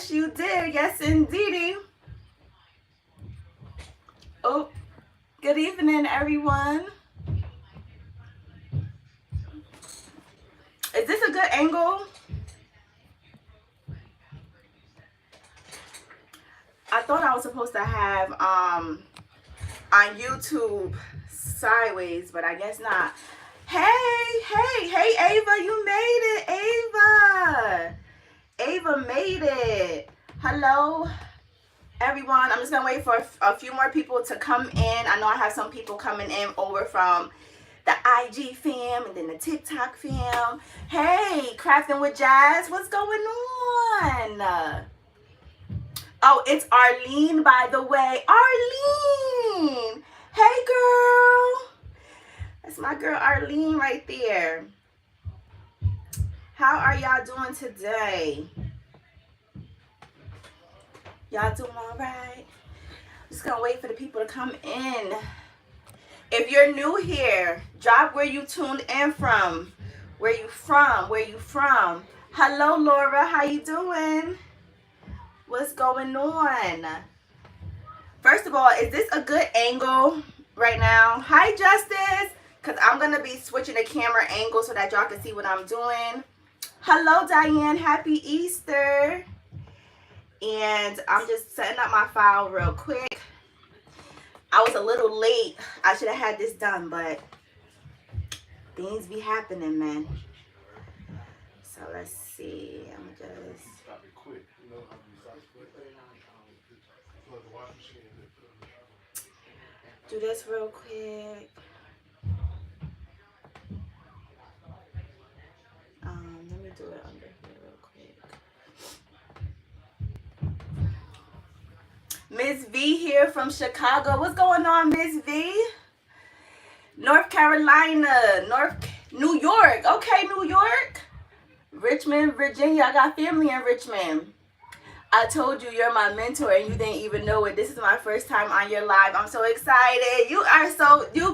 Yes, you did. Yes, indeedy. Oh, good evening, everyone. Is this a good angle? I thought I was supposed to have on YouTube sideways, but I guess not. Hey, Ava, you made it, Ava. Ava made it. Hello, everyone. I'm just gonna wait for a few more people to come in. I know I have some people coming in over from the IG fam and then the TikTok fam. Hey, Crafting with Jazz, what's going on? Oh, it's Arlene, by the way. Arlene! Hey, girl. That's my girl Arlene right there. How are y'all doing today? Y'all doing all right? Just gonna wait for the people to come in. If you're new here, drop where you tuned in from. Where you from? Where you from? Hello, Laura. How you doing? What's going on? First of all, is this a good angle right now? Hi, Justice. Because I'm going to be switching the camera angle so that y'all can see what I'm doing. Hello, Diane. Happy Easter. And I'm just setting up my file real quick. I was a little late. I should have had this done, but things be happening, man. So let's see. I'm just... do this real quick. Let me do it under here real quick. Miss V here from Chicago. What's going on, Miss V? North Carolina, New York. Okay, New York. Richmond, Virginia. I got family in Richmond. I told you you're my mentor and you didn't even know it. This is my first time on your live. I'm so excited. You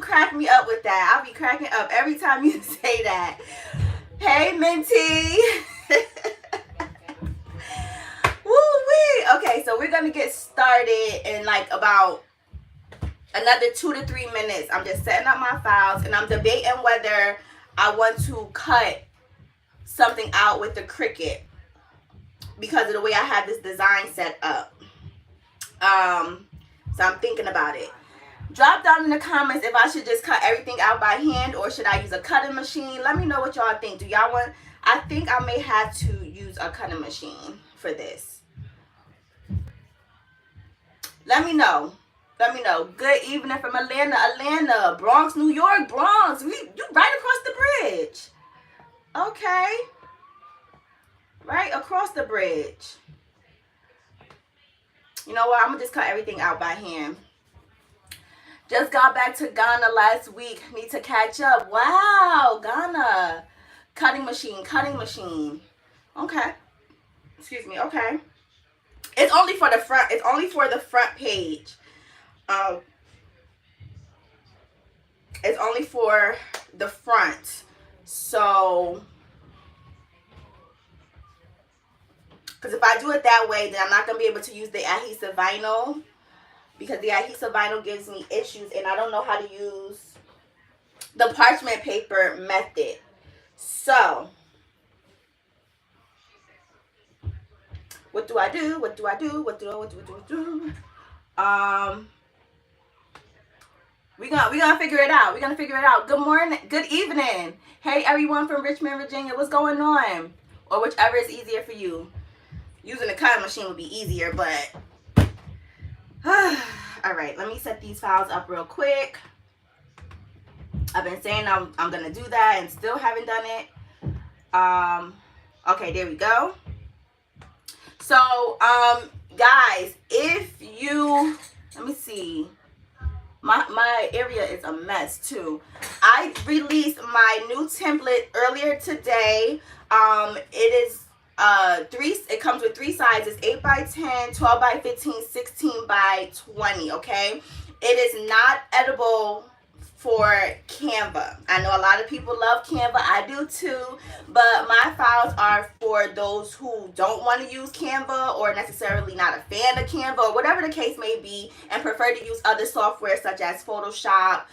crack me up with that. I'll be cracking up every time you say that. Hey, Minty. Woo-wee. Okay, so we're going to get started in like about another 2 to 3 minutes. I'm just setting up my files and I'm debating whether I want to cut something out with the Cricut, because of the way I have this design set up. So I'm thinking about it. Drop down in the comments if I should just cut everything out by hand or should I use a cutting machine. Let me know what y'all think. Do y'all want... I think I may have to use a cutting machine for this. Let me know. Let me know. Good evening from Atlanta, Bronx, New York, Bronx. You right across the bridge. Okay. Right across the bridge. You know what? I'm going to just cut everything out by hand. Just got back to Ghana last week. Need to catch up. Wow, Ghana. Cutting machine. Okay. Excuse me. Okay. It's only for the front. It's only for the front page. It's only for the front. So... because if I do it that way, then I'm not going to be able to use the adhesive vinyl. Because the adhesive vinyl gives me issues. And I don't know how to use the parchment paper method. So, what do I do? What do I do? We're gonna figure it out. We're going to figure it out. Good morning. Good evening. Hey, everyone from Richmond, Virginia. What's going on? Or whichever is easier for you. Using a cutting machine would be easier, but all right, let me set these files up real quick. I've been saying I'm gonna do that and still haven't done it. Okay, there we go. So guys, if you let me see, my area is a mess too. I released my new template earlier today. It is it comes with 3 sizes: 8 by 10, 12 by 15, 16 by 20. Okay, it is not edible for Canva. I know a lot of people love Canva. I do too. But my files are for those who don't want to use Canva or necessarily not a fan of Canva or whatever the case may be, and prefer to use other software such as Photoshop,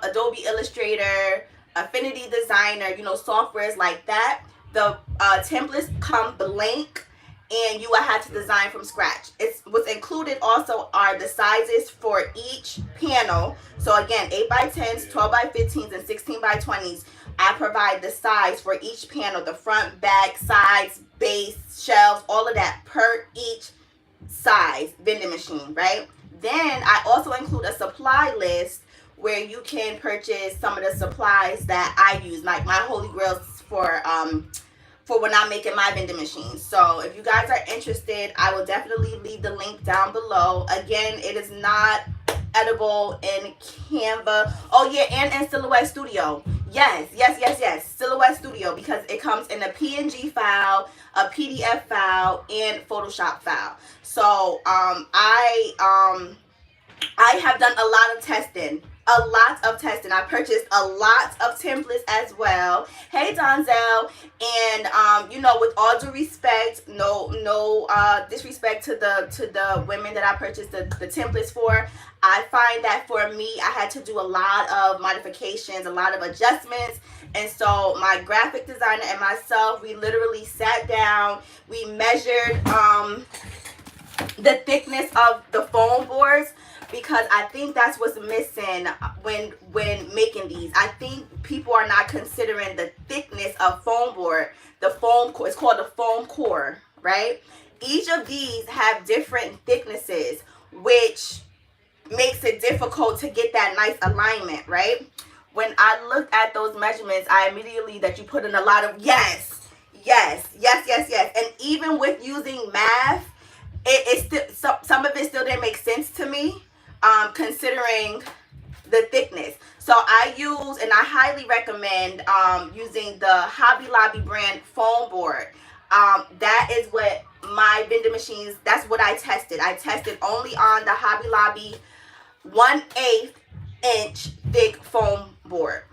Adobe Illustrator, Affinity Designer, softwares like that. The templates come blank, and you will have to design from scratch. What's included also are the sizes for each panel. So again, 8x10s, 12x15s, and 16x20s. I provide the size for each panel, the front, back, sides, base, shelves, all of that per each size vending machine, right? Then I also include a supply list where you can purchase some of the supplies that I use, like my holy grails for when I'm making my vending machine. So if you guys are interested, I will definitely leave the link down below. Again, it is not edible in Canva. Oh yeah, and in Silhouette Studio. Yes. Silhouette Studio, because it comes in a PNG file, a PDF file, and Photoshop file. So I have done a lot of testing. I purchased a lot of templates as well. Hey Donzel, and with all due respect, no disrespect to the women that I purchased the templates for. I find that for me, I had to do a lot of modifications, a lot of adjustments, and so my graphic designer and myself, we literally sat down, we measured the thickness of the foam boards, because I think that's what's missing when making these. I think people are not considering the thickness of foam board. The foam core, it's called the foam core, right? Each of these have different thicknesses, which makes it difficult to get that nice alignment, right? When I looked at those measurements, I immediately that you put in a lot of yes. And even with using math, it still, some of it still didn't make sense to me, considering the thickness. So I use, and I highly recommend using the Hobby Lobby brand foam board. That is what my vending machines, that's what I tested. I tested only on the Hobby Lobby 1/8 inch thick foam board.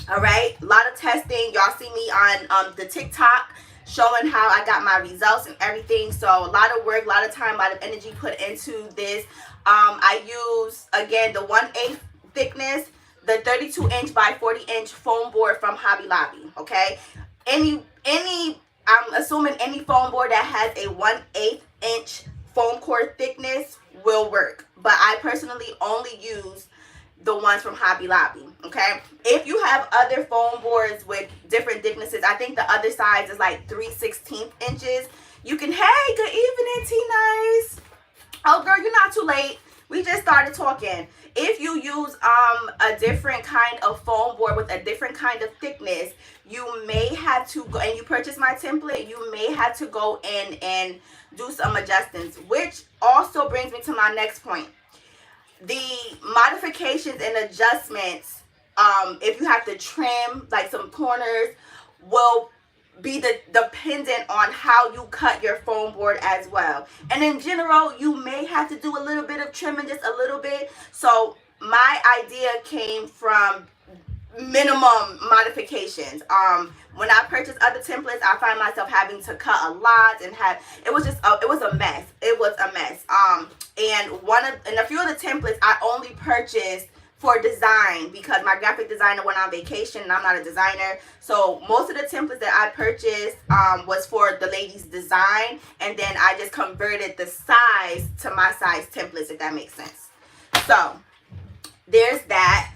All right, a lot of testing. Y'all see me on the TikTok showing how I got my results and everything. So a lot of work, a lot of time, a lot of energy put into this. I use, again, the 1/8 thickness, the 32 inch by 40 inch foam board from Hobby Lobby. Okay, I'm assuming any foam board that has a 1/8 inch foam core thickness will work, but I personally only use the ones from Hobby Lobby. Okay, if you have other foam boards with different thicknesses, I think the other size is like 3/16 inches. You can, hey, good evening, T-Nice. Oh girl, you're not too late. We just started talking. If you use a different kind of foam board with a different kind of thickness, you may have to go, and you purchase my template, you may have to go in and do some adjustments, which also brings me to my next point. The modifications and adjustments, if you have to trim like some corners, will be dependent on how you cut your foam board as well. And in general, you may have to do a little bit of trimming, just a little bit. So my idea came from minimum modifications. When I purchased other templates, I find myself having to cut a lot, and it was a mess. It was a mess. And a few of the templates I only purchased for design because my graphic designer went on vacation and I'm not a designer. So most of the templates that I purchased was for the lady's design, and then I just converted the size to my size templates, if that makes sense. So there's that.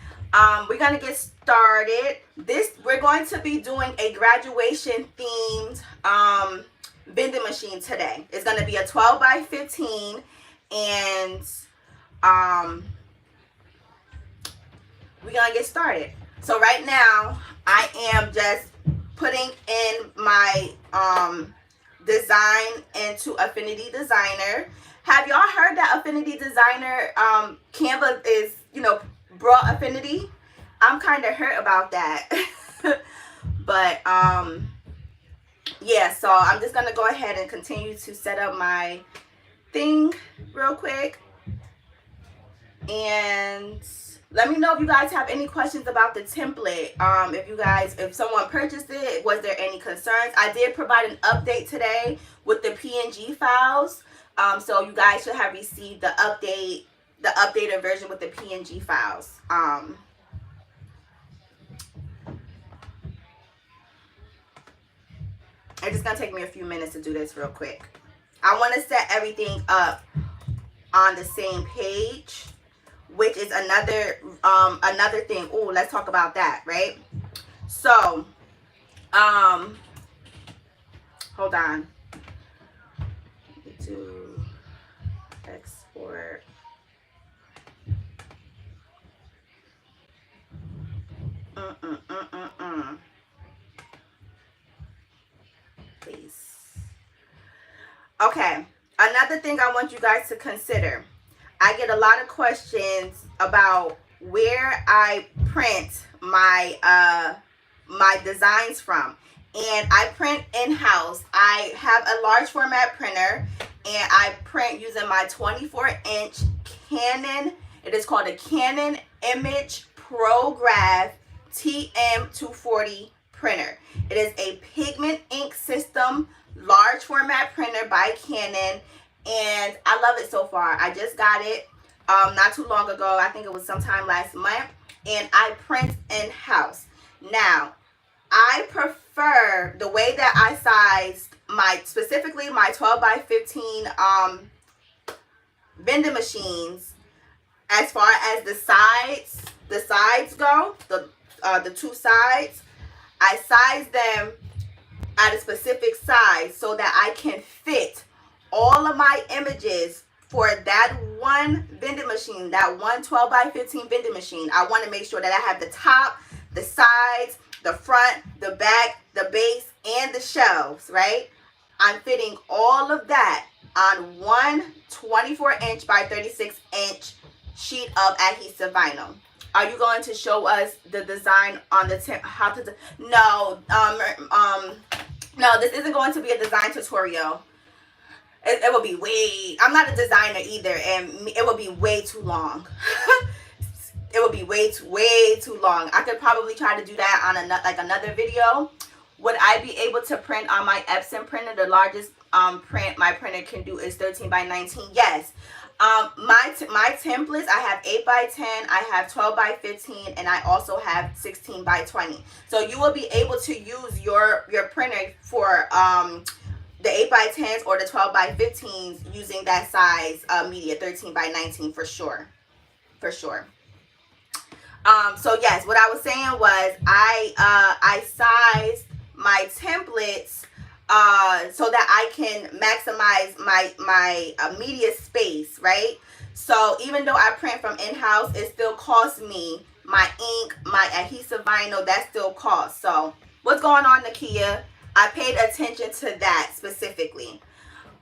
We're gonna get started. We're going to be doing a graduation themed vending machine today. It's gonna be a 12x15, and we're gonna get started. So right now I am just putting in my design into Affinity Designer. Have y'all heard that Affinity Designer Canva is, brought Affinity? I'm kind of hurt about that. But yeah, so I'm just gonna go ahead and continue to set up my thing real quick. And let me know if you guys have any questions about the template. If someone purchased it, was there any concerns? I did provide an update today with the PNG files. So you guys should have received the updated version with the PNG files. It's just gonna take me a few minutes to do this real quick. I want to set everything up on the same page, which is another thing. Oh, let's talk about that, right? So, hold on. Need to export. Please. Okay. Another thing I want you guys to consider. I get a lot of questions about where I print my my designs from, and I print in-house. I have a large format printer, and I print using my 24-inch Canon. It is called a Canon Image ProGraph TM240 printer. It is a pigment ink system large format printer by Canon, and I love it so far. I just got it not too long ago. I think it was sometime last month, and I print in-house. Now, I prefer the way that I sized specifically my 12x15 vending machines. As far as the sides go, the two sides, I size them at a specific size so that I can fit all of my images for that one vending machine, that one 12x15 vending machine. I want to make sure that I have the top, the sides, the front, the back, the base, and the shelves, right? I'm fitting all of that on one 24-inch by 36-inch sheet of adhesive vinyl. Are you going to show us the design on the how to? No, no, this isn't going to be a design tutorial. It will be I'm not a designer either, and it will be way too long. It will be way too long. I could probably try to do that on another video. Would I be able to print on my Epson printer? The largest print my printer can do is 13x19. Yes. My templates, I have 8x10, I have 12x15, and I also have 16x20. So you will be able to use your printer for the 8x10s or the 12x15s using that size media, 13x19 for sure. For sure. So yes, what I was saying was I sized my templates so that I can maximize my media space, right? So even though I print from in-house, it still costs me my ink, my adhesive vinyl, that still costs. So what's going on, Nakia? I paid attention to that specifically.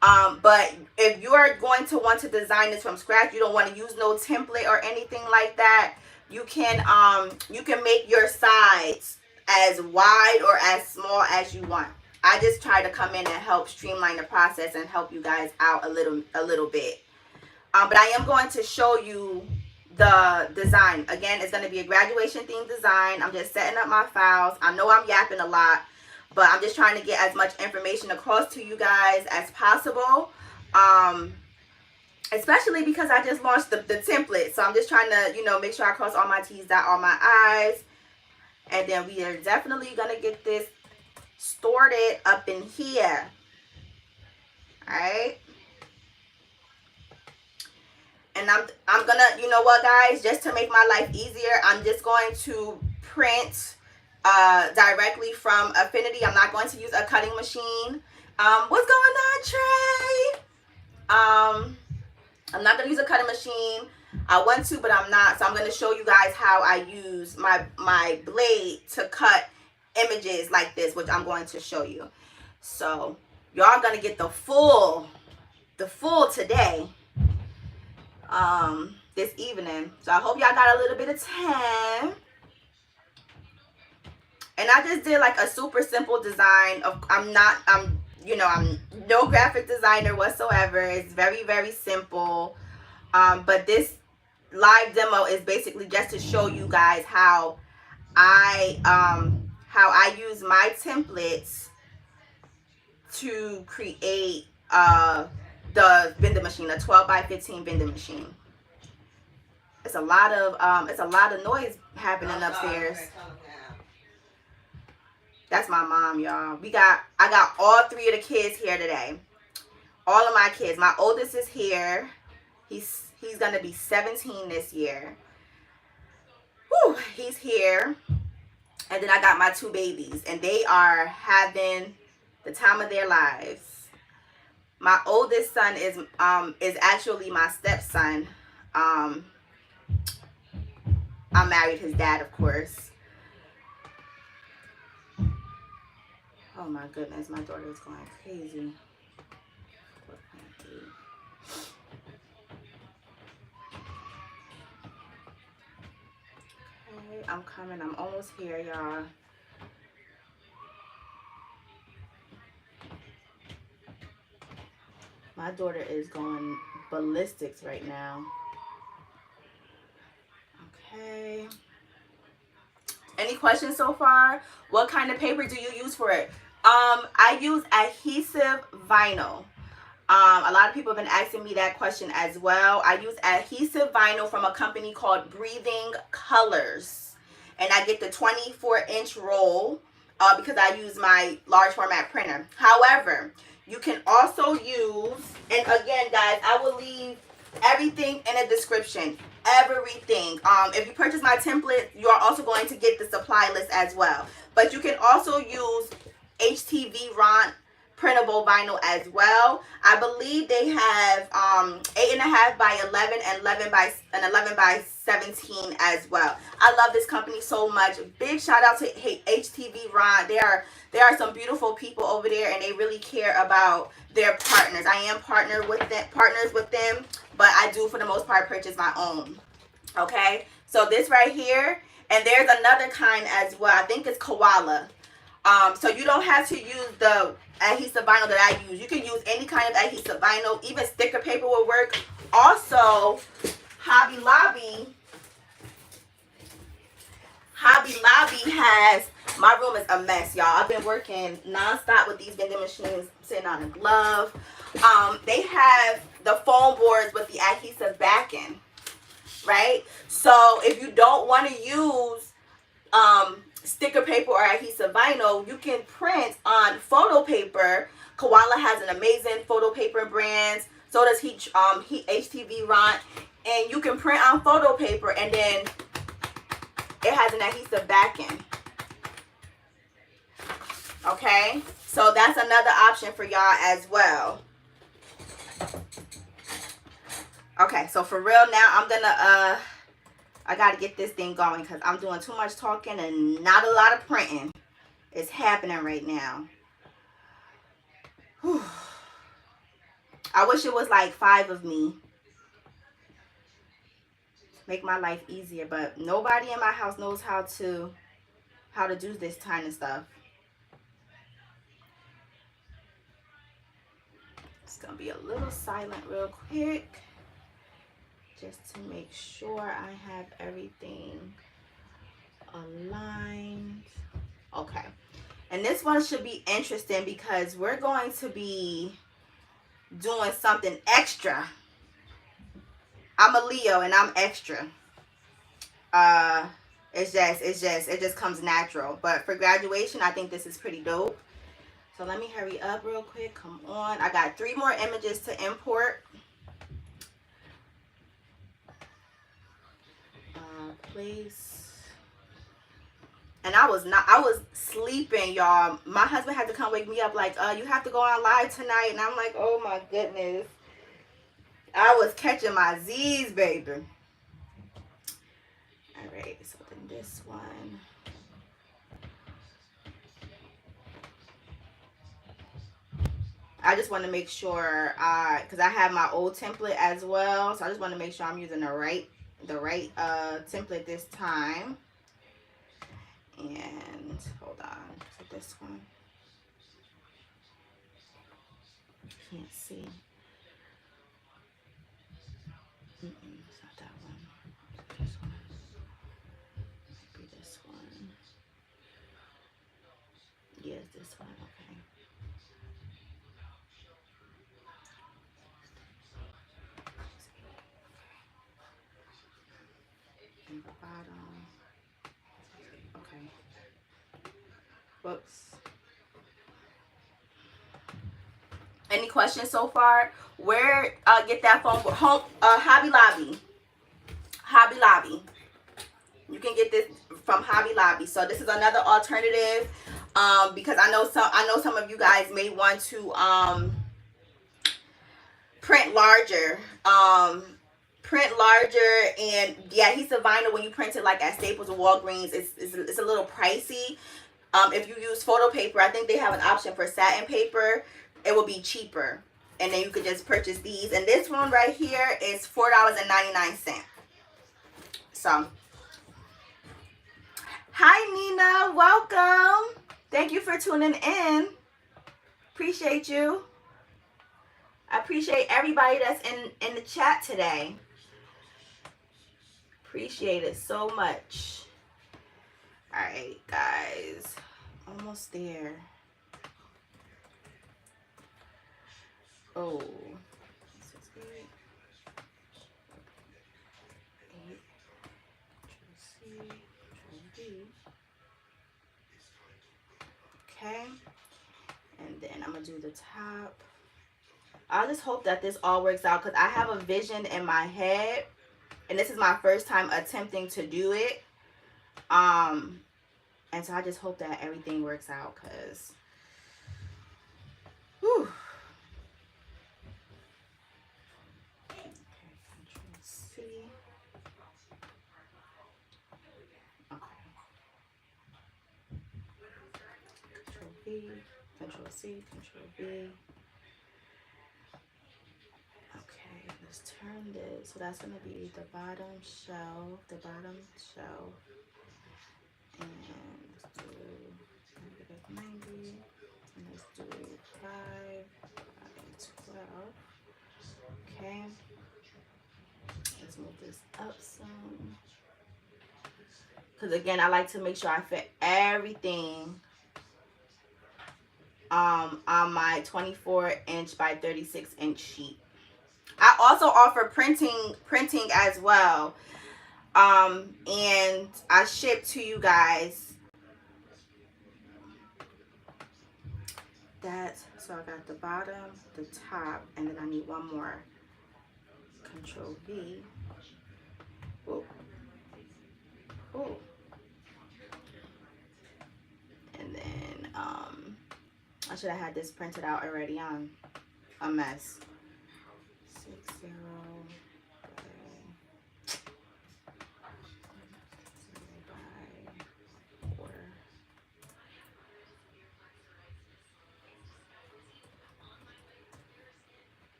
But if you are going to want to design this from scratch, you don't want to use no template or anything like that, you can make your sides as wide or as small as you want. I just try to come in and help streamline the process and help you guys out a little bit. But I am going to show you the design. Again, it's going to be a graduation themed design. I'm just setting up my files. I know I'm yapping a lot, but I'm just trying to get as much information across to you guys as possible. Especially because I just launched the template. So I'm just trying to, make sure I cross all my T's, dot all my I's. And then we are definitely going to get this started up in here. Alright. And I'm gonna, you know what, guys, just to make my life easier, I'm just going to print directly from Affinity. I'm not going to use a cutting machine. What's going on, Trey? I'm not gonna use a cutting machine. I want to, but I'm not. So I'm gonna show you guys how I use my blade to cut images like this, which I'm going to show you. So y'all gonna get the full today, this evening. So I hope y'all got a little bit of time. And I just did like a super simple design of, I'm no graphic designer whatsoever. It's very, very simple. But this live demo is basically just to show you guys how I use my templates to create the vending machine, a 12 by 15 vending machine. It's a lot of noise happening upstairs. That's my mom, y'all. I got all 3 of the kids here today. All of my kids. My oldest is here. He's gonna be 17 this year. Whew, he's here. And then I got my 2 babies, and they are having the time of their lives. My oldest son is actually my stepson. I married his dad, of course. Oh my goodness, my daughter is going crazy. Okay, I'm coming. I'm almost here, y'all. My daughter is going ballistics right now. Okay. Any questions so far? What kind of paper do you use for it? I use adhesive vinyl. A lot of people have been asking me that question as well. I use adhesive vinyl from a company called Breathing Colors. And I get the 24-inch roll because I use my large format printer. However, you can also use, and again, guys, I will leave everything in the description. Everything. If you purchase my template, you are also going to get the supply list as well. But you can also use HTV Ron printable vinyl as well. I believe they have 8.5 by 11 and 11 by 17 as well. I love this company so much. Big shout out to HTV Ron. There are some beautiful people over there, and they really care about their partners. I am partners with them, but I do for the most part purchase my own. Okay, so this right here, and there's another kind as well. I think it's koala. So you don't have to use the adhesive vinyl that I use. You can use any kind of adhesive vinyl. Even sticker paper will work. Also, Hobby Lobby has, my room is a mess, y'all. I've been working nonstop with these vending machines, sitting on a glove. They have the foam boards with the adhesive backing, right? So if you don't want to use sticker paper or adhesive vinyl, you can print on photo paper. Koala has an amazing photo paper brand. So does HTV Ron. And you can print on photo paper, and then it has an adhesive backing. Okay, so that's another option for y'all as well. Okay, so for real now, I'm gonna I gotta get this thing going because I'm doing too much talking and not a lot of printing is happening right now. Whew. I wish it was like 5 of me. Make my life easier, but nobody in my house knows how to do this kind of stuff. It's gonna be a little silent real quick, just to make sure I have everything aligned. Okay, and this one should be interesting because we're going to be doing something extra. I'm a Leo and I'm extra. It just comes natural. But for graduation, I think this is pretty dope. So let me hurry up real quick. Come on. I got 3 more images to import. Place. And I was sleeping, y'all. My husband had to come wake me up like, you have to go on live tonight. And I'm like, oh my goodness. I was catching my Z's, baby. All right, so then this one. I just want to make sure, because I have my old template as well. So I just want to make sure I'm using the right template this time. And hold on, so this one. Can't see. It's not that one. Yes, this one. Okay. And the bottom. Okay. Whoops. Any questions so far? Where get that phone? Home, Hobby Lobby. Hobby Lobby. You can get this from Hobby Lobby. So this is another alternative, because I know some of you guys may want to print larger. And yeah, adhesive vinyl, when you print it like at Staples or Walgreens, it's a little pricey. If you use photo paper, I think they have an option for satin paper. It will be cheaper, and then you could just purchase these. And this one right here is $4.99. So, hi Nina, welcome. Thank you for tuning in. Appreciate you. I appreciate everybody that's in the chat today. Appreciate it so much. All right, guys, almost there. Oh, 6, 8, 8, C, D. Okay, and then I'm gonna do the top. I just hope that this all works out, because I have a vision in my head, and this is my first time attempting to do it. And so I just hope that everything works out, because whew. Okay, Control C. Okay. Control V, Control C, Control V. Okay, let's turn this. So that's gonna be the bottom shelf, and let's do -90, and let's do 5 and 12. Okay, let's move this up some, because again, I like to make sure I fit everything on my 24" by 36" sheet. I also offer printing as well. And I ship to you guys. So I got the bottom, the top, and then I need one more. Control V. Oh. Oh. And then I should have had this printed out already. I'm a mess. 60.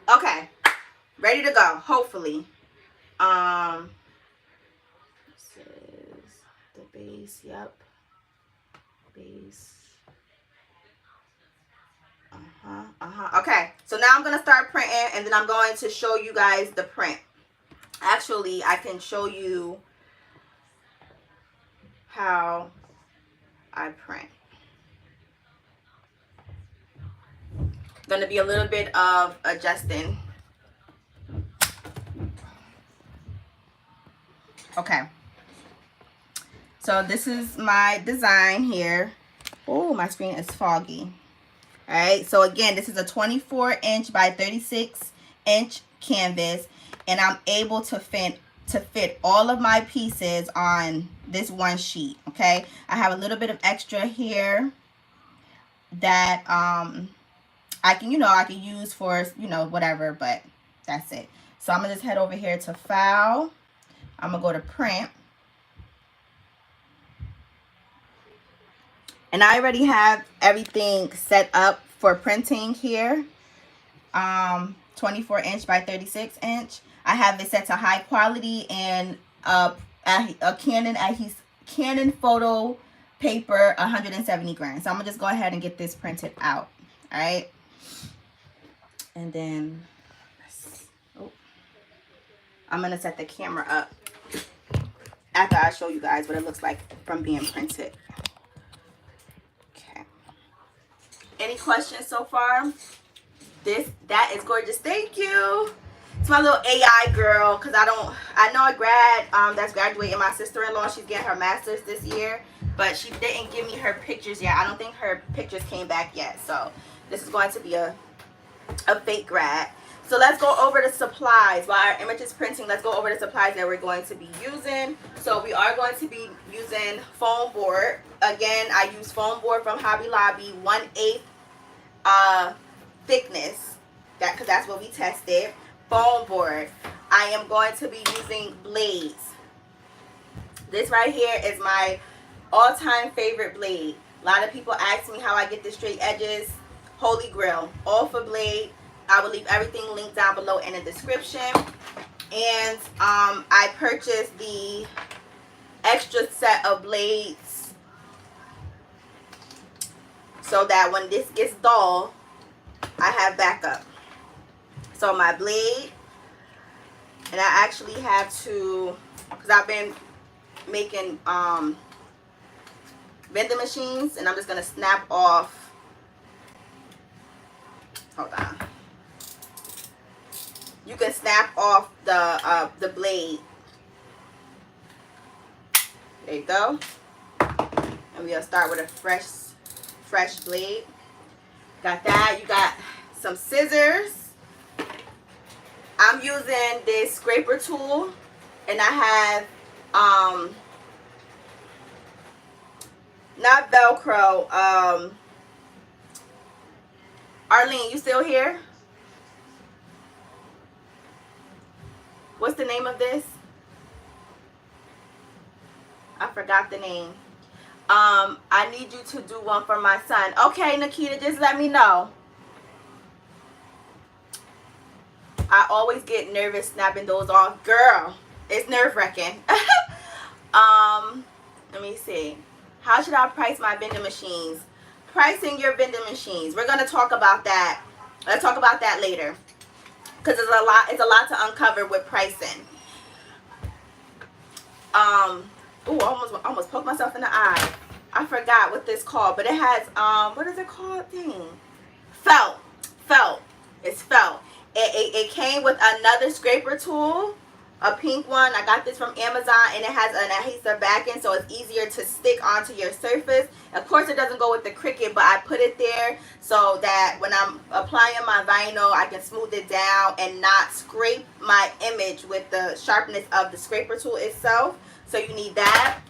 Okay, ready to go, hopefully. This is the base, yep. Base. Okay, so now I'm going to start printing, and then I'm going to show you guys the print. Actually, I can show you how I print. Going to be a little bit of adjusting. Okay, so this is my design here. Oh, my screen is foggy. All right, so again, this is a 24" by 36" canvas, and I'm able to fit all of my pieces on this one sheet. Okay, I have a little bit of extra here that I can use for whatever, but that's it. So I'm gonna just head over here to File. I'm gonna go to Print, and I already have everything set up for printing here. 24" by 36". I have it set to high quality and a Canon photo paper, 170 grams. So I'm gonna just go ahead and get this printed out. All right, and then I'm gonna set the camera up after I show you guys what it looks like from being printed. Okay. Any questions so far? That is gorgeous. Thank you. It's my little AI girl, because I know a grad that's graduating, my sister-in-law. She's getting her master's this year, but she didn't give me her pictures yet. I don't think her pictures came back yet. So this is going to be a fake grad. So let's go over the supplies. While our image is printing, let's go over the supplies that we're going to be using. So we are going to be using foam board. Again, I use foam board from Hobby Lobby, 1/8 thickness, because that's what we tested. Foam board. I am going to be using blades. This right here is my all-time favorite blade. A lot of people ask me how I get the straight edges. Holy Grail. All for blade. I will leave everything linked down below in the description. And I purchased the extra set of blades so that when this gets dull, I have backup. So my blade, and I actually have to, because I've been making vending machines, and I'm just going to snap off, hold on. You can snap off the blade. There you go. And we'll start with a fresh blade. Got that. You got some scissors. I'm using this scraper tool, and I have not Velcro. Arlene, you still here? What's the name of this? I forgot the name. I need you to do one for my son. Okay, Nikita, just let me know. I always get nervous snapping those off. Girl, it's nerve-wracking. Let me see. How should I price my vending machines? Pricing your vending machines. We're going to talk about that. Let's talk about that later, because it's a lot to uncover with pricing. Ooh, I almost poked myself in the eye. I forgot what this called, but it has what is it called? Dang. Felt. It's felt. It came with another scraper tool, a pink one. I got this from Amazon, and it has an adhesive backing, so it's easier to stick onto your surface. Of course, it doesn't go with the Cricut, but I put it there so that when I'm applying my vinyl, I can smooth it down and not scrape my image with the sharpness of the scraper tool itself. So you need that.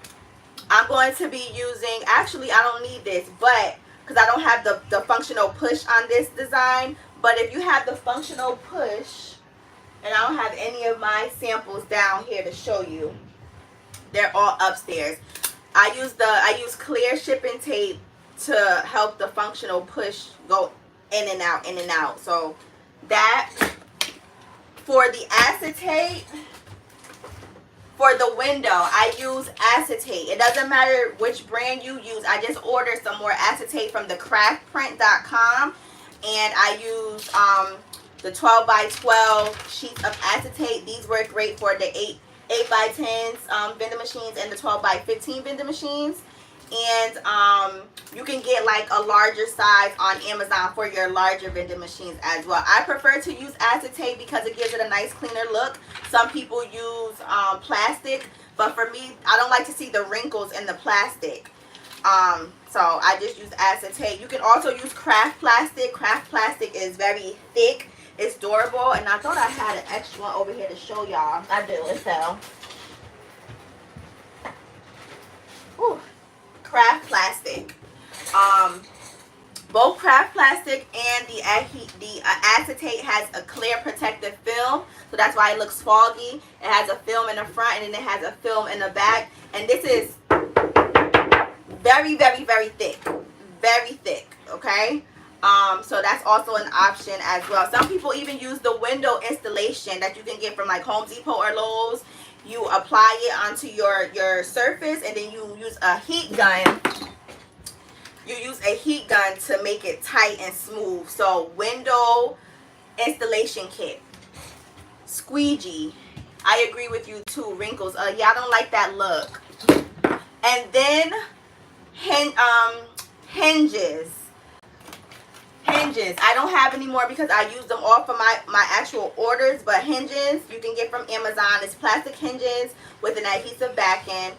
I'm going to be using, actually, I don't need this, but because I don't have the functional push on this design. But if you have the functional push, and I don't have any of my samples down here to show you, they're all upstairs. I use clear shipping tape to help the functional push go in and out, in and out. So that. For the acetate, for the window, I use acetate. It doesn't matter which brand you use. I just ordered some more acetate from the craftprint.com. And I use the 12x12 sheets of acetate. These work great for the 8x10s vending machines and the 12x15 vending machines. And you can get like a larger size on Amazon for your larger vending machines as well. I prefer to use acetate because it gives it a nice cleaner look. Some people use plastic, but for me, I don't like to see the wrinkles in the plastic. So I just use acetate. You can also use craft plastic. Craft plastic is very thick. It's durable. And I thought I had an extra one over here to show y'all. I do. It fell. Ooh. Craft plastic. Both craft plastic and the acetate has a clear protective film. So that's why it looks foggy. It has a film in the front, and then it has a film in the back. And this is very, very, very thick. Very thick, okay? So that's also an option as well. Some people even use the window installation that you can get from like Home Depot or Lowe's. you apply it onto your surface, and then you use a heat gun. You use a heat gun to make it tight and smooth. So window installation kit. Squeegee. I agree with you too. Wrinkles. Yeah, I don't like that look. And then hinges. Hinges. I don't have any more because I used them all for my actual orders. But hinges you can get from Amazon. It's plastic hinges with an adhesive back end.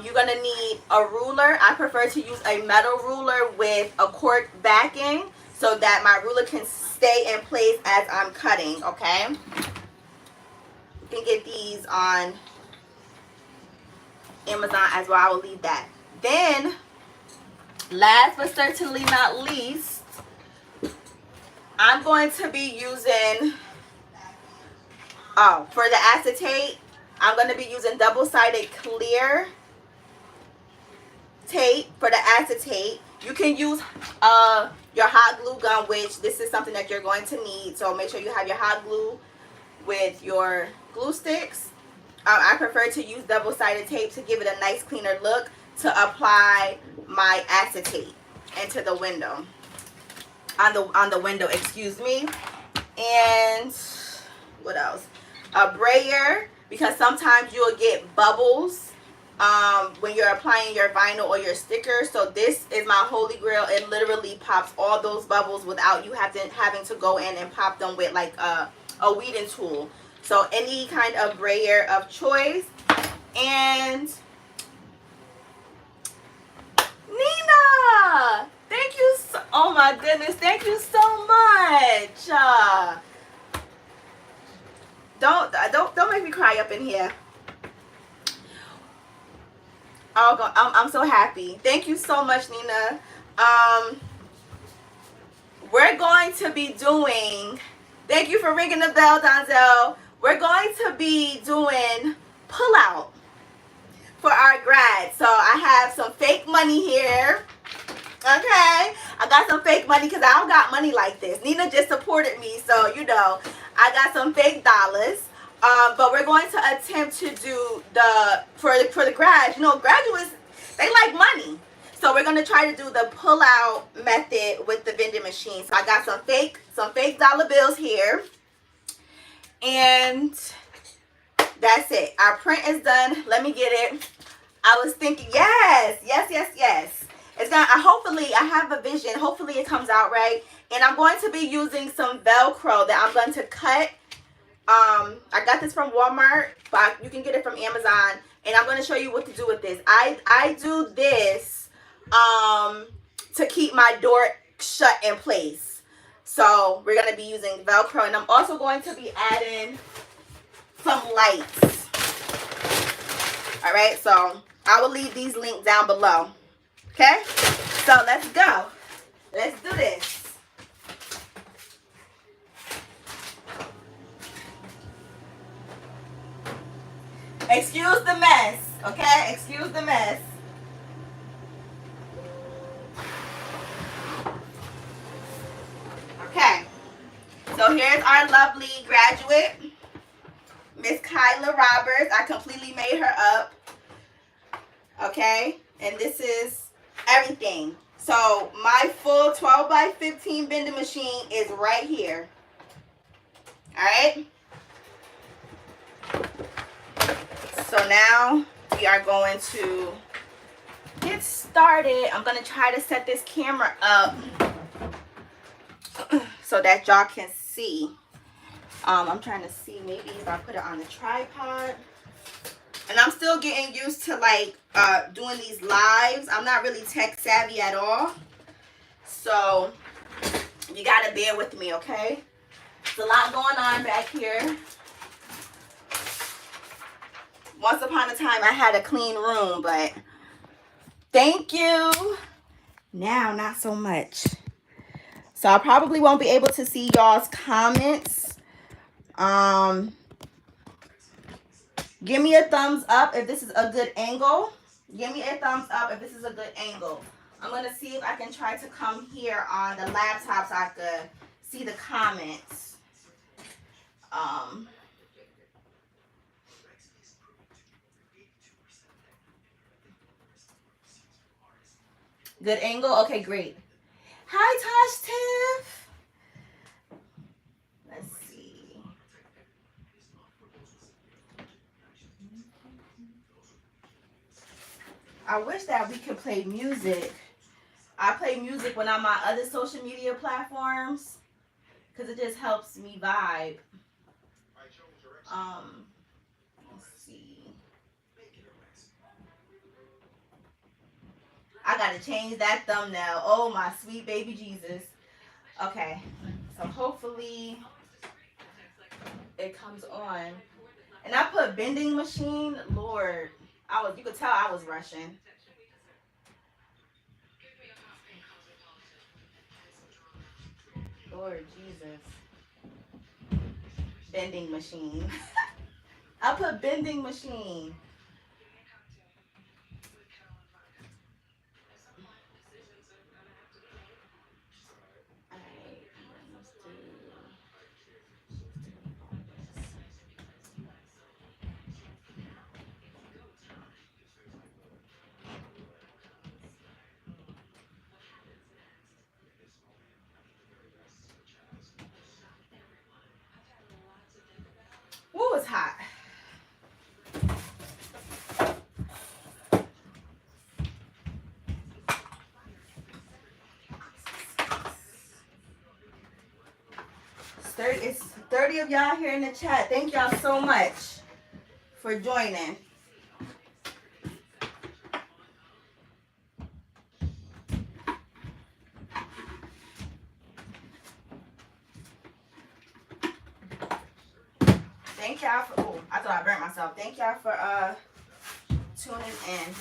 You're going to need a ruler. I prefer to use a metal ruler with a cork backing so that my ruler can stay in place as I'm cutting, okay? You can get these on Amazon as well. I will leave that. Then, last but certainly not least, I'm going to be using, for the acetate, I'm going to be using double-sided clear tape for the acetate. You can use your hot glue gun, which this is something that you're going to need. So make sure you have your hot glue with your glue sticks. I prefer to use double-sided tape to give it a nice cleaner look to apply my acetate into the window. On the window, excuse me. And what else? A brayer, because sometimes you'll get bubbles when you're applying your vinyl or your sticker. So this is my holy grail. It literally pops all those bubbles without you having to go in and pop them with like a weeding tool. So any kind of brayer of choice. And Nina, thank you so, oh my goodness, thank you so much. Don't make me cry up in here. Oh, I'm so happy. Thank you so much, Nina. We're going to be doing, thank you for ringing the bell, Donzel. We're going to be doing pullout for our grads. So I have some fake money here. Okay, I got some fake money because I don't got money like this. Nina just supported me, so you know, I got some fake dollars. But we're going to attempt to do for the grads. You know, graduates, they like money. So we're going to try to do the pull-out method with the vending machine. So I got some fake dollar bills here. And that's it. Our print is done. Let me get it. I was thinking, yes. It's gonna, hopefully, I have a vision. Hopefully it comes out right. And I'm going to be using some Velcro that I'm going to cut. I got this from Walmart, but you can get it from Amazon. And I'm going to show you what to do with this. I do this to keep my door shut in place. So we're going to be using Velcro. And I'm also going to be adding some lights. All right, so I will leave these links down below. Okay, so let's go. Let's do this. Excuse the mess, okay? Excuse the mess. Okay, so here's our lovely graduate, Miss Kyla Roberts. I completely made her up, okay? And this is everything. So my full 12 by 15 vending machine is right here. All right. So now we are going to get started. I'm going to try to set this camera up so that y'all can see. I'm trying to see maybe if I put it on the tripod. And I'm still getting used to like doing these lives. I'm not really tech savvy at all. So you got to bear with me, okay? There's a lot going on back here. Once upon a time, I had a clean room, but thank you. Now, not so much. So I probably won't be able to see y'all's comments. Give me a thumbs up if this is a good angle. Give me a thumbs up if this is a good angle. I'm going to see if I can try to come here on the laptop so I can see the comments. Good angle? Okay, great. Hi, Tosh Tiff. Let's see. I wish that we could play music. I play music when I'm on other social media platforms because it just helps me vibe. Let's see. I gotta change that thumbnail. Oh my sweet baby Jesus. Okay, so hopefully it comes on. And I put vending machine. Lord, you could tell I was rushing. Lord Jesus. Vending machine. I put vending machine. Woo, it's hot. It's 30 of y'all here in the chat. Thank y'all so much for joining. Thank y'all for, oh, I thought I burnt myself. Thank y'all for tuning in.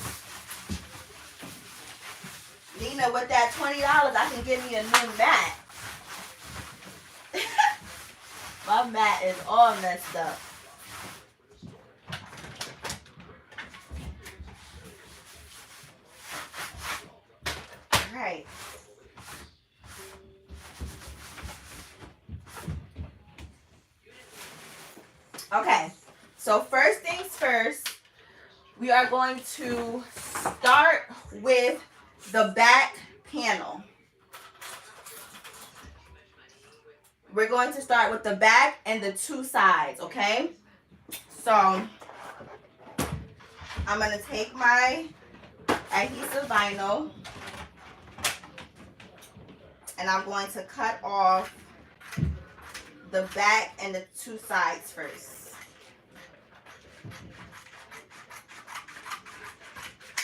Nina, with that $20, I can get me a new mat. My mat is all messed up. All right. Okay, so first things first, we are going to start with the back panel. We're going to start with the back and the two sides, okay? So I'm going to take my adhesive vinyl and I'm going to cut off the back and the two sides first.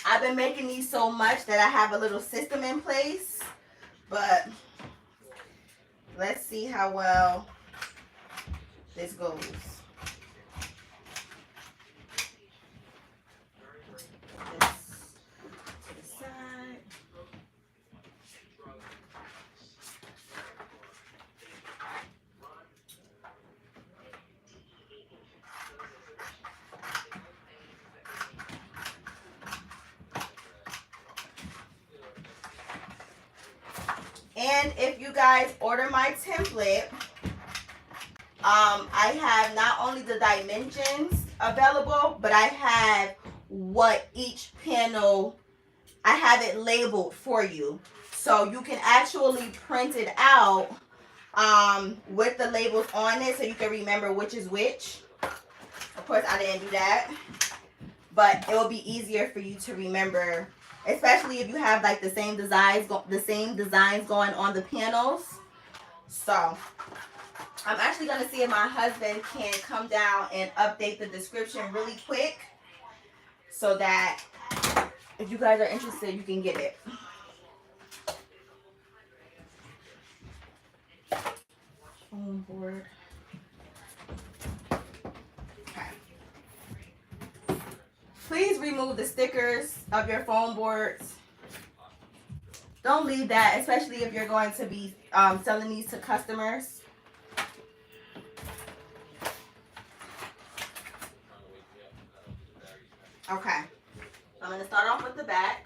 I've been making these so much that I have a little system in place, but let's see how well this goes. And if you guys order my template, I have not only the dimensions available, but I have what each panel, I have it labeled for you. So you can actually print it out with the labels on it so you can remember which is which. Of course, I didn't do that, but it will be easier for you to remember, especially if you have like the same designs going on the panels. So I'm actually going to see if my husband can come down and update the description really quick so that if you guys are interested, you can get it. Foam board. Okay. Please remove the stickers of your foam boards. Don't leave that, especially if you're going to be selling these to customers. Okay, I'm going to start off with the back.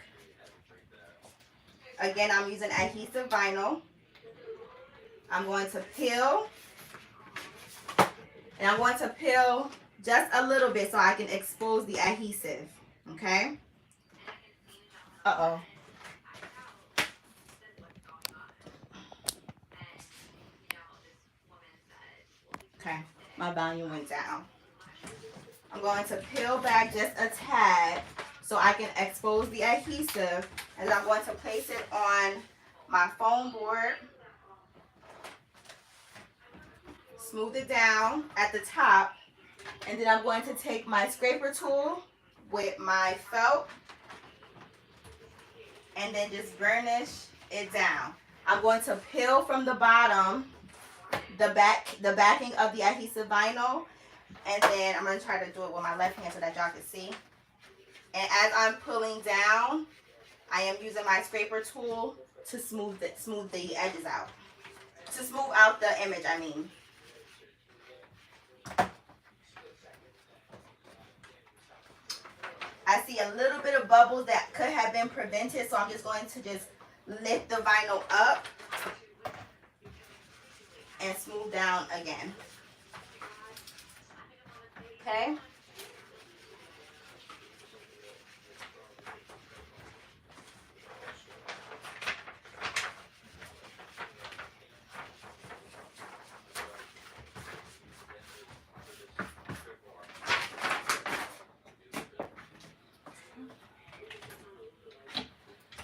Again, I'm using adhesive vinyl. I'm going to peel. And I'm going to peel just a little bit so I can expose the adhesive. Okay? Uh-oh. Okay, my volume went down. I'm going to peel back just a tad so I can expose the adhesive, and I'm going to place it on my foam board. Smooth it down at the top, and then I'm going to take my scraper tool with my felt and then just burnish it down. I'm going to peel from the bottom the backing of the adhesive vinyl, and then I'm going to try to do it with my left hand so that y'all can see. And as I'm pulling down, I am using my scraper tool to smooth the edges out. To smooth out the image, I mean. I see a little bit of bubbles that could have been prevented, so I'm just going to just lift the vinyl up and smooth down again. Okay?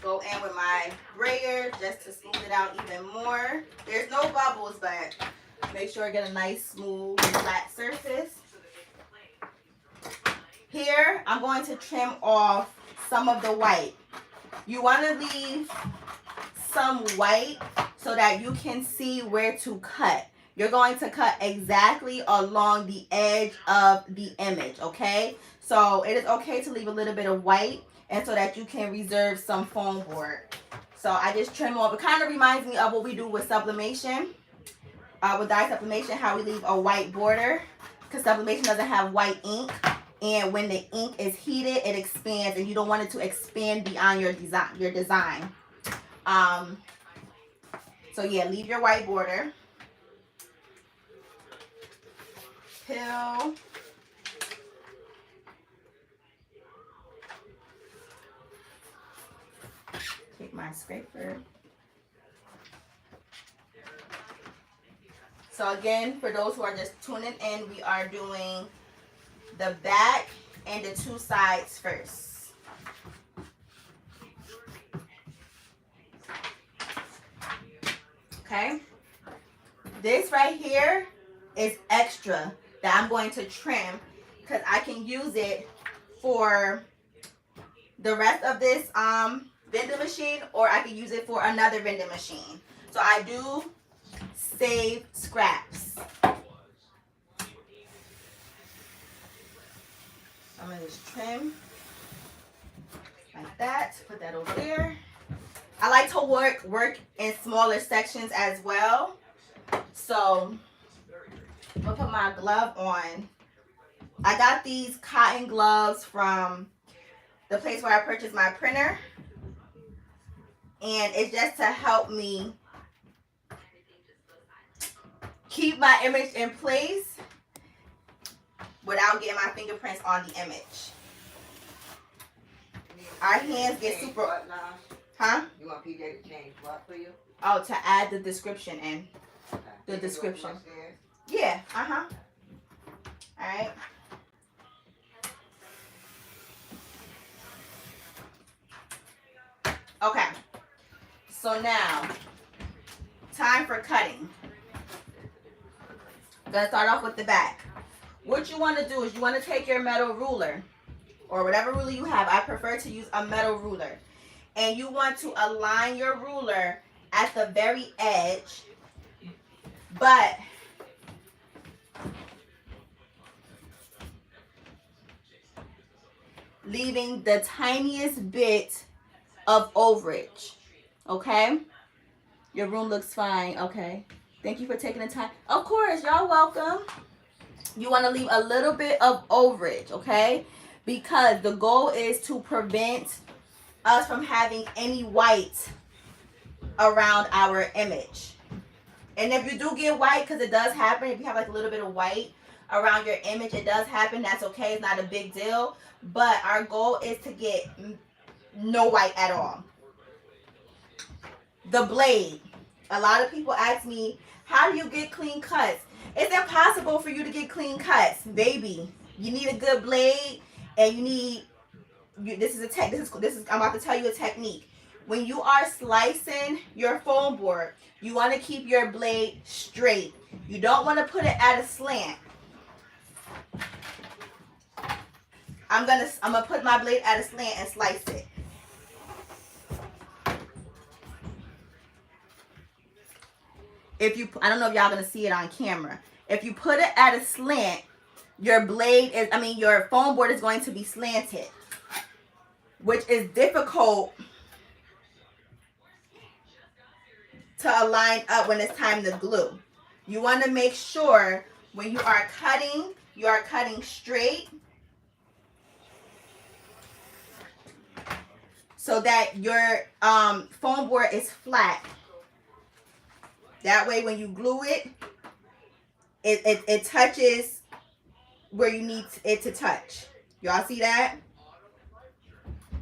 Go in with my brayer just to smooth it out even more. There's no bubbles, but make sure I get a nice, smooth, flat surface. Here, I'm going to trim off some of the white. You want to leave some white so that you can see where to cut. You're going to cut exactly along the edge of the image, okay? So it is okay to leave a little bit of white, and so that you can reserve some foam board. So I just trim off. It kind of reminds me of what we do with sublimation, with dye sublimation, how we leave a white border, because sublimation doesn't have white ink, and when the ink is heated, it expands, and you don't want it to expand beyond your design. So yeah, leave your white border. Peel. Take my scraper. So again, for those who are just tuning in, we are doing the back and the two sides first. Okay? This right here is extra that I'm going to trim because I can use it for the rest of this vending machine, or I can use it for another vending machine. So I do save scraps. I'm going to just trim like that. Put that over there. I like to work in smaller sections as well. So I'll put my glove on. I got these cotton gloves from the place where I purchased my printer. And it's just to help me keep my image in place without getting my fingerprints on the image. Our hands get super... Huh? You want PJ to change what for you? Oh, to add the description in. Okay. The description. Upstairs? Yeah, uh-huh. Alright. Okay. So now, time for cutting. I'm going to start off with the back. What you want to do is you want to take your metal ruler, or whatever ruler you have. I prefer to use a metal ruler. And you want to align your ruler at the very edge, but leaving the tiniest bit of overage. Okay? Your room looks fine. Okay. Thank you for taking the time. Of course, y'all welcome. You want to leave a little bit of overage, okay? Because the goal is to prevent us from having any white around our image. And if you do get white, because it does happen, if you have like a little bit of white around your image, it does happen. That's okay. It's not a big deal. But our goal is to get no white at all. The blade. A lot of people ask me, How do you get clean cuts? It's impossible for you to get clean cuts, baby. You need a good blade, and you need. This is a tech. This is. I'm about to tell you a technique. When you are slicing your foam board, you want to keep your blade straight. You don't want to put it at a slant. I'm gonna put my blade at a slant and slice it. I don't know if y'all gonna see it on camera. If you put it at a slant, your foam board is going to be slanted, which is difficult to align up when it's time to glue. You want to make sure when you are cutting straight, so that your foam board is flat. That way when you glue it, it touches where you need it to touch. Y'all see that?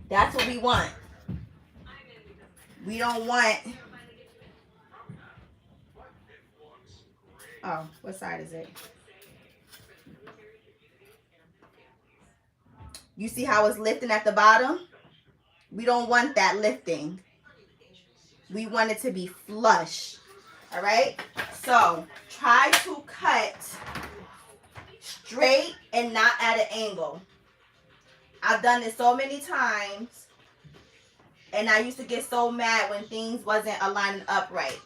That's what we want. We don't want... Oh, what side is it? You see how it's lifting at the bottom? We don't want that lifting. We want it to be flush. All right? So, try to cut straight and not at an angle. I've done this so many times, and I used to get so mad when things wasn't aligning up right.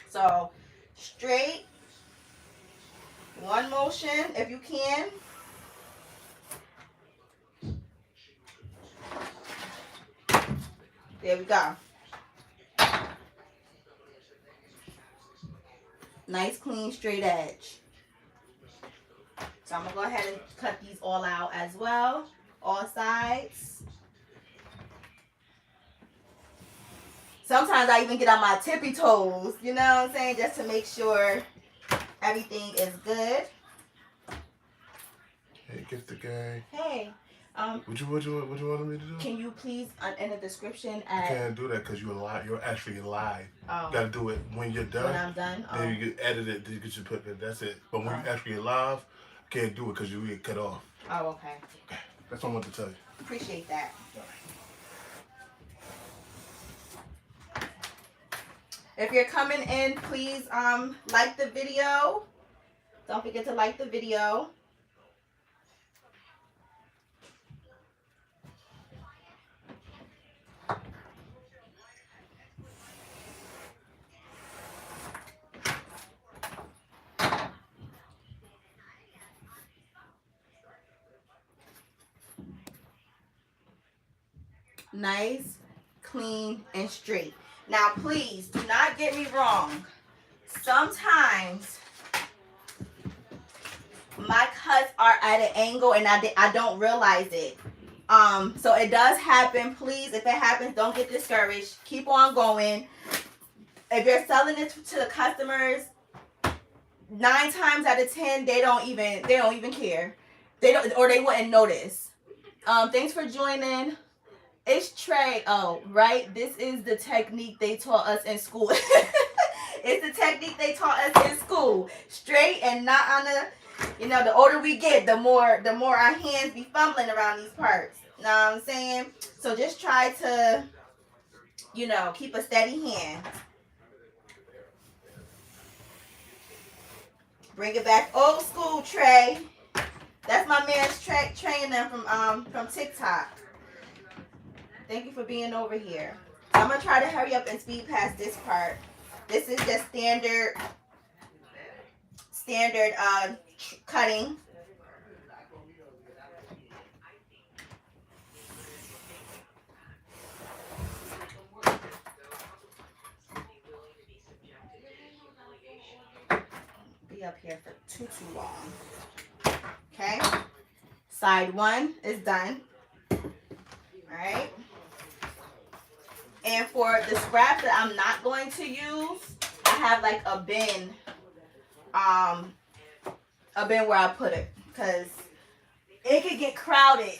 So, straight, one motion if you can. There we go. Nice, clean, straight edge. So I'm going to go ahead and cut these all out as well. All sides. Sometimes I even get on my tippy toes, you know what I'm saying? Just to make sure everything is good. Hey, Gifted Gang. Hey. What you want me to do? Can you please, in the description, You can't do that because you're actually live. Oh. You gotta do it when you're done. When I'm done? Oh. Then you get edit it, then you get your put it. That's it. But when you actually live, you can't do it because you get cut off. Oh, okay. Okay. That's what I want to tell you. Appreciate that. If you're coming in, please like the video. Don't forget to like the video. Nice, clean, and straight. Now, please do not get me wrong. Sometimes my cuts are at an angle and I don't realize it. So it does happen. Please, if it happens, don't get discouraged. Keep on going. If you're selling it to the customers, 9 times out of 10, they don't even care. They wouldn't notice. Thanks for joining. It's Trey. Oh, right. This is the technique they taught us in school. It's the technique they taught us in school. Straight and not on the, the older we get, the more our hands be fumbling around these parts. Know what I'm saying? So just try to, keep a steady hand. Bring it back old school, Trey. That's my man's training them from TikTok. Thank you for being over here. So I'm going to try to hurry up and speed past this part. This is just standard cutting. Be up here for too long. Okay. Side 1 is done. All right. And for the scraps that I'm not going to use, I have like a bin where I put it, because it could get crowded.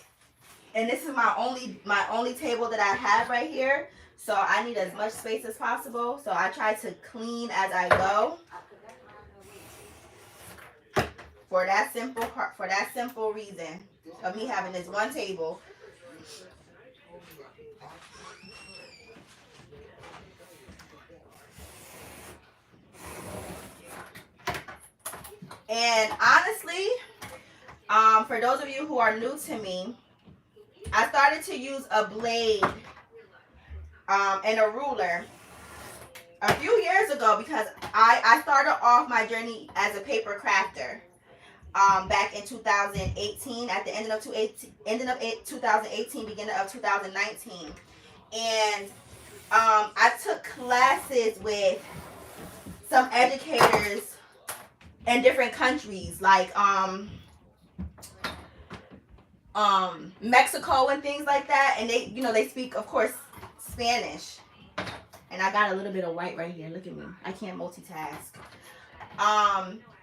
And this is my only table that I have right here. So I need as much space as possible. So I try to clean as I go. For that simple reason of me having this one table. And honestly, for those of you who are new to me, I started to use a blade and a ruler a few years ago because I started off my journey as a paper crafter back in 2018, at the end of 2018, beginning of 2019. And I took classes with some educators in different countries like Mexico and things like that, and they speak, of course, Spanish. And I got a little bit of white right here. Look at me. I can't multitask.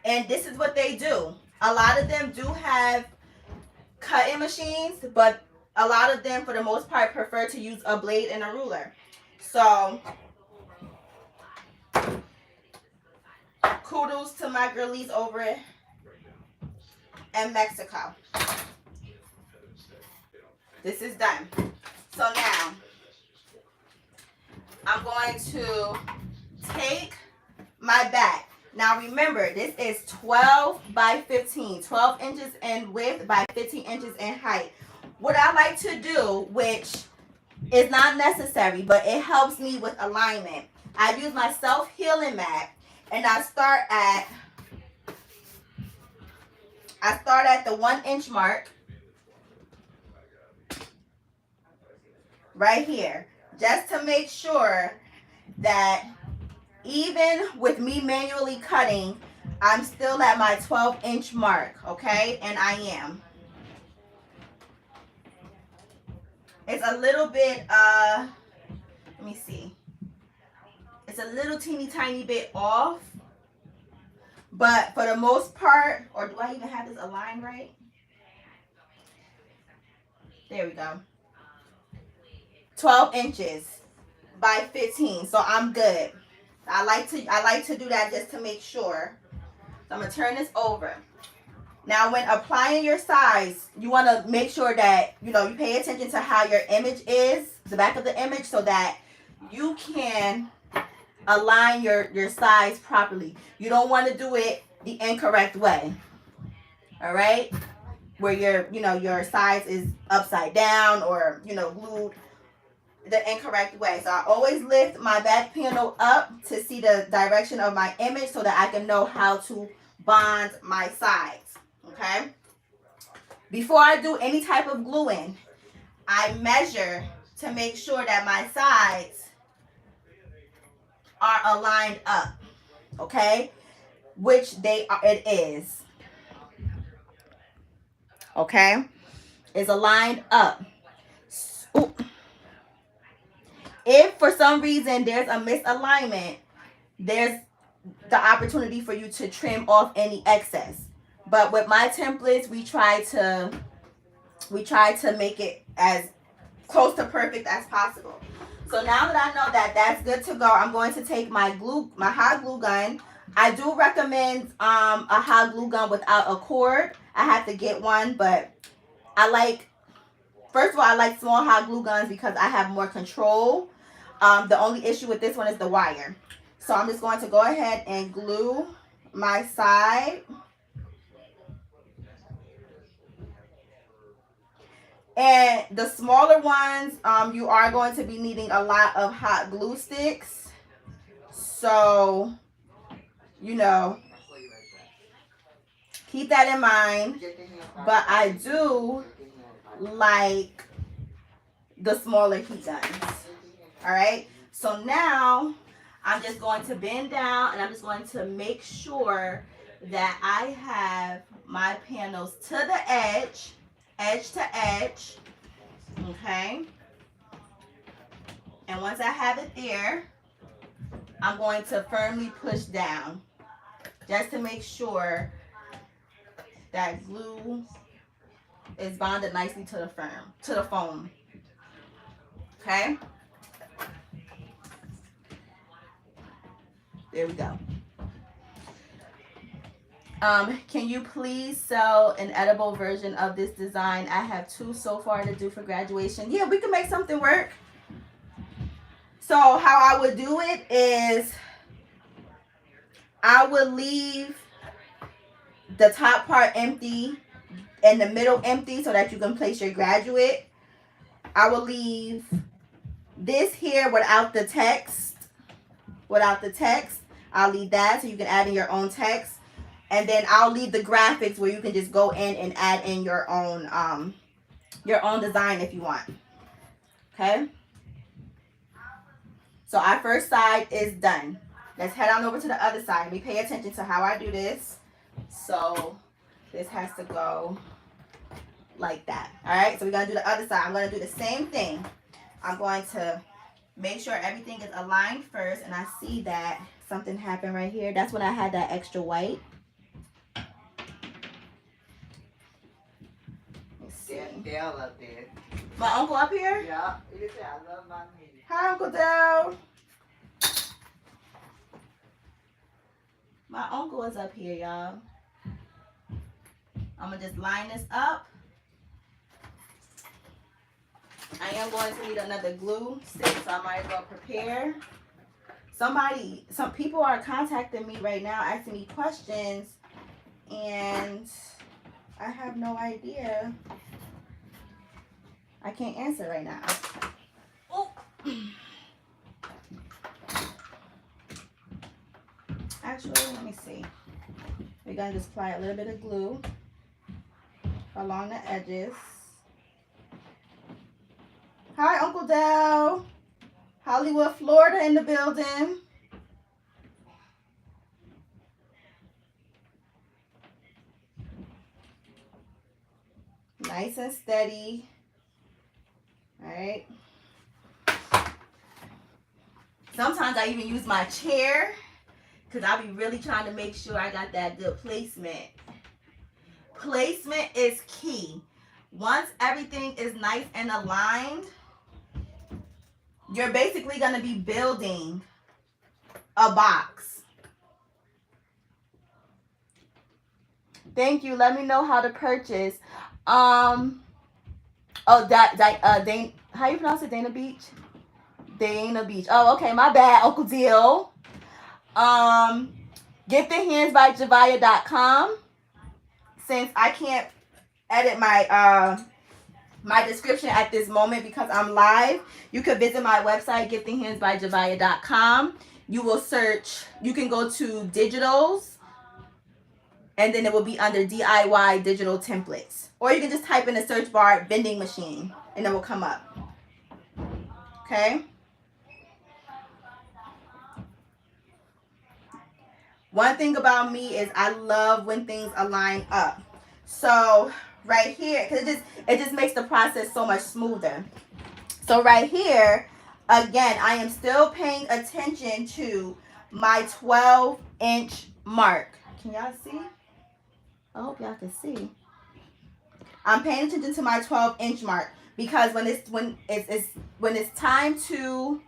And this is what they do. A lot of them do have cutting machines, but a lot of them, for the most part, prefer to use a blade and a ruler. So kudos to my girlies over in Mexico. This is done. So now I'm going to take my back. Now remember, this is 12 by 15, 12 inches in width by 15 inches in height. What I like to do, which is not necessary, but it helps me with alignment, I use my self-healing mat, and I start at the 1 inch mark right here, just to make sure that even with me manually cutting, I'm still at my 12 inch mark, okay? And I am. It's a little bit, let me see. It's a little teeny tiny bit off, but for the most part, or do I even have this aligned right? There we go. 12 inches by 15, so I'm good. I like to do that just to make sure. So I'm gonna turn this over. Now, when applying your size, you want to make sure that you pay attention to how your image is, the back of the image, so that you can align your size properly. You don't want to do it the incorrect way. All right, where your size is upside down or glued the incorrect way. So I always lift my back panel up to see the direction of my image so that I can know how to bond my sides. Okay? Before I do any type of gluing, I measure to make sure that my sides are aligned up. Okay? Which it is. Okay? It's aligned up. Ooh. If for some reason there's a misalignment, there's the opportunity for you to trim off any excess. But with my templates, we try to make it as close to perfect as possible. So now that I know that that's good to go, I'm going to take my hot glue gun. I do recommend a hot glue gun without a cord. I have to get one, but first of all, I like small hot glue guns because I have more control. The only issue with this one is the wire. So I'm just going to go ahead and glue my side. And the smaller ones, you are going to be needing a lot of hot glue sticks. So, keep that in mind. But I do like the smaller heat guns. All right. So now I'm just going to bend down and I'm just going to make sure that I have my panels to the edge to edge. Okay. And once I have it there, I'm going to firmly push down just to make sure that glue is bonded nicely to the foam. Okay. There we go. Can you please sell an edible version of this design? I have 2 so far to do for graduation. Yeah, we can make something work. So how I would do it is I would leave the top part empty and the middle empty so that you can place your graduate. I will leave this here without the text. I'll leave that so you can add in your own text. And then I'll leave the graphics where you can just go in and add in your own design if you want. Okay? So our first side is done. Let's head on over to the other side. Let me pay attention to how I do this. So this has to go like that. All right, so we're going to do the other side. I'm going to do the same thing. I'm going to make sure everything is aligned first. And I see that something happened right here. That's when I had that extra white. Let's see. Dale up there. My uncle up here? Yeah, he said, I love my music. Hi, Uncle Dale. My uncle is up here, y'all. I'm going to just line this up. I am going to need another glue stick, so I might as well prepare. Some people are contacting me right now, asking me questions, and I have no idea. I can't answer right now. Oh. Actually, let me see. We're going to just apply a little bit of glue along the edges. Hi, Uncle Dell. Hollywood, Florida in the building. Nice and steady. All right. Sometimes I even use my chair because I'll be really trying to make sure I got that good placement. Placement is key. Once everything is nice and aligned, you're basically going to be building a box. Thank you. Let me know how to purchase. How you pronounce it? Dana Beach? Dana Beach. Oh, okay. My bad, Uncle Deal. giftedhandsbyjaviah.com. Since I can't edit my my description at this moment because I'm live, you could visit my website, giftedhandsbyjaviah.com. You will search, you can go to digitals, and then it will be under DIY digital templates. Or you can just type in the search bar vending machine and it will come up. Okay? One thing about me is I love when things align up. So right here, because it just makes the process so much smoother. So right here, again, I am still paying attention to my 12-inch mark. Can y'all see? I hope y'all can see. I'm paying attention to my 12-inch mark because when it's time to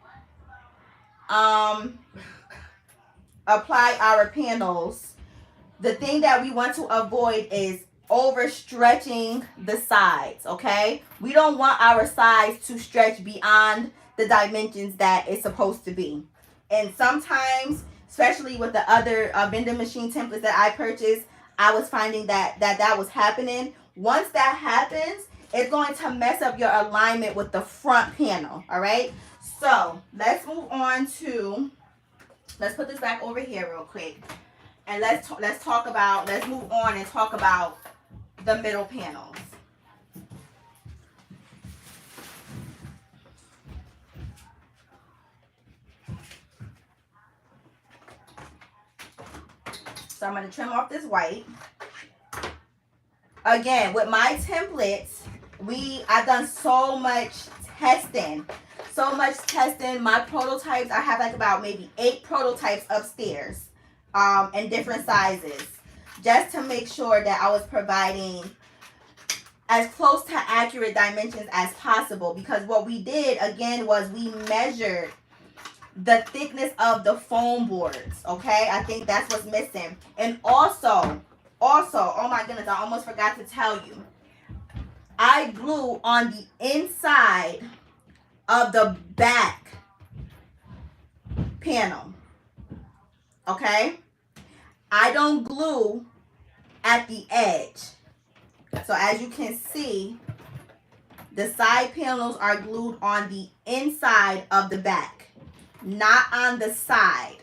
apply our panels, the thing that we want to avoid is overstretching the sides, okay? We don't want our sides to stretch beyond the dimensions that it's supposed to be. And sometimes, especially with the other vending machine templates that I purchased, I was finding that was happening. Once that happens, it's going to mess up your alignment with the front panel, all right? So let's move on to, let's put this back over here real quick. And let's move on and talk about the middle panels. So I'm going to trim off this white. Again, with my templates, I've done so much testing. My prototypes, I have like about maybe 8 prototypes upstairs in different sizes, just to make sure that I was providing as close to accurate dimensions as possible. Because what we did, again, was we measured the thickness of the foam boards, okay? I think that's what's missing. And also, oh my goodness, I almost forgot to tell you. I glue on the inside of the back panel, okay? I don't glue at the edge. So as you can see, the side panels are glued on the inside of the back, not on the side,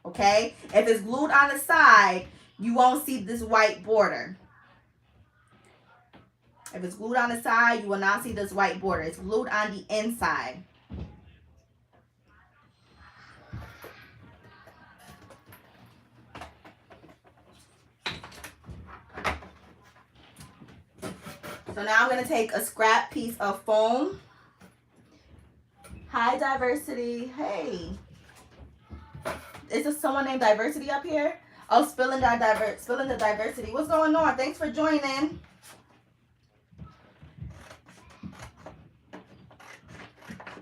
okay? If it's glued on the side, you won't see this white border. If it's glued on the side, you will not see this white border. It's glued on the inside. So now I'm going to take a scrap piece of foam. Hi, Diversity. Hey. Is there someone named Diversity up here? Oh, spilling the diversity. What's going on? Thanks for joining.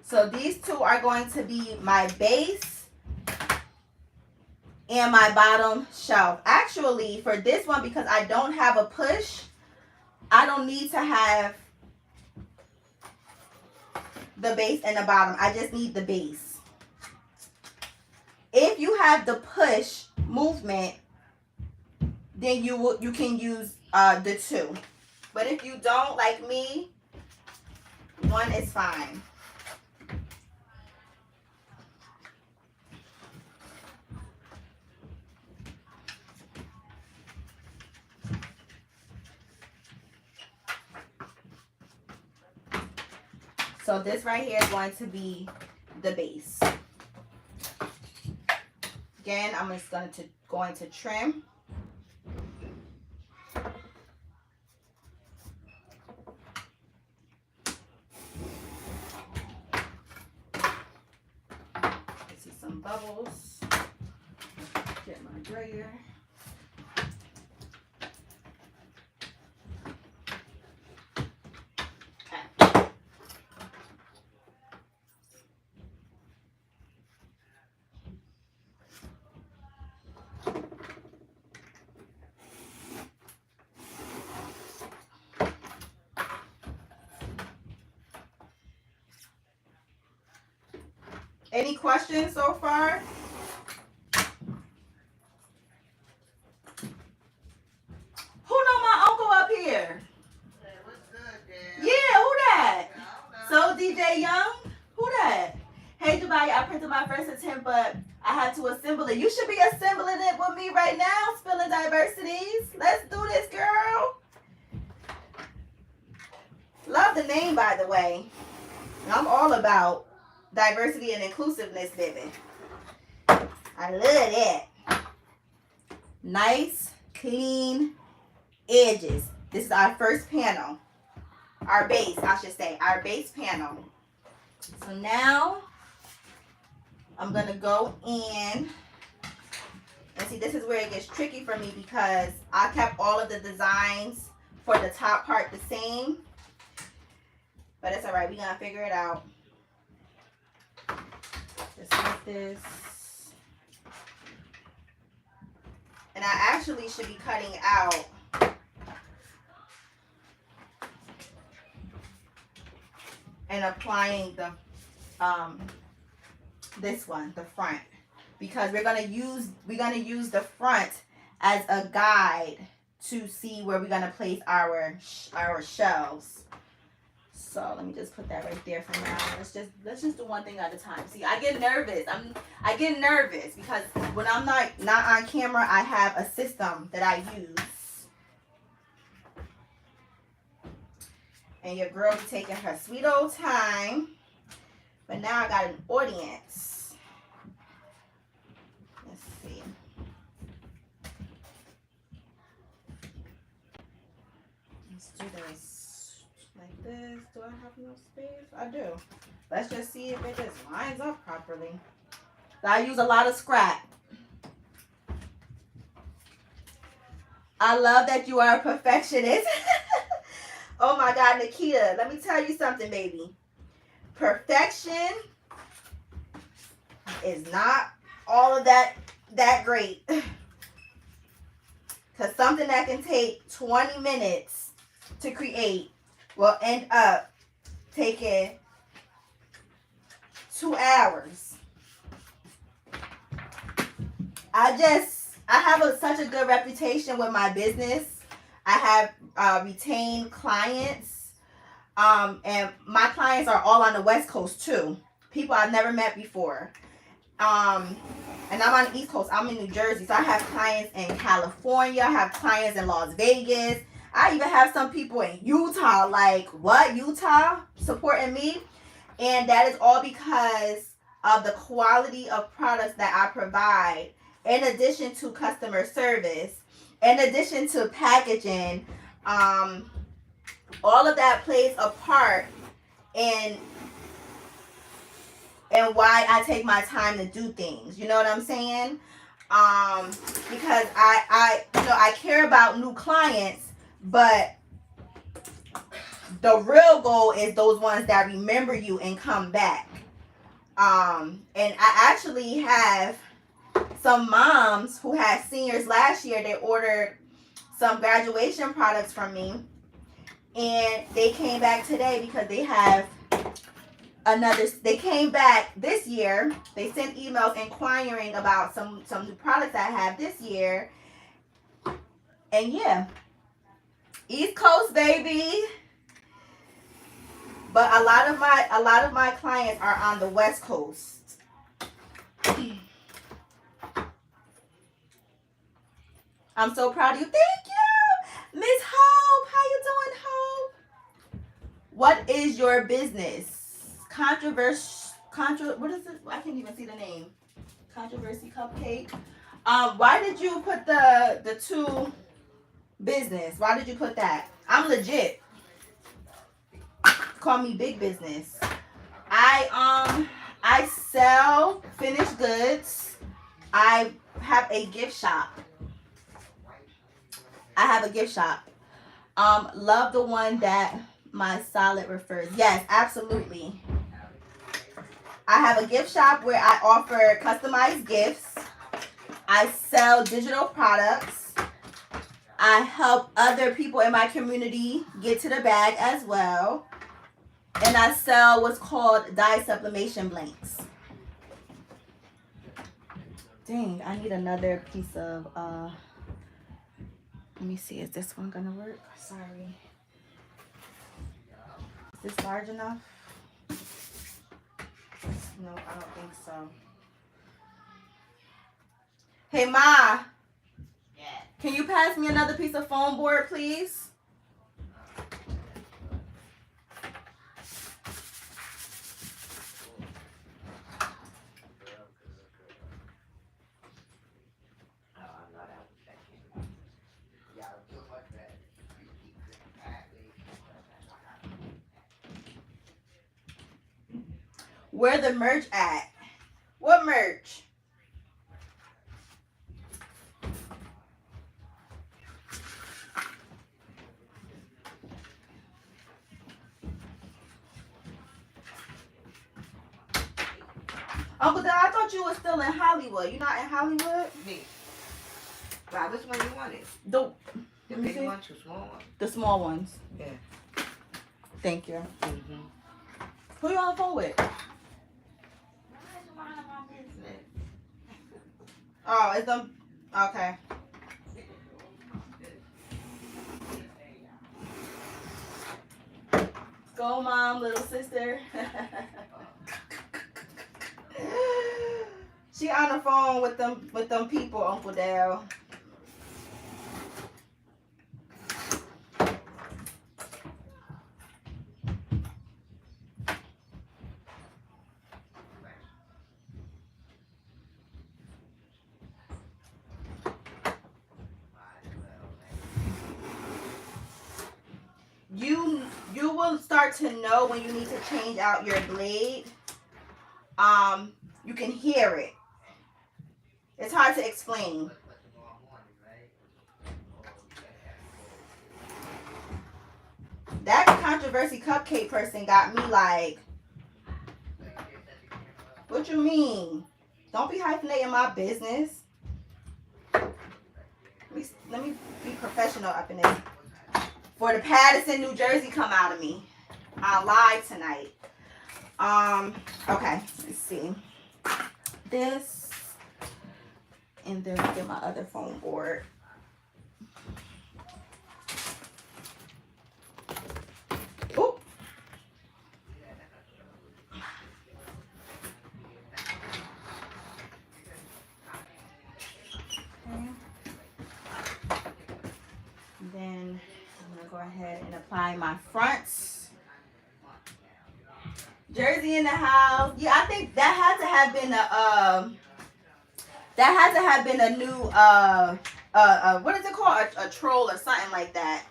So these two are going to be my base and my bottom shelf. Actually, for this one, because I don't have a push, I don't need to have the base and the bottom. I just need the base. If you have the push movement, then you can use the two. But if you don't, like me, one is fine. So this right here is going to be the base. Again, I'm just going to trim. I see some bubbles. Get my dryer. Any questions so far? Who know my uncle up here? Hey, what's good, Dan? Yeah, who that? I don't know. So DJ Young? Who that? Hey Javiah, I printed my first attempt, but I had to assemble it. You should be assembling it with me right now, spilling diversities. Let's do this, girl. Love the name, by the way. I'm all about diversity and inclusiveness, baby. I love that. Nice, clean edges. This is our first panel. Our base, I should say. Our base panel. So now, I'm going to go in. And see, this is where it gets tricky for me because I kept all of the designs for the top part the same. But it's all right. We're going to figure it out. Just like this. And I actually should be cutting out and applying the this one, the front, because we're gonna use the front as a guide to see where we're gonna place our shelves. So let me just put that right there for now. Let's just do one thing at a time. See, I get nervous. I get nervous because when I'm not on camera, I have a system that I use. And your girl be taking her sweet old time. But now I got an audience. Let's see. Let's do this like this. Do I have enough space? I do. Let's just see if it just lines up properly. I use a lot of scrap. I love that you are a perfectionist. Oh my God, Nikita, let me tell you something, baby. Perfection is not all of that great. Because something that can take 20 minutes to create will end up taking 2 hours. I have such a good reputation with my business. I have retained clients. And my clients are all on the West Coast too. People I've never met before. And I'm on the East Coast. I'm in New Jersey. So I have clients in California. I have clients in Las Vegas. I even have some people in Utah. Like, what? Utah? Supporting me? And that is all because of the quality of products that I provide, in addition to customer service, in addition to packaging. All of that plays a part in why I take my time to do things. You know what I'm saying? Because I care about new clients, but the real goal is those ones that remember you and come back. And I actually have some moms who had seniors last year. They ordered some graduation products from me, and they came back today because they have they came back this year. They sent emails inquiring about some new products I have this year. And yeah, East Coast, baby. But a lot of my clients are on the West Coast. I'm so proud of you. Thank you, Miss Hope. How you doing, Hope? What is your business? What is it? I can't even see the name. Controversy Cupcake. Why did you put the two business? Why did you put that? I'm legit. Call me big business. I sell finished goods. I have a gift shop. Love the one that my solid refers. Yes, absolutely. I have a gift shop where I offer customized gifts. I sell digital products. I help other people in my community get to the bag as well. And I sell what's called dye sublimation blanks. Dang, I need another piece of, let me see, is this one gonna work? Sorry. Is this large enough? No, I don't think so. Hey, Ma. Yeah. Can you pass me another piece of foam board, please? Where the merch at? What merch? Uncle Dad, I thought you were still in Hollywood. You not in Hollywood? Me. Wow, which one you wanted? The big ones or small ones? The small ones. Yeah. Thank you. Mm-hmm. Who you on the phone with? Oh, it's them. Okay. Go, Mom, little sister. She on the phone with them people, Uncle Dale. You will start to know when you need to change out your blade. You can hear it. It's hard to explain. That controversy cupcake person got me like, what you mean? Don't be hyphenating my business. Let me be professional up in this. For the Patterson, New Jersey come out of me. I live tonight. Okay, let's see. This, and then get my other phone board. Oop. Okay. And then I'm gonna go ahead and apply my fronts. Jersey in the house. Yeah, I think that had to have been a new what is it called? A troll or something like that.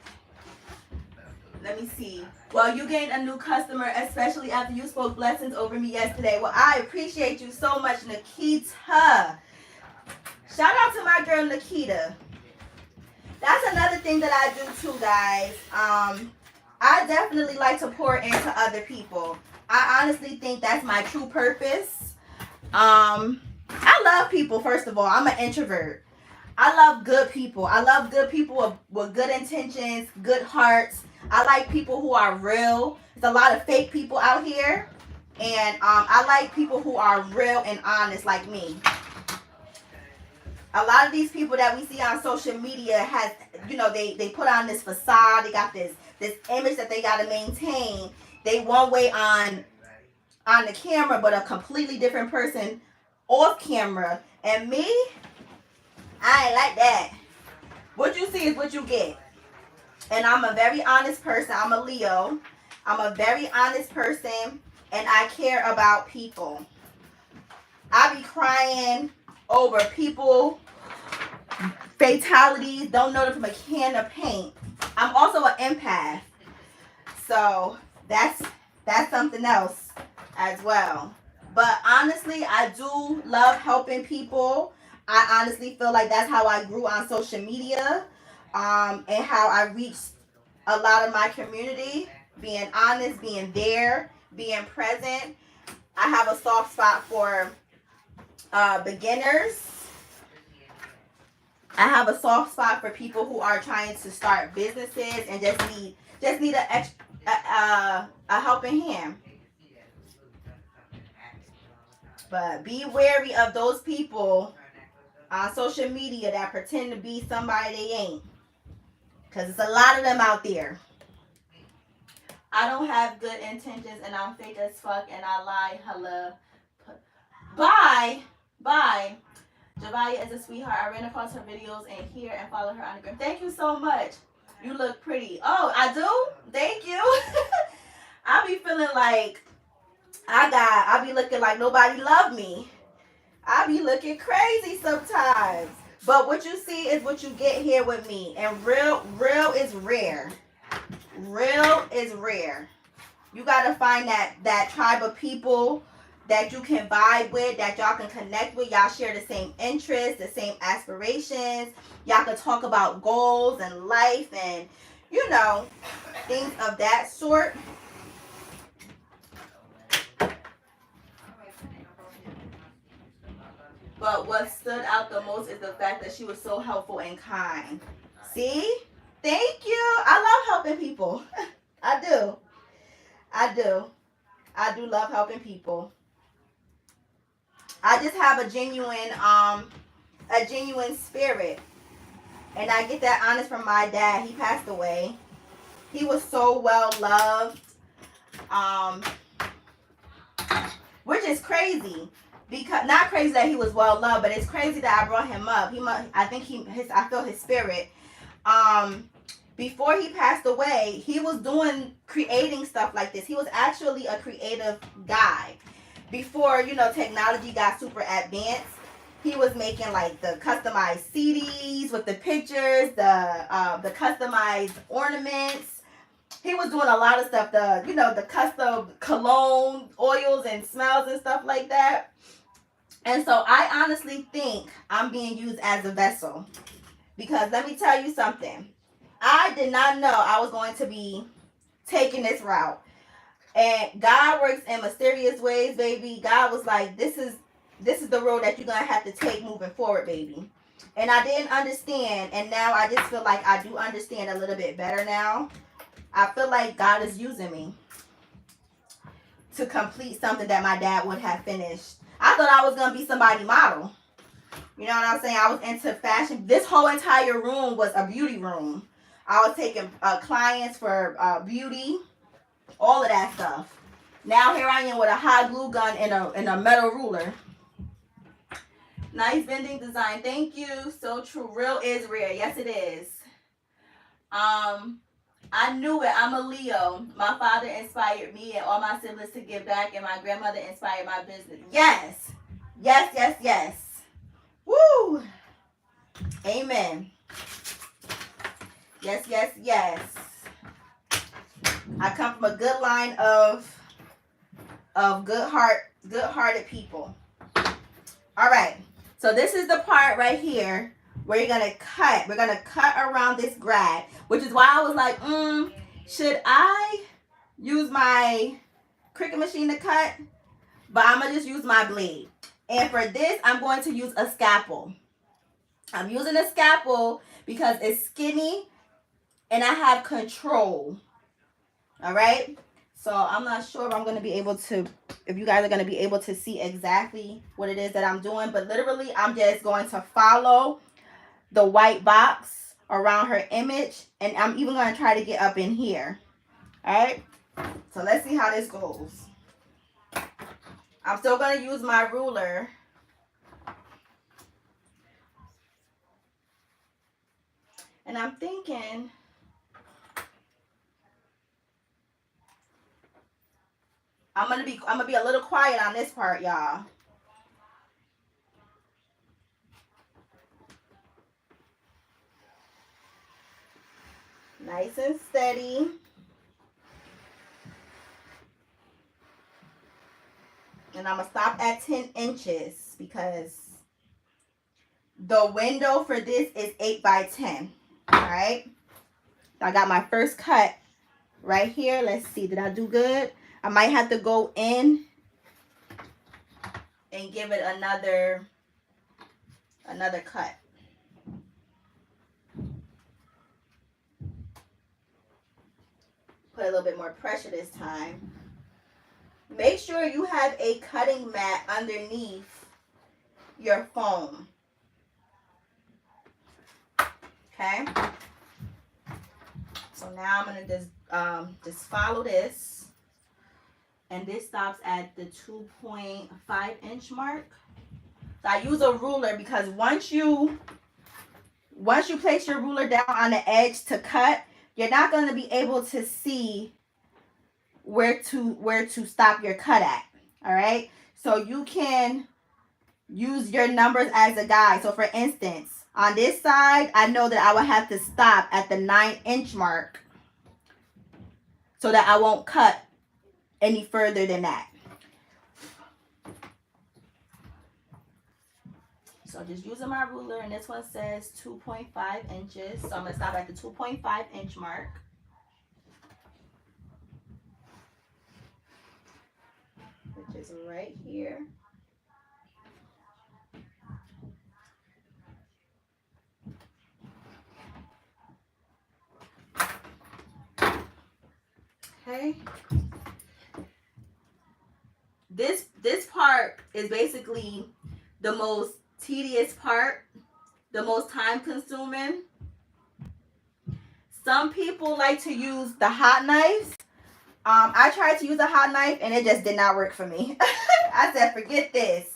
Let me see. Well, you gained a new customer, especially after you spoke blessings over me yesterday. Well, I appreciate you so much, Nikita. Shout out to my girl Nikita. That's another thing that I do too, guys. I definitely like to pour into other people. I honestly think that's my true purpose. I love people, first of all. I'm an introvert. I love good people. I love good people with good intentions, good hearts. I like people who are real. There's a lot of fake people out here. And I like people who are real and honest like me. A lot of these people that we see on social media has, they put on this facade. They got this image that they got to maintain. They one way on the camera, but a completely different person off camera. And me, I ain't like that. What you see is what you get. And I'm a very honest person. I'm a Leo. I'm a very honest person, and I care about people. I be crying over people, fatalities, don't know them from a can of paint. I'm also an empath. So that's something else as well. But honestly, I do love helping people. I honestly feel like that's how I grew on social media, and how I reached a lot of my community. Being honest, being there, being present. I have a soft spot for beginners. I have a soft spot for people who are trying to start businesses and just need a helping hand. But be wary of those people on social media that pretend to be somebody they ain't. Because there's a lot of them out there. I don't have good intentions and I'm fake as fuck and I lie hella. Bye. Javiah is a sweetheart. I ran across her videos and here and follow her on the gram. Thank you so much. You look pretty. Oh, I do? Thank you. I be feeling like I be looking like nobody loved me. I be looking crazy sometimes. But what you see is what you get here with me. And real is rare. Real is rare. You gotta find that tribe of people that you can vibe with, that y'all can connect with. Y'all share the same interests, the same aspirations. Y'all can talk about goals and life and, things of that sort. But what stood out the most is the fact that she was so helpful and kind. See? Thank you. I love helping people. I do. I do love helping people. I just have a genuine spirit. And I get that honest from my dad. He passed away. He was so well loved. Which is crazy. Because not crazy that he was well loved, but it's crazy that I brought him up. I feel his spirit. Before he passed away, he was creating stuff like this. He was actually a creative guy. Before, technology got super advanced, he was making like the customized CDs with the pictures, the customized ornaments. He was doing a lot of stuff, the custom cologne, oils and smells and stuff like that. And so I honestly think I'm being used as a vessel. Because let me tell you something. I did not know I was going to be taking this route. And God works in mysterious ways, baby. God was like, this is this is the road that you're going to have to take moving forward, baby. And I didn't understand, and now I just feel like I do understand a little bit better now. I feel like God is using me to complete something that my dad would have finished. I thought I was going to be somebody's model. You know what I'm saying? I was into fashion. This whole entire room was a beauty room. I was taking clients for beauty, all of that stuff. Now here I am with a hot glue gun and a metal ruler. Nice vending design. Thank you. So true. Real is rare. Yes, it is. I knew it. I'm a Leo. My father inspired me and all my siblings to give back, and my grandmother inspired my business. Yes. Yes, yes, yes. Woo! Amen. Yes, yes, yes. I come from a good line of good-hearted people. All right. So this is the part right here where you're gonna cut. We're gonna cut around this grad, which is why I was like, should I use my Cricut machine to cut? But I'm gonna just use my blade. And for this, I'm going to use a scalpel. I'm using a scalpel because it's skinny and I have control. All right. So I'm not sure if I'm going to be able to, if you guys are going to be able to see exactly what it is that I'm doing. But literally, I'm just going to follow the white box around her image. And I'm even going to try to get up in here. All right. So let's see how this goes. I'm still going to use my ruler. And I'm thinking, I'm gonna be a little quiet on this part, y'all. Nice and steady. And I'm gonna stop at 10 inches because the window for this is 8 by 10. All right. I got my first cut right here. Let's see. Did I do good? I might have to go in and give it another cut. Put a little bit more pressure this time. Make sure you have a cutting mat underneath your foam. Okay. So now I'm gonna just follow this, and this stops at the 2.5 inch mark. So I use a ruler because once you place your ruler down on the edge to cut, you're not going to be able to see where to stop your cut at. All right. So you can use your numbers as a guide. So for instance, on this side, I know that I will have to stop at the 9-inch mark so that I won't cut any further than that. So just using my ruler, and this one says 2.5 inches. So I'm going to stop at the 2.5 inch mark. Which is right here. Okay. This part is basically the most tedious part, the most time consuming. Some people like to use the hot knives. I tried to use a hot knife and it just did not work for me. I said, forget this.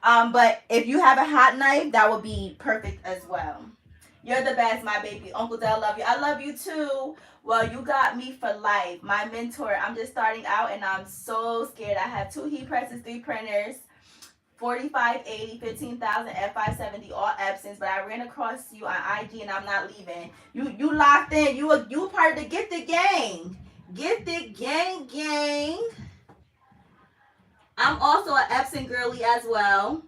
But if you have a hot knife, that would be perfect as well. You're the best, my baby. Uncle Dell, love you. I love you too. Well, you got me for life. My mentor. I'm just starting out and I'm so scared. I have 2 heat presses, 3 printers, 4580, 15,000, F570, all Epsons. But I ran across you on IG and I'm not leaving. You locked in. You part of the Gifted gang. Gifted gang. I'm also an Epson girly as well.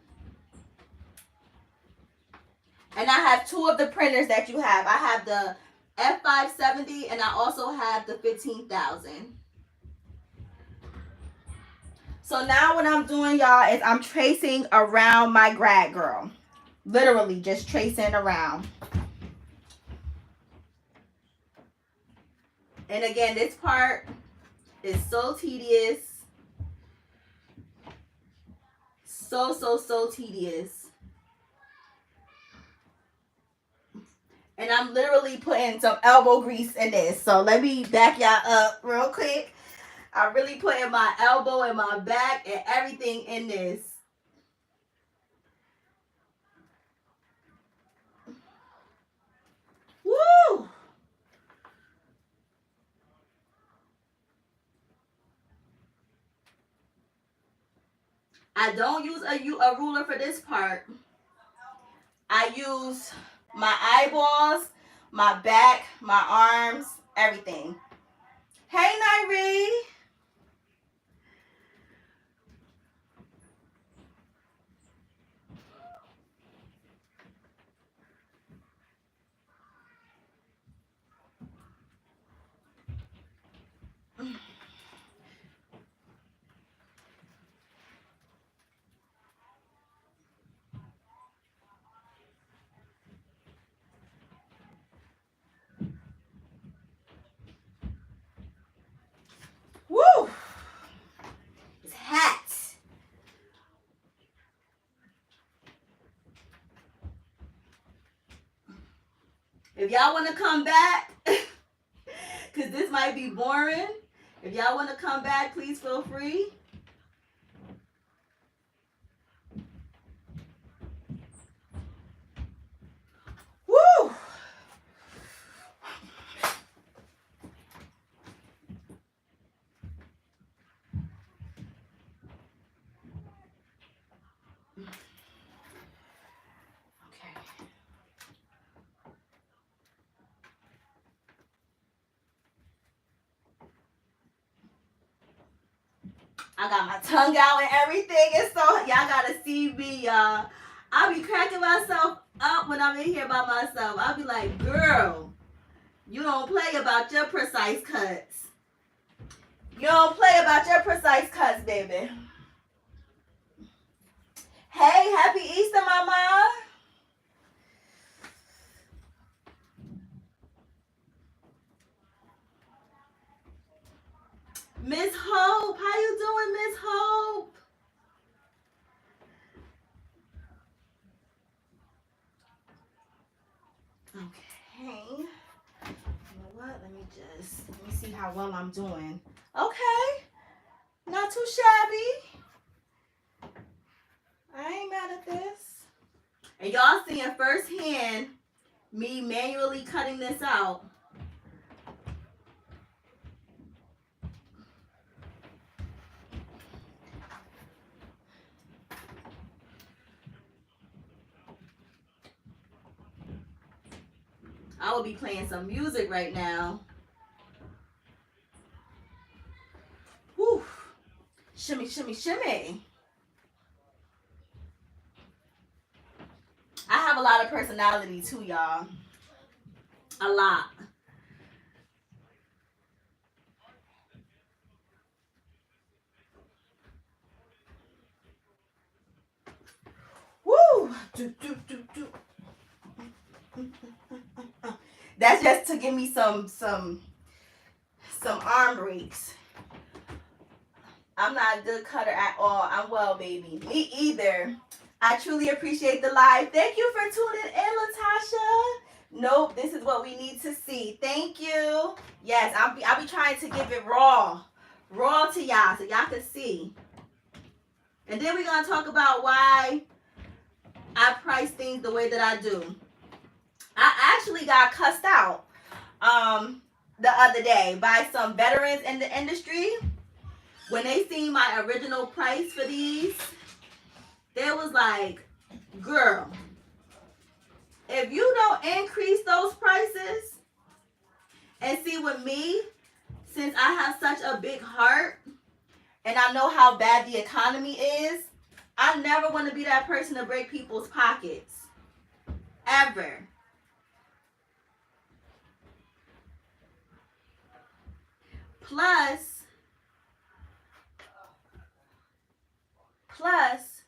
And I have 2 of the printers that you have. I have the F570 and I also have the 15,000. So now what I'm doing, y'all, is I'm tracing around my grad girl. Literally just tracing around. And again, this part is so tedious. So tedious. And I'm literally putting some elbow grease in this. So let me back y'all up real quick. I'm really putting my elbow and my back and everything in this. Woo! I don't use a ruler for this part. I use my eyeballs, my back, my arms, everything. Hey, Nairi. Woo! It's hot. If y'all want to come back, because this might be boring. If y'all want to come back, please feel free. Woo! I got my tongue out and everything. And so y'all gotta see me, y'all. I'll be cracking myself up when I'm in here by myself. I'll be like, girl, you don't play about your precise cuts. You don't play about your precise cuts, baby. Hey, happy Easter, mama. Miss Hope, how you doing, Miss Hope? Okay. You know what? Let me see how well I'm doing. Okay. Not too shabby. I ain't mad at this. And y'all seeing firsthand me manually cutting this out. I will be playing some music right now. Whew. Shimmy, shimmy, shimmy. I have a lot of personality too, y'all. A lot. Woo! Do, do, do, do. That's just to give me some arm breaks. I'm not a good cutter at all. I'm well, baby. Me either. I truly appreciate the live. Thank you for tuning in, Latasha. Nope, this is what we need to see. Thank you. Yes, I'll be trying to give it raw to y'all so y'all can see. And then we're gonna talk about why I price things the way that I do. I actually got cussed out the other day by some veterans in the industry. When they seen my original price for these, they was like, girl, if you don't increase those prices, and see with me, since I have such a big heart and I know how bad the economy is, I never want to be that person to break people's pockets. Ever. Plus, Plus,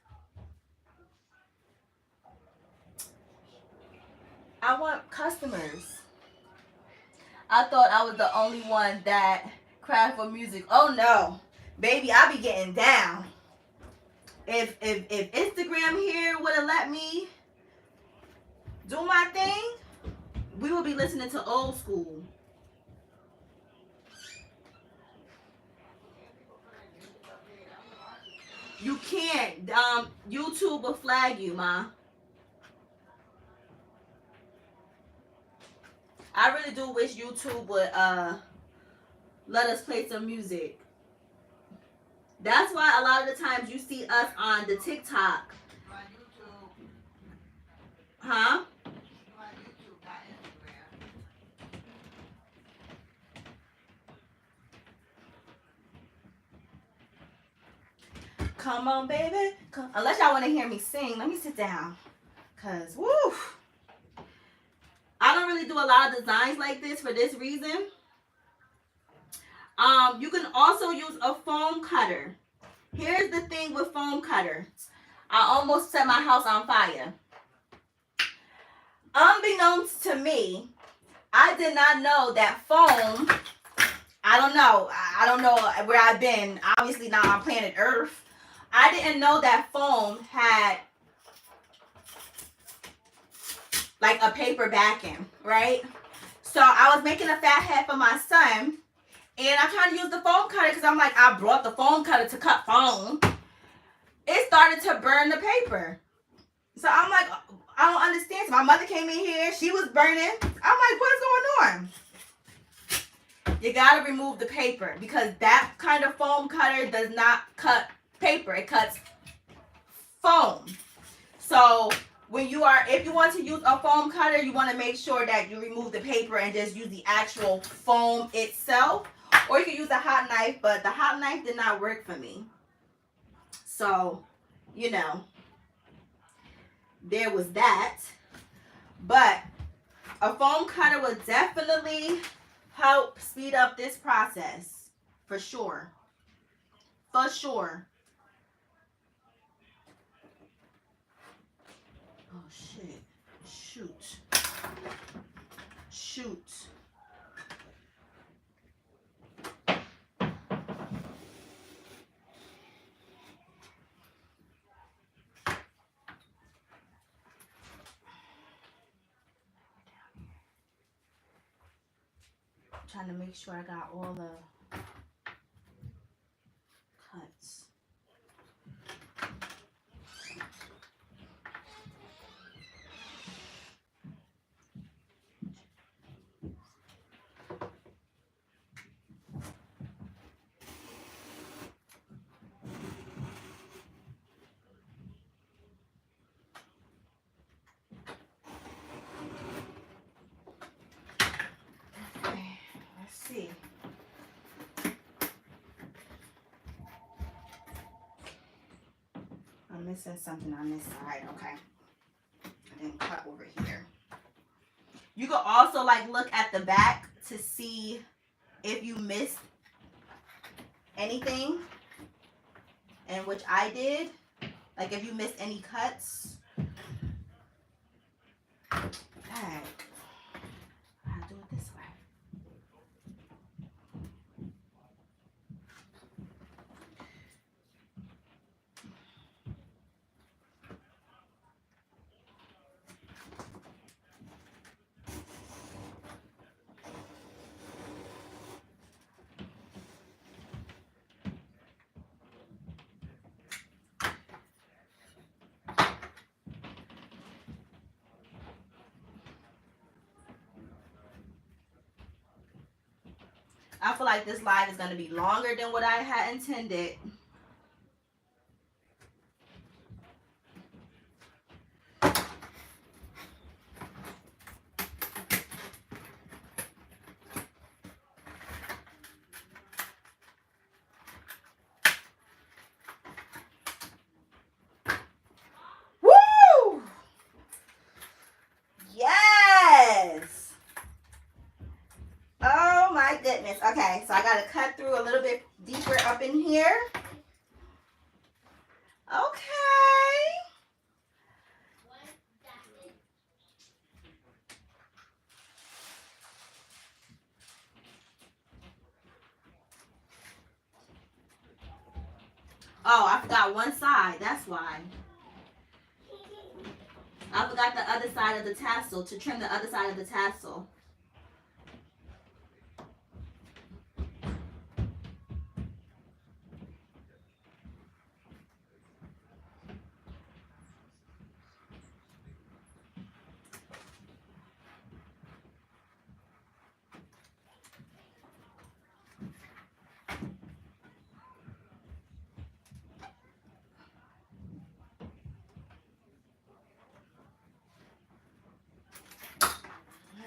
I want customers. I thought I was the only one that craft for music. Oh no, baby, I be getting down. If Instagram here would have let me do my thing, we would be listening to old school. You can't. YouTube will flag you, ma. I really do wish YouTube would let us play some music. That's why a lot of the times you see us on the TikTok. Huh? Come on, baby. Come. Unless y'all want to hear me sing, let me sit down. Cause woo, I don't really do a lot of designs like this for this reason. You can also use a foam cutter. Here's the thing with foam cutter. I almost set my house on fire. Unbeknownst to me, I did not know that foam, I don't know where I've been, obviously not on planet Earth. I didn't know that foam had like a paper backing, right? So I was making a fat head for my son, and I'm trying to use the foam cutter because I'm like, I brought the foam cutter to cut foam. It started to burn the paper. So I'm like, I don't understand. So my mother came in here. She was burning. I'm like, what's going on? You got to remove the paper because that kind of foam cutter does not cut paper. It cuts foam. So if you want to use a foam cutter, you want to make sure that you remove the paper and just use the actual foam itself. Or you can use a hot knife, but the hot knife did not work for me. So, you know, there was that. But a foam cutter will definitely help speed up this process. For sure. For sure. Oh, shit. Shoot. Shoot. Trying to make sure I got all the cuts. See. I'm missing something on this side. Okay. And then cut over here. You can also look at the back to see if you missed anything, and which I did. Like if you missed any cuts. Okay. I'll do it this way. I feel like this live is going to be longer than what I had intended. Woo! Yes! Oh my goodness. Okay, so I got to cut through a little bit deeper up in here. Oh, I forgot one side. That's why. I forgot the other side of the tassel, to trim the other side of the tassel.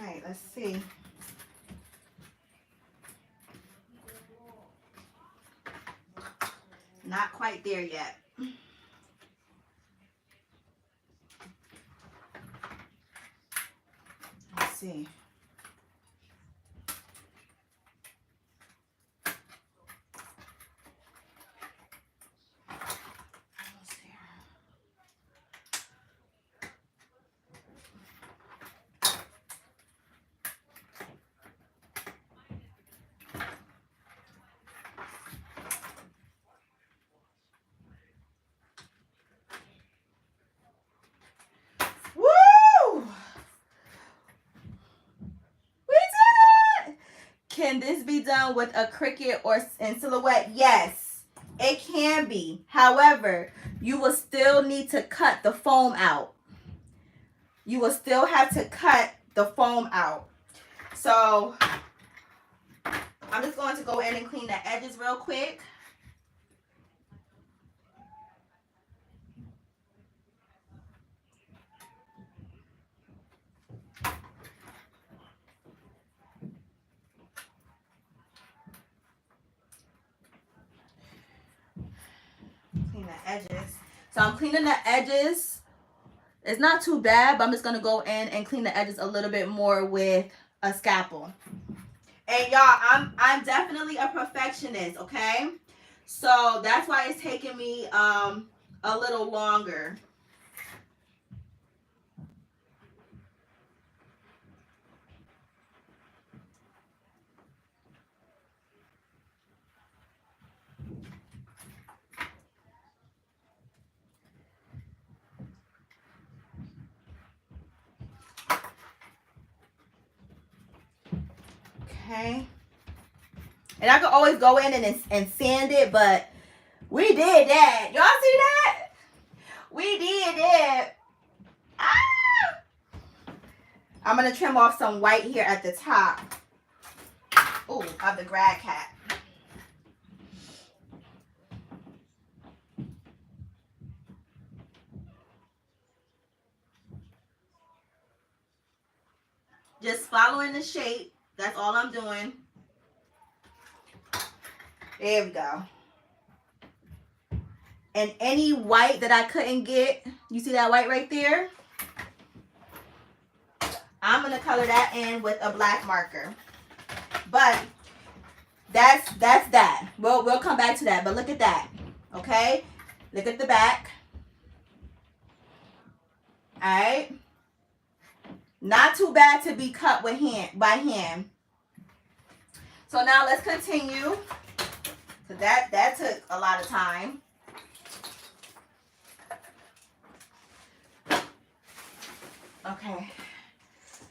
Alright, let's see. Not quite there yet. Let's see. Almost there. Woo! We did it! Can this be done with a Cricut or in silhouette? Yes, it can be. However, you will still need to cut the foam out. You will still have to cut the foam out. So I'm just going to go in and clean the edges real quick. Clean the edges. So I'm cleaning the edges. It's not too bad, but I'm just going to go in and clean the edges a little bit more with a scalpel. And y'all, I'm definitely a perfectionist, okay? So that's why it's taking me a little longer. Okay. And I could always go in and sand it, but we did that. Y'all see that? We did that. Ah! I'm going to trim off some white here at the top. Ooh, of the grad cap. Just following the shape. That's all I'm doing. There we go. And any white that I couldn't get, you see that white right there? I'm going to color that in with a black marker. But that's that. We'll come back to that. But look at that. Okay? Look at the back. All right? Not too bad to be cut with by hand. So now let's continue. So that took a lot of time. Okay.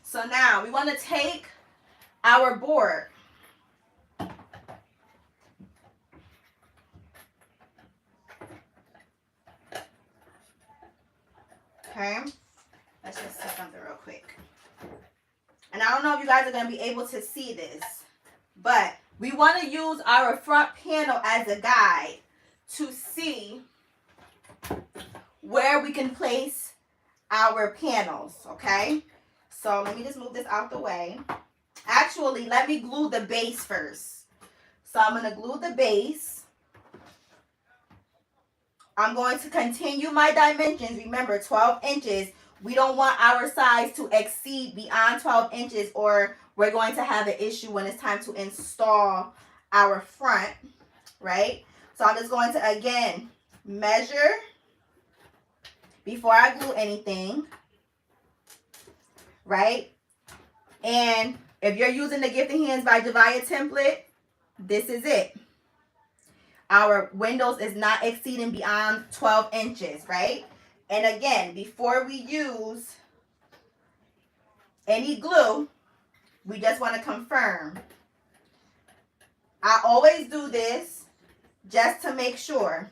So now we want to take our board. Okay. Let's just set something real quick. And I don't know if you guys are going to be able to see this, but we want to use our front panel as a guide to see where we can place our panels, okay? So let me just move this out the way. Actually, let me glue the base first. So I'm going to glue the base. I'm going to continue my dimensions. Remember, 12 inches. We don't want our size to exceed beyond 12 inches or we're going to have an issue when it's time to install our front, right? So I'm just going to, again, measure before I glue anything, right? And if you're using the Gifted Hands by Javiah template, this is it. our windows is not exceeding beyond 12 inches, right? And again, before we use any glue, we just want to confirm. I always do this just to make sure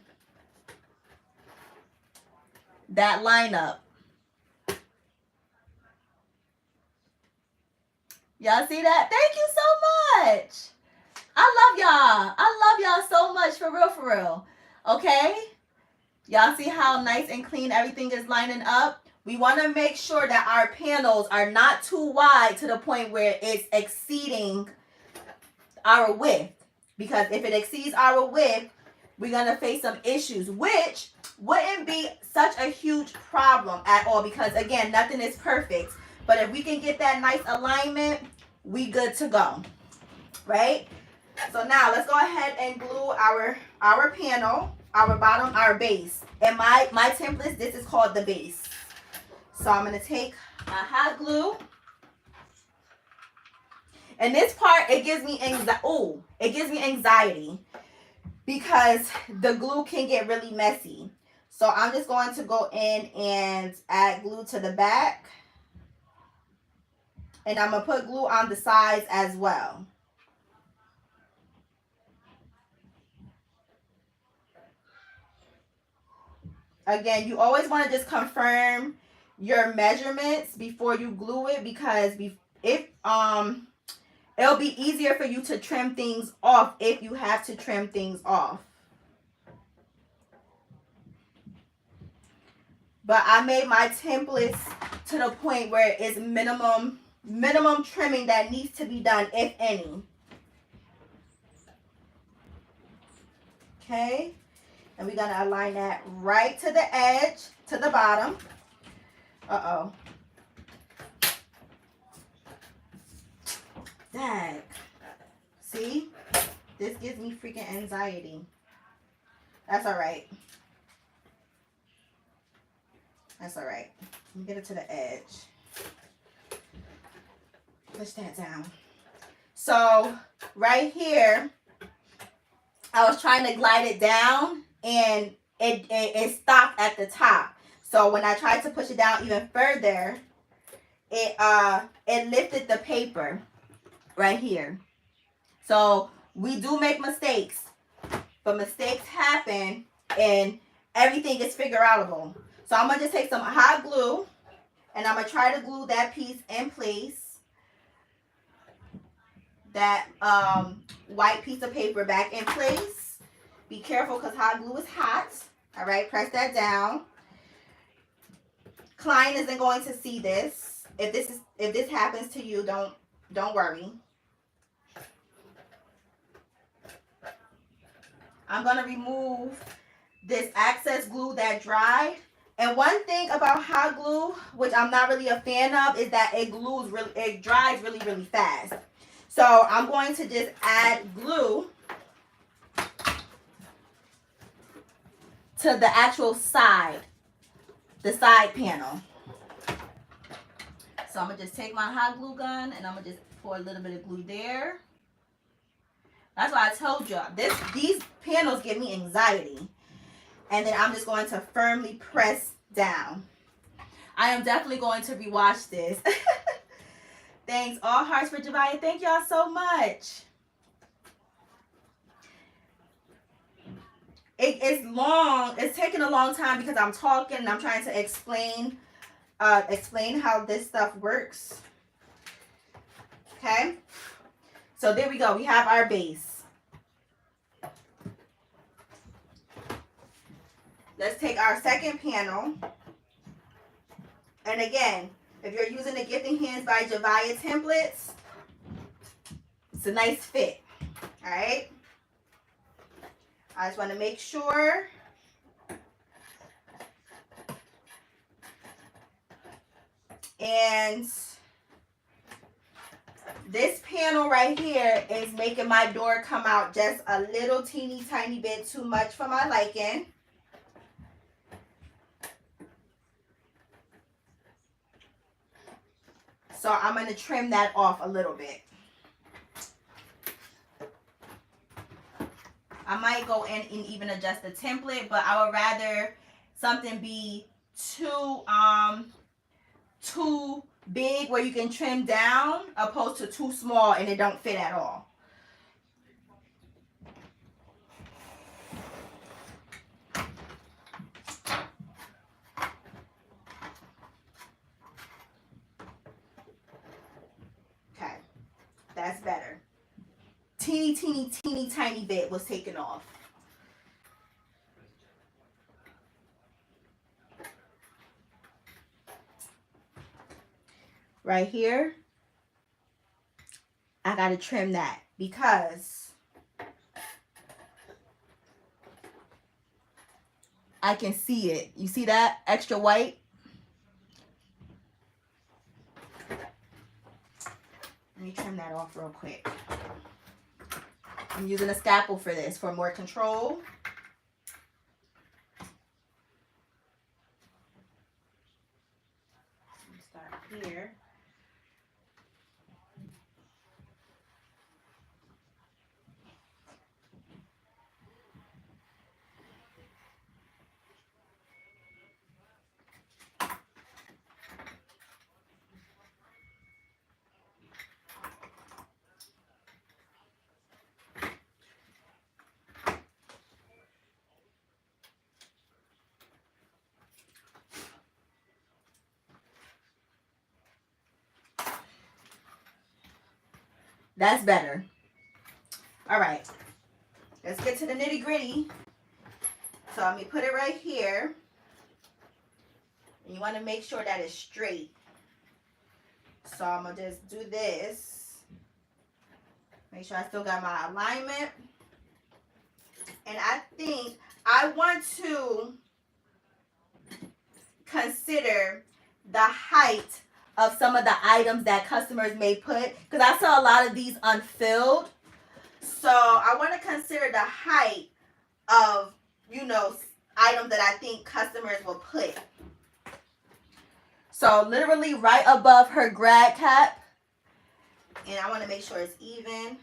that line up. Y'all see that? Thank you so much. I love y'all. I love y'all so much, for real, for real. Okay? Y'all see how nice and clean everything is lining up? We want to make sure that our panels are not too wide to the point where it's exceeding our width. Because if it exceeds our width, we're going to face some issues, which wouldn't be such a huge problem at all, because again, nothing is perfect. But if we can get that nice alignment, we good to go, right? So now let's go ahead and glue our panel, our bottom, our base. And my templates, this is called the base. So I'm going to take my hot glue. And this part, it gives me anxiety because the glue can get really messy. So I'm just going to go in and add glue to the back. And I'm going to put glue on the sides as well. Again, you always want to just confirm your measurements before you glue it, because it'll be easier for you to trim things off if you have to trim things off. But I made my templates to the point where it's minimum trimming that needs to be done, if any. Okay, and we're gonna align that right to the edge, to the bottom. Uh-oh. Dang. See? This gives me freaking anxiety. That's all right. That's all right. Let me get it to the edge. Push that down. So right here, I was trying to glide it down and it stopped at the top. So when I tried to push it down even further, it lifted the paper right here. So we do make mistakes, but mistakes happen and everything is figure outable. So I'm gonna just take some hot glue and I'm gonna try to glue that piece in place. That white piece of paper back in place. Be careful because hot glue is hot. All right, press that down. Client isn't going to see this. If this happens to you, don't worry. I'm gonna remove this excess glue that dried. And one thing about hot glue, which I'm not really a fan of, is that it dries really, really fast. So I'm going to just add glue to the actual side, the side panel. So I'm going to just take my hot glue gun and I'm going to just pour a little bit of glue there. That's why I told y'all, these panels give me anxiety. And then I'm just going to firmly press down. I am definitely going to rewatch this. Thanks. All hearts for Javiah. Thank y'all so much. It's long. It's taking a long time because I'm talking and I'm trying to explain how this stuff works. Okay. So there we go. We have our base. Let's take our second panel. And again, if you're using the Gifted Hands by Javiah Templates, it's a nice fit. All right. I just want to make sure. And this panel right here is making my door come out just a little teeny tiny bit too much for my liking. So I'm going to trim that off a little bit. I'm might go in and even adjust the template, but I would rather something be too big where you can trim down opposed to too small and it don't fit at all. Okay, that's better. Teeny tiny bit was taken off. Right here, I gotta trim that because I can see it. You see that extra white? Let me trim that off real quick. I'm using a scalpel for this for more control. Start here. That's better. All right, let's get to the nitty gritty. So let me put it right here. And you want to make sure that it's straight. So I'm going to just do this. Make sure I still got my alignment. And I think I want to consider the height of some of the items that customers may put, because I saw a lot of these unfilled. So I want to consider the height of, you know, items that I think customers will put. So literally right above her grad cap, and I want to make sure it's even.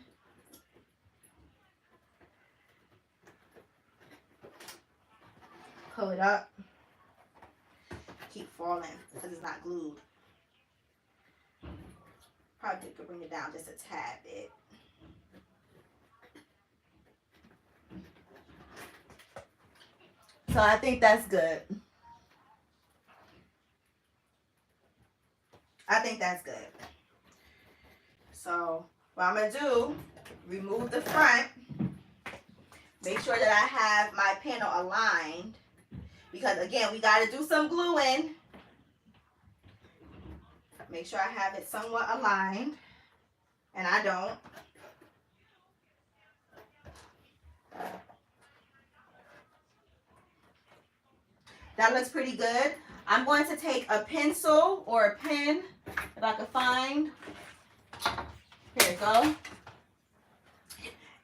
Pull it up. Keep falling because it's not glued. Probably could bring it down just a tad bit. So I think that's good. I think that's good. So what I'm going to do, remove the front. Make sure that I have my panel aligned. Because again, we got to do some gluing. Make sure I have it somewhat aligned. And I don't. That looks pretty good. I'm going to take a pencil or a pen, if I can find. Here we go.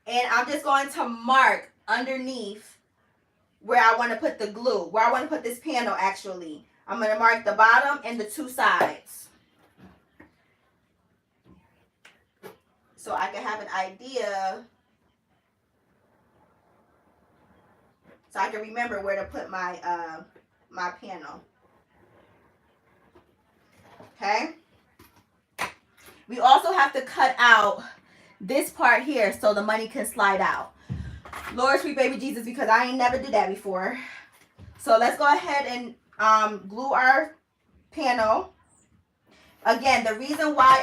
And I'm just going to mark underneath where I want to put the glue, where I want to put this panel actually. I'm going to mark the bottom and the two sides. So I can have an idea. So I can remember where to put my my panel. Okay. We also have to cut out this part here so the money can slide out. Lord, sweet baby Jesus, because I ain't never did that before. So let's go ahead and glue our panel. Again, the reason why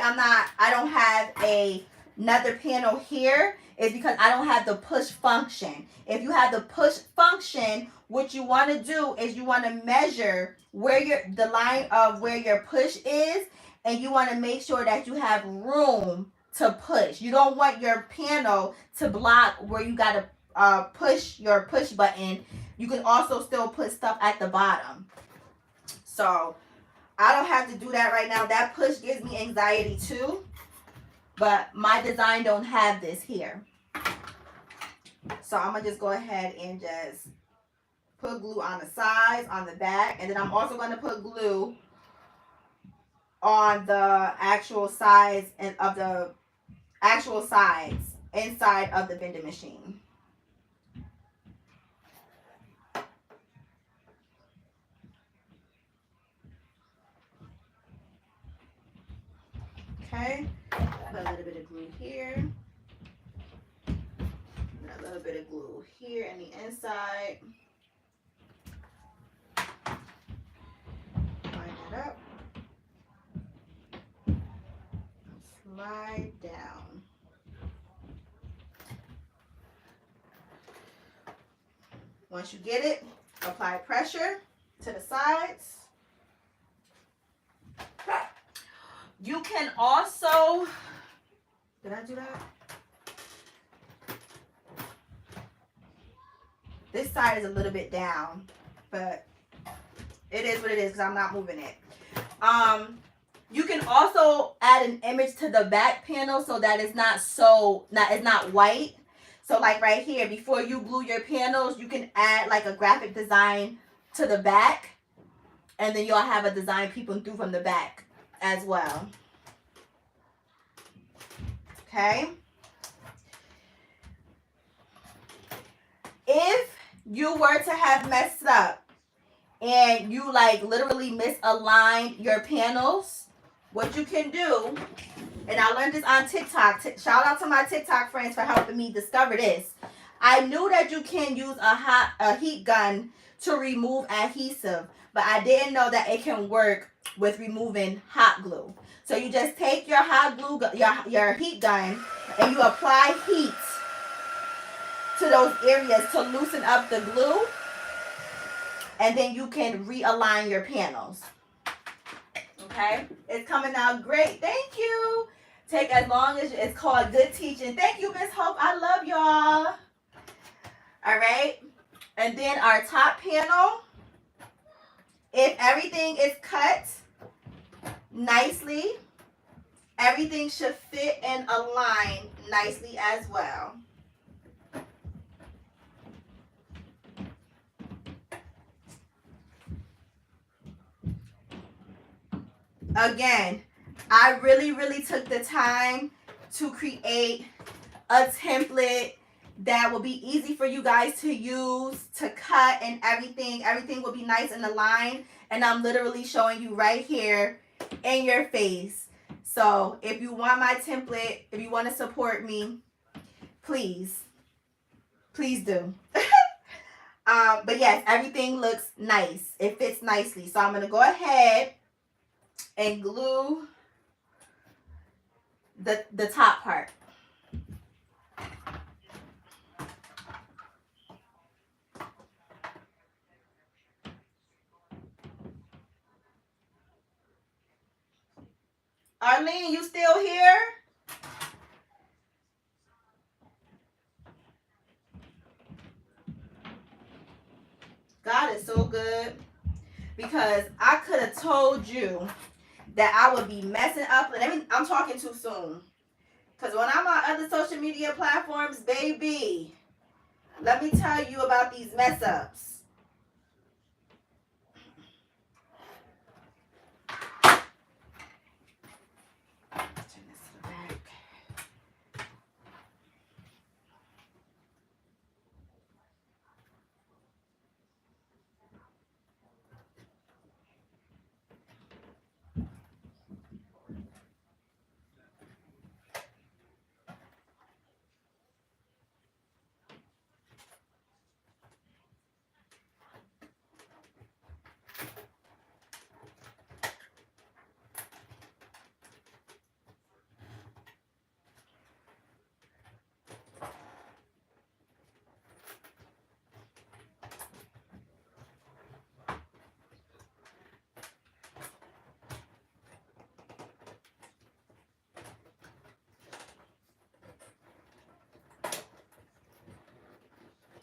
I don't have another panel here is because I don't have the push function. If you have the push function, what you want to do is you want to measure where the line of where your push is, and you want to make sure that you have room to push. You don't want your panel to block where you got to push your push button. You can also still put stuff at the bottom. So I don't have to do that right now. That push gives me anxiety too, but my design don't have this here. So I'm gonna just go ahead and just put glue on the sides, on the back, and then I'm also going to put glue on the actual sides and of the actual sides inside of the vending machine. Okay, put a little bit of glue here. And a little bit of glue here in the inside. Line that up. Slide down. Once you get it, apply pressure to the sides. You can also, did I do that? This side is a little bit down, but it is what it is because I'm not moving it. You can also add an image to the back panel so that it's not white. So like right here, before you glue your panels, you can add like a graphic design to the back, and then you'll have a design peeping through from the back as well. Okay. If you were to have messed up and you like literally misaligned your panels, what you can do, and I learned this on TikTok. Shout out to my TikTok friends for helping me discover this. I knew that you can use a heat gun to remove adhesive, but I didn't know that it can work with removing hot glue. So you just take your hot glue, your heat gun, and you apply heat to those areas to loosen up the glue, and then you can realign your panels. Okay, it's coming out great. Thank you. Take as long as it's called good teaching. Thank you, Miss Hope. I love y'all. All right, and then our top panel. If everything is cut nicely, everything should fit and align nicely as well. Again, I really took the time to create a template that will be easy for you guys to use, to cut and everything. Everything will be nice and aligned. And I'm literally showing you right here in your face. So if you want my template, if you want to support me, please do. But yes, everything looks nice. It fits nicely. So I'm going to go ahead and glue the top part. Arlene, you still here? God is so good, because I could have told you that I would be messing up. And I'm talking too soon, because when I'm on other social media platforms, baby, let me tell you about these mess ups. Turn this to the back.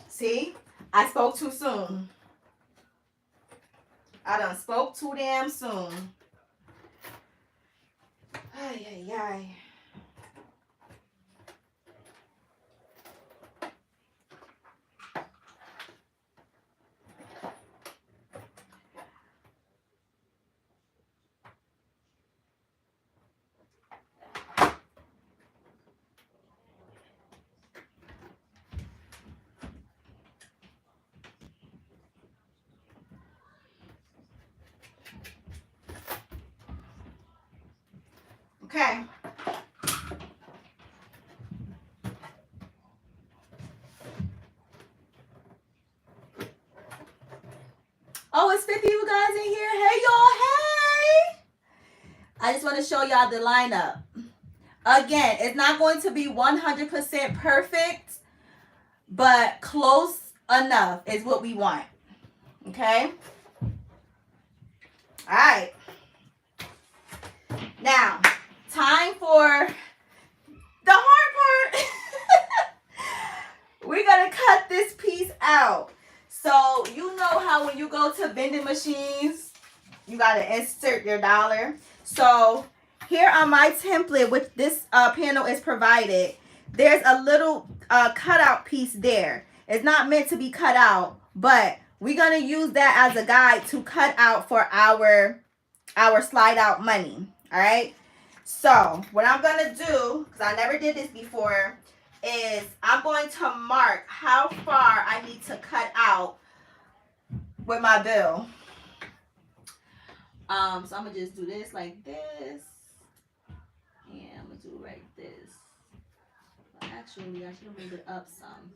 See, I spoke too soon. I done spoke too damn soon. Ay, ay, ay. Okay. Finalizing here. Hey, y'all. Hey. I just want to show y'all the lineup. Again, it's not going to be 100% perfect, but close enough is what we want. Okay? All right. Now, time for the hard part. We're going to cut this piece out. So, you know how when you go to vending machines, you got to insert your dollar. So, here on my template, which this panel is provided, there's a little cutout piece there. It's not meant to be cut out, but we're going to use that as a guide to cut out for our slide out money. All right. So, what I'm going to do, because I never did this before, is I'm going to mark how far I need to cut out with my bill. So I'm gonna just do this like this, and I'm gonna do it like this. Well, actually, I should have moved it up some.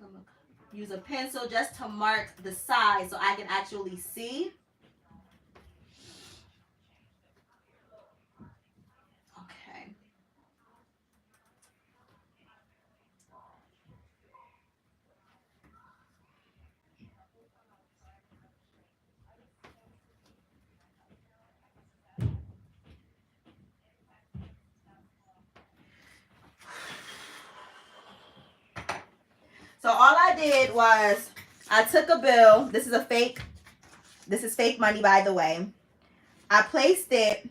I'm gonna use a pencil just to mark the size so I can actually see. Okay. So all I did was I took a bill. This is fake money, by the way. I placed it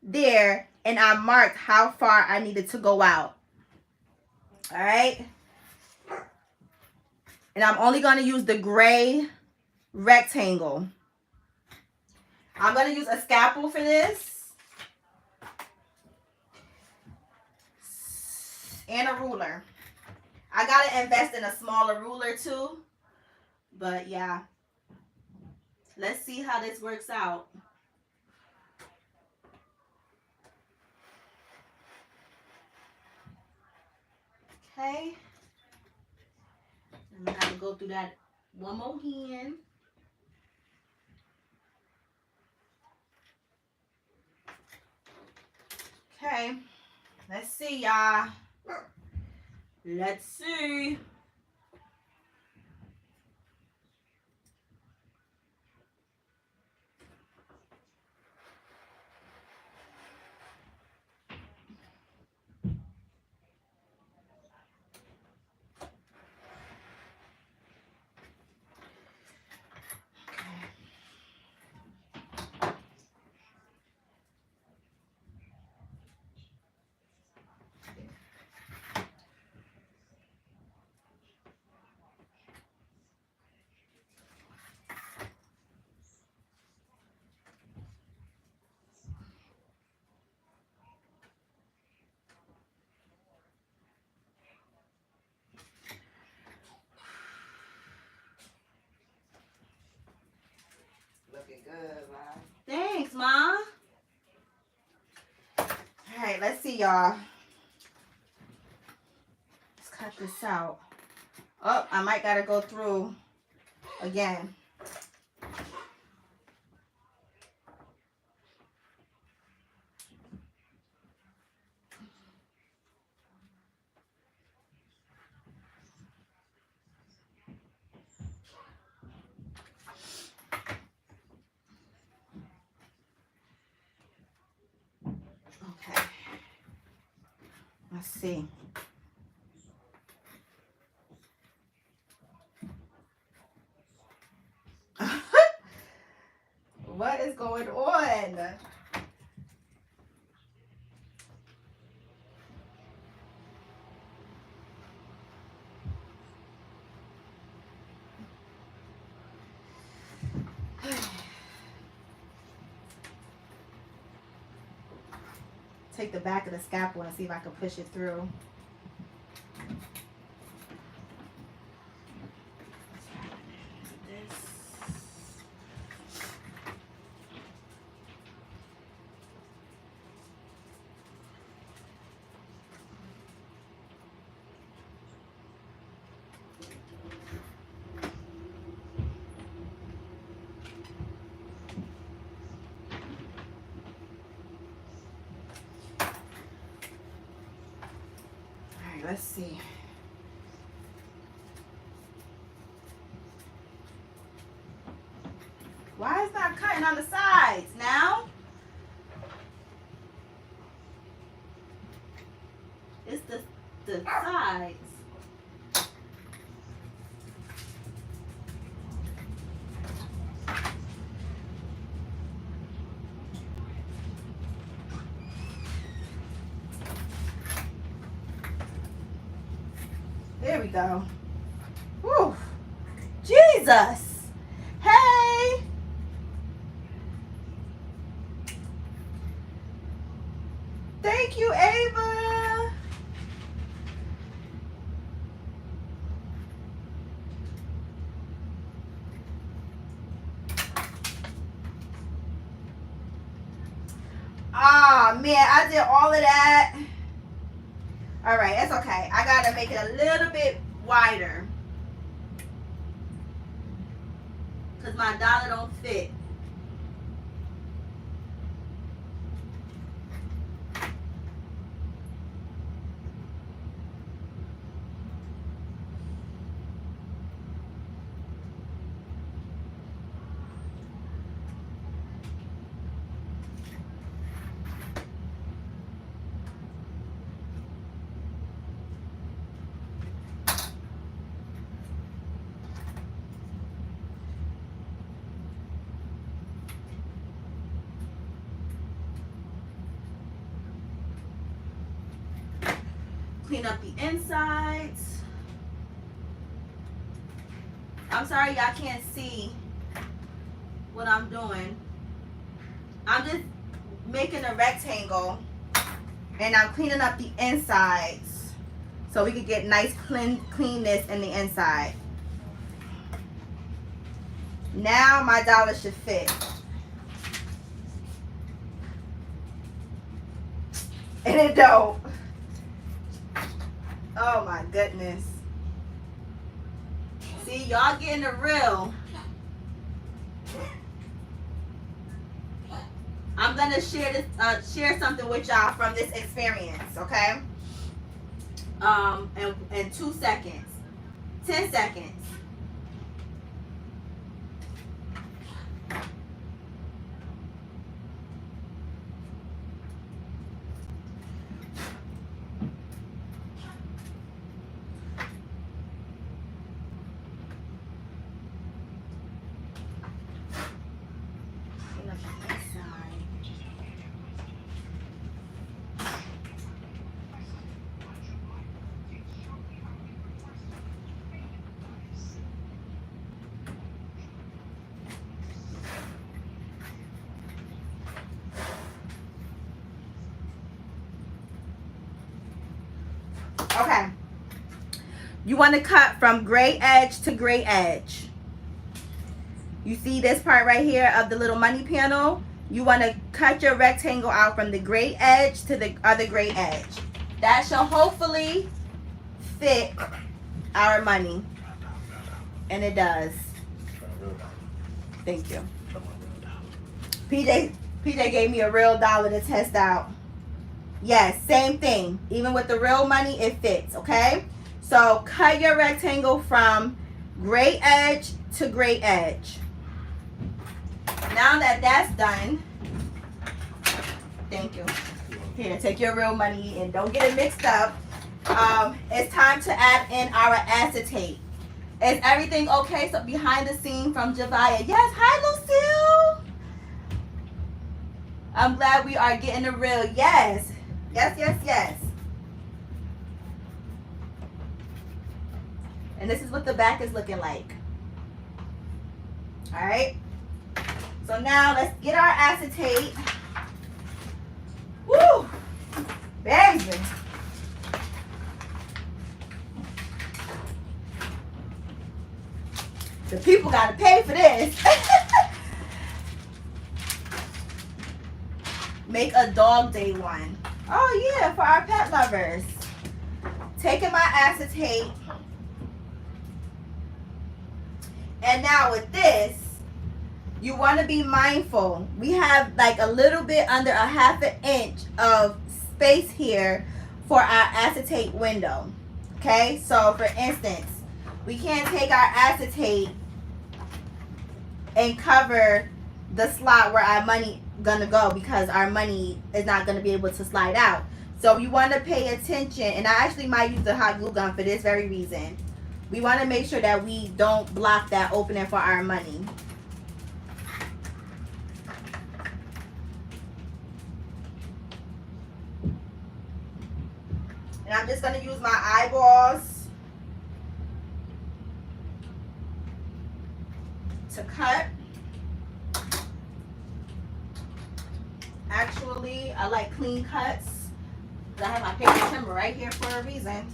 there and I marked how far I needed to go out. All right. And I'm only going to use the gray rectangle. I'm going to use a scalpel for this. And a ruler. I got to invest in a smaller ruler too. But yeah. Let's see how this works out. Okay. I'm going to have to go through that one more again. Okay. Let's see, y'all. Let's see. Looking good, right? Thanks, Mom. All right, let's see, y'all. Let's cut this out. Oh, I might gotta go through again. Okay. Let's see. What is going on? Take the back of the scalpel and see if I can push it through. let's see. Why is it not cutting on the sides now? It's the sides. There we go. Whew. Jesus. Hey. Thank you, Ava. Ah, man, I did all of that. All right, it's okay. I gotta make it a little bit wider because my dollar don't fit. Clean up the insides. I'm sorry y'all can't see what I'm doing. I'm just making a rectangle and I'm cleaning up the insides so we can get nice cleanness in the inside. Now my dollar should fit. And it don't. Oh my goodness. See, y'all getting the real. I'm gonna share this, share something with y'all from this experience, okay? In 2 seconds, 10 seconds. Okay. You want to cut from gray edge to gray edge. You see this part right here of the little money panel? You want to cut your rectangle out from the gray edge to the other gray edge. That shall hopefully fit our money. And it does. Thank you. PJ gave me a real dollar to test out. Yes, same thing. Even with the real money, it fits, okay? So cut your rectangle from gray edge to gray edge. Now that that's done, thank you. Here, take your real money and don't get it mixed up. It's time to add in our acetate. Is everything okay? So behind the scene from Javiah. Yes, hi Lucille. I'm glad we are getting the real. Yes. Yes, yes, yes. And this is what the back is looking like. All right. So now let's get our acetate. Woo! Baby. The people got to pay for this. Make a dog day one. Oh yeah, for our pet lovers. Taking my acetate. And now with this, you want to be mindful. We have like a little bit under a 1/2 inch of space here for our acetate window. Okay, so for instance, we can't take our acetate and cover the slot where our money gonna go, because our money is not gonna be able to slide out. So you want to pay attention, and I actually might use the hot glue gun for this very reason. We want to make sure that we don't block that opening for our money. And I'm just going to use my eyeballs to cut. Actually, I like clean cuts. I have my paper timber right here for a reason.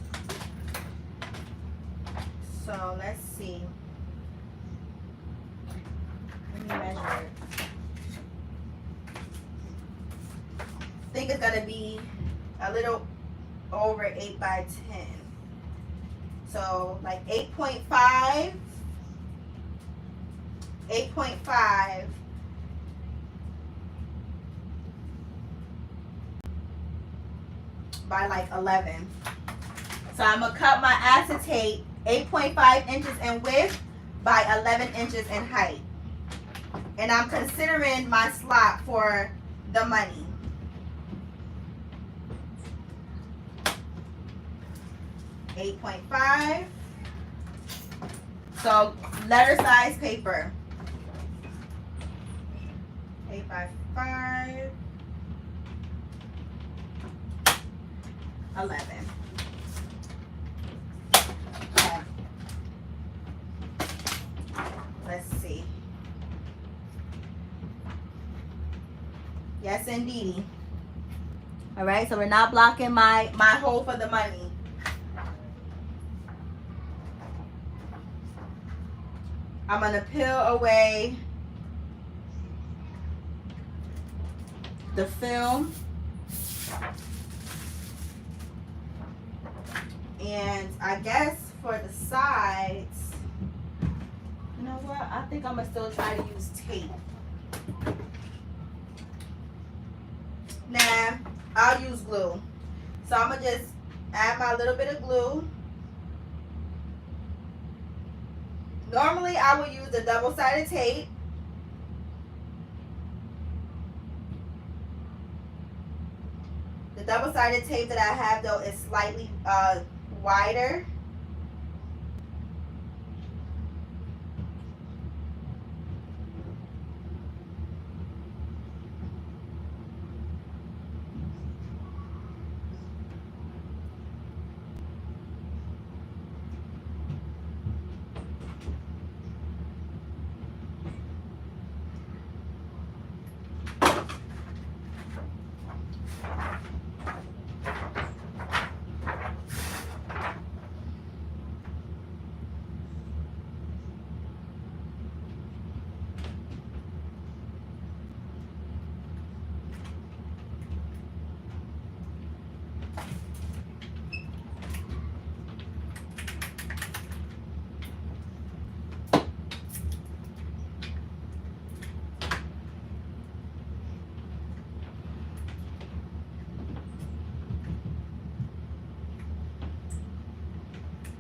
So let's see. Let me measure it. I think it's gonna be a little over 8 by 10. So like 8.5. 8.5. By like 11. So I'm gonna cut my acetate 8.5 inches in width by 11 inches in height. And I'm considering my slot for the money. $8.5. So letter size paper. 8 by 5. 11. Okay. Let's see. Yes, indeedy. All right, so we're not blocking my hole for the money. I'm gonna peel away the film. And I guess for the sides, you know what? I think I'm gonna still try to use tape. Nah, I'll use glue. So I'm gonna just add my little bit of glue. Normally I would use the double-sided tape. The double-sided tape that I have though is slightly wider.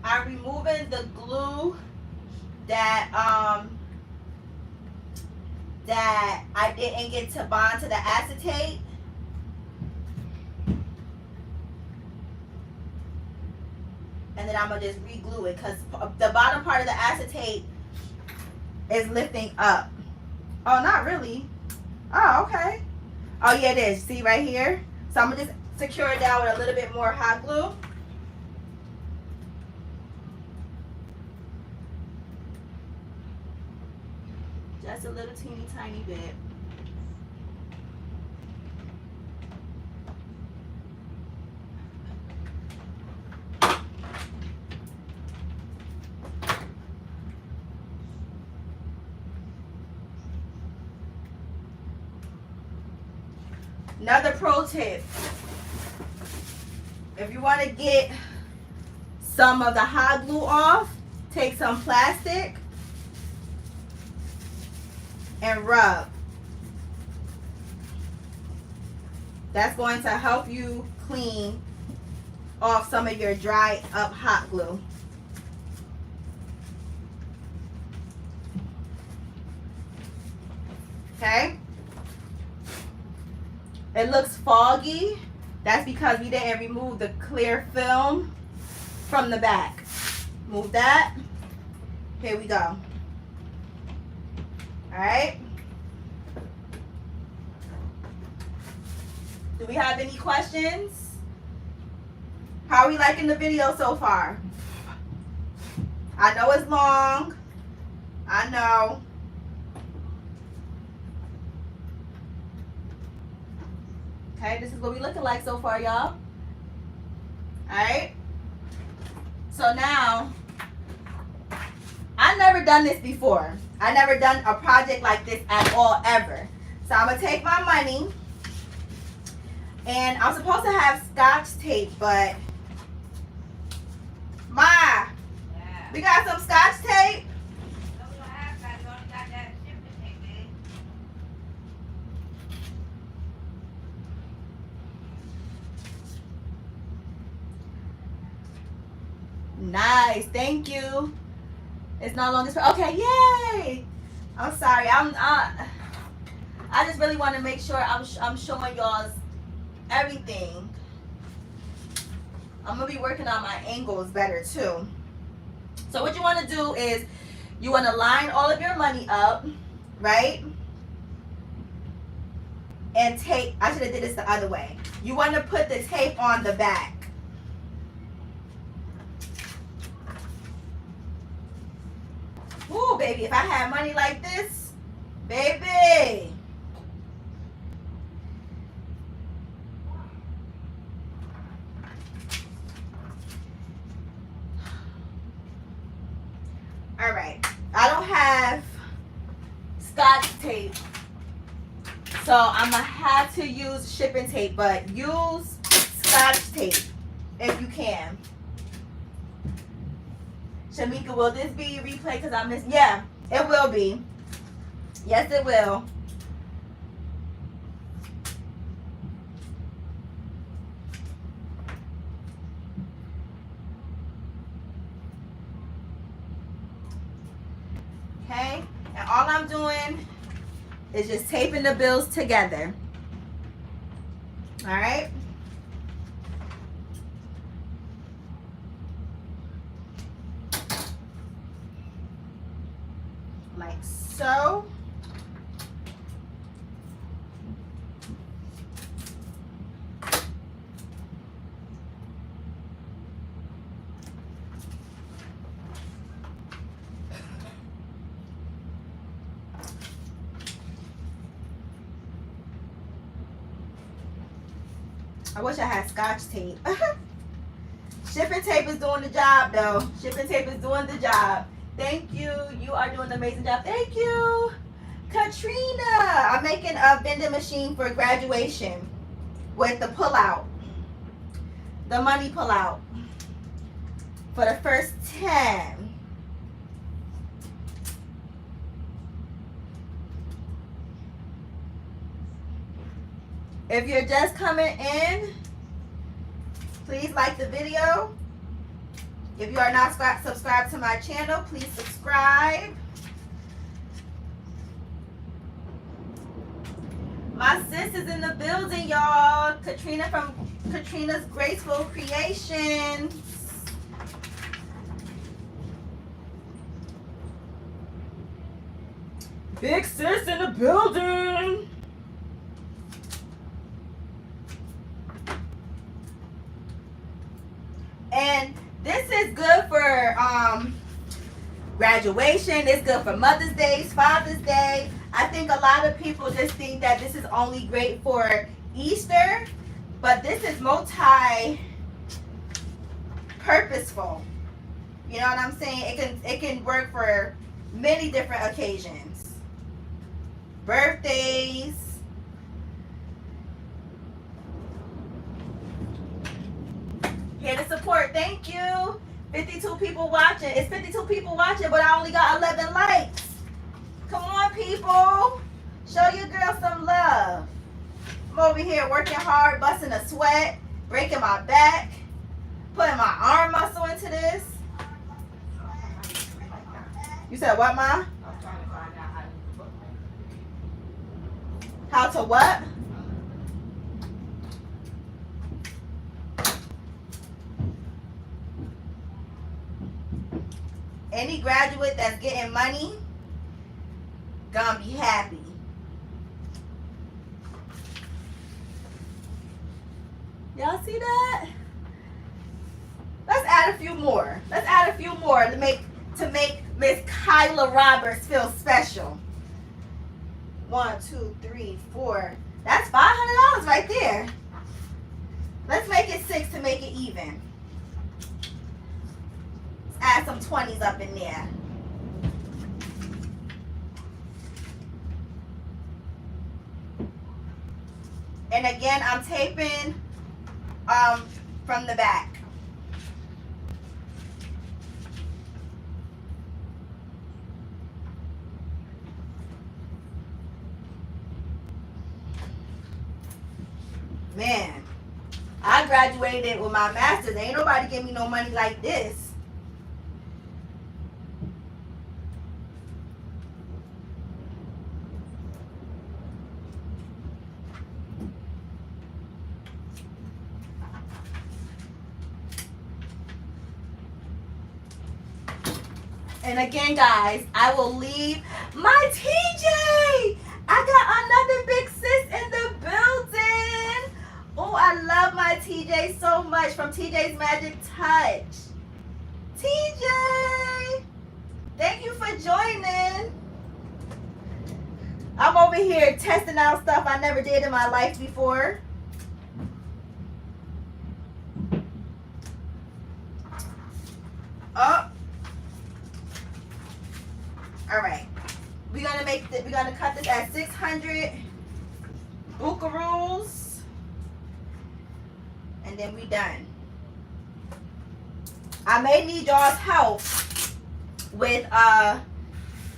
I'm removing the glue that I didn't get to bond to the acetate. And then I'm gonna just re-glue it because the bottom part of the acetate is lifting up. Oh, not really. Oh, okay. Oh yeah, it is. See right here? So I'm gonna just secure it down with a little bit more hot glue. Just a little teeny tiny bit. Another pro tip. If you want to get some of the hot glue off, take some plastic and rub. That's going to help you clean off some of your dried up hot glue. Okay? It looks foggy. That's because we didn't remove the clear film from the back. Move that. Here we go. Alright? Do we have any questions? How are we liking the video so far? I know it's long. I know. Okay, this is what we looking like so far, y'all. Alright? So now, I've never done this before. I never done a project like this at all, ever. So I'm going to take my money. And I'm supposed to have Scotch tape, but... Ma! Yeah. We got some Scotch tape? No, we don't have that. We only got that shipping tape, man. Nice, thank you. It's no longer okay. Yay! I'm sorry. I just really want to make sure I'm showing y'all everything. I'm gonna be working on my angles better too. So what you want to do is you want to line all of your money up, right? And tape. I should have did this the other way. You want to put the tape on the back. Ooh, baby, if I had money like this, baby. All right, I don't have Scotch tape, so I'm gonna have to use shipping tape, but use Scotch tape if you can. Shamika, will this be a replay? Because I missed. Yeah, it will be. Yes, it will. Okay, and all I'm doing is just taping the bills together. All right. Like so. I wish I had Scotch tape. Shipping tape is doing the job though. Shipping tape is doing the job. Thank you. You are doing an amazing job. Thank you. Katrina. I'm making a vending machine for graduation with the pullout. The money pullout. For the first 10. If you're just coming in, please like the video. If you are not subscribed to my channel, please subscribe. My sis is in the building, y'all. Katrina from Katrina's Graceful Creations. Big sis in the building. And this is good for graduation. It's good for Mother's Day, Father's Day. I think a lot of people just think that this is only great for Easter, but this is multi-purposeful. You know what I'm saying? It can work for many different occasions. Birthdays. Here to support. Thank you. 52 people watching. It's 52 people watching, but I only got 11 likes. Come on, people. Show your girl some love. I'm over here working hard, busting a sweat, breaking my back. Putting my arm muscle into this. You said what, Ma? I'm trying to find out how to book it. How to what? Any graduate that's getting money gonna be happy. Y'all see that? Let's add a few more. Let's add a few more to make Miss Kyla Roberts feel special. 1, 2, 3, 4. That's $500 right there. Let's make it 6 to make it even. Let's add some 20s up in there. And again, I'm taping from the back. Man, I graduated with my master's. Ain't nobody give me no money like this. And again, guys, I will leave my TJ. I got another big sis in the building. Oh, I love my TJ so much, from TJ's Magic Touch. TJ, thank you for joining. I'm over here testing out stuff I never did in my life before. Oh. All right. We're gonna cut this at 600 buckaroos, and then we done. I may need y'all's help with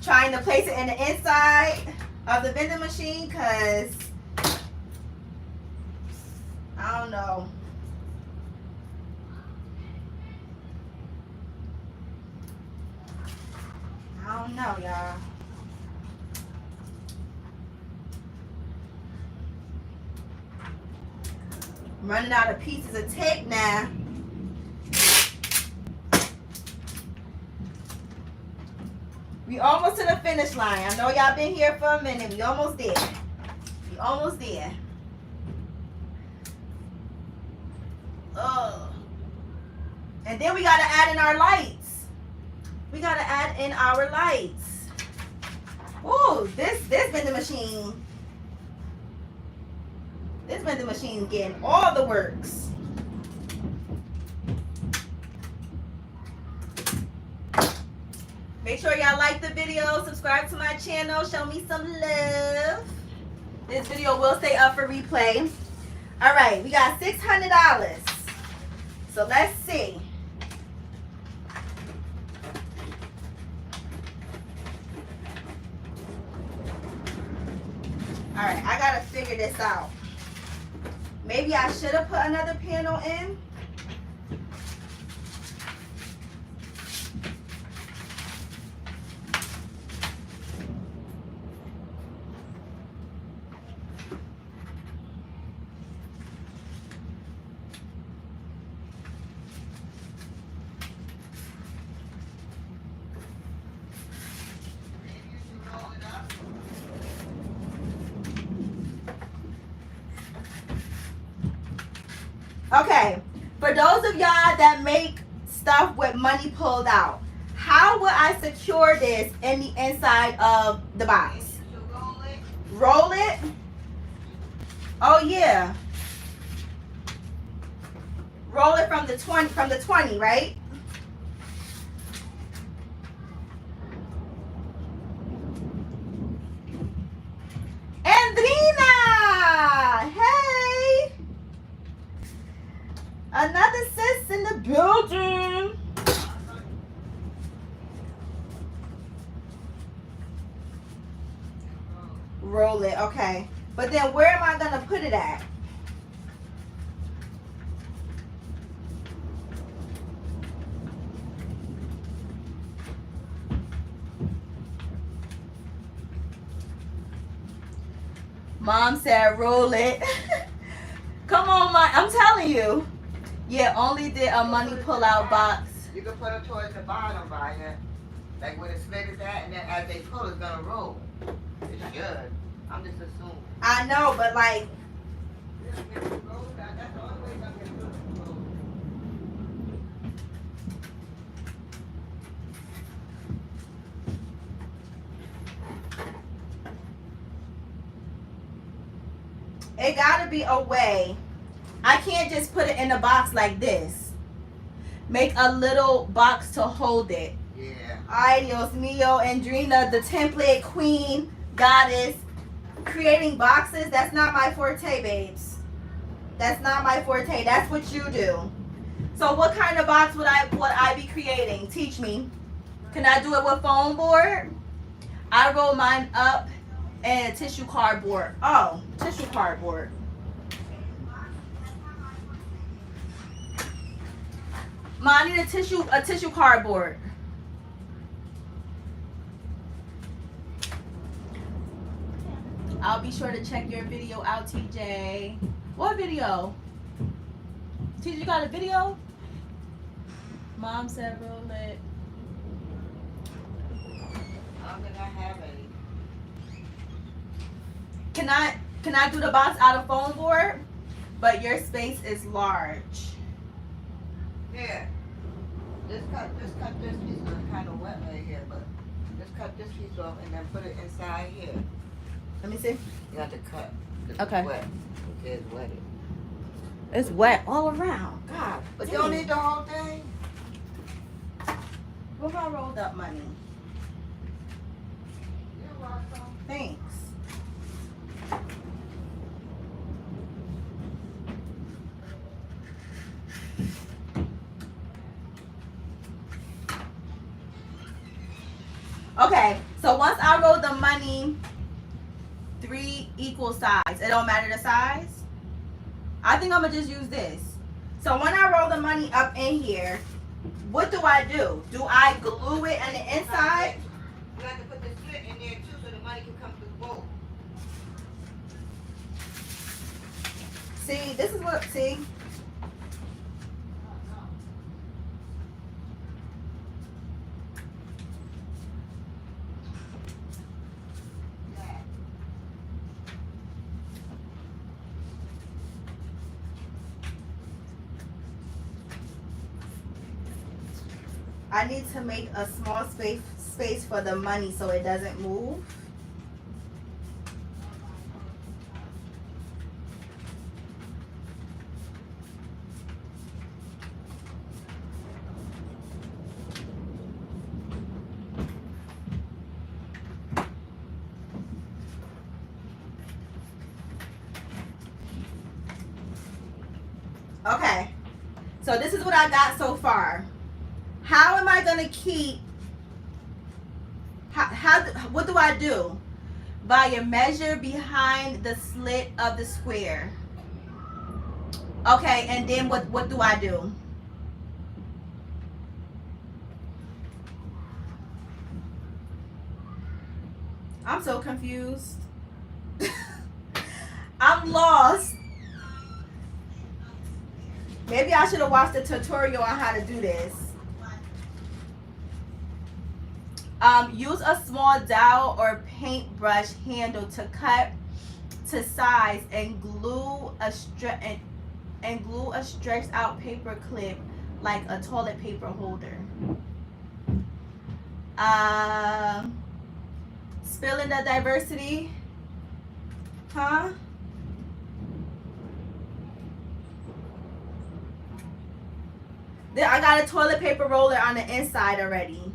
trying to place it in the inside of the vending machine, because I don't know. I don't know, y'all. I'm running out of pieces of tape now. We almost to the finish line. I know y'all been here for a minute. We almost there. We almost there. Oh. And then we gotta add in our lights. We gotta add in our lights. Ooh, this vending machine. This vending machine getting all the works. Make sure y'all like the video, subscribe to my channel, show me some love. This video will stay up for replay. All right, we got $600. So let's see. All right, I gotta figure this out. Maybe I should have put another panel in. Okay, for those of y'all that make stuff with money pulled out, how would I secure this in the inside of the box? You roll it. Roll it? Oh yeah. Roll it from the 20, right? Andrina! Hey! Another sis in the building. Roll it, okay. But then where am I gonna put it at? Mom said roll it. Come on, Mom. I'm telling you. Yeah, only did a money pull-out box. You can put it towards the bottom by here. Like where the slit is at, and then as they pull, it's gonna roll. It should. I'm just assuming. I know, but like, That's the only way it's gonna get through. it gotta be a way. I can't just put it in a box like this. Make a little box to hold it. Yeah. Ay, Dios mío, Andrina, the template queen, goddess. Creating boxes, that's not my forte, babes. That's not my forte. That's what you do. So what kind of box would I be creating? Teach me. Can I do it with foam board? I roll mine up and tissue cardboard. Oh, tissue cardboard. Ma, I need a tissue cardboard. I'll be sure to check your video out, TJ. What video? TJ, you got a video? Mom said roll it. I don't think I have any. Can I do the box out of foam board? But your space is large. Yeah. Just cut this piece off. Kind of wet right here, but just cut this piece off and then put it inside here. Let me see. You have to cut. This Okay. is wet. It's wet. It's wet all around. God, But dang. you don't need the whole thing. What about rolled up money? You're welcome. Thanks. Okay, so once I roll the money 3 equal sides, it don't matter the size. I think I'm gonna just use this. So when I roll the money up in here, what do I do? Do I glue it on the inside? You have to put the slit in there too so the money can come through both. See, this is what, see? I need to make a small space for the money so it doesn't move. Okay, so this is what I got so far. How am I gonna keep, what do I do? By a measure behind the slit of the square. Okay, and then what do I do? I'm so confused. I'm lost. Maybe I should have watched the tutorial on how to do this. Use a small dowel or paintbrush handle to cut to size and glue a stretched out paper clip like a toilet paper holder. Spilling the diversity, huh? I got a toilet paper roller on the inside already.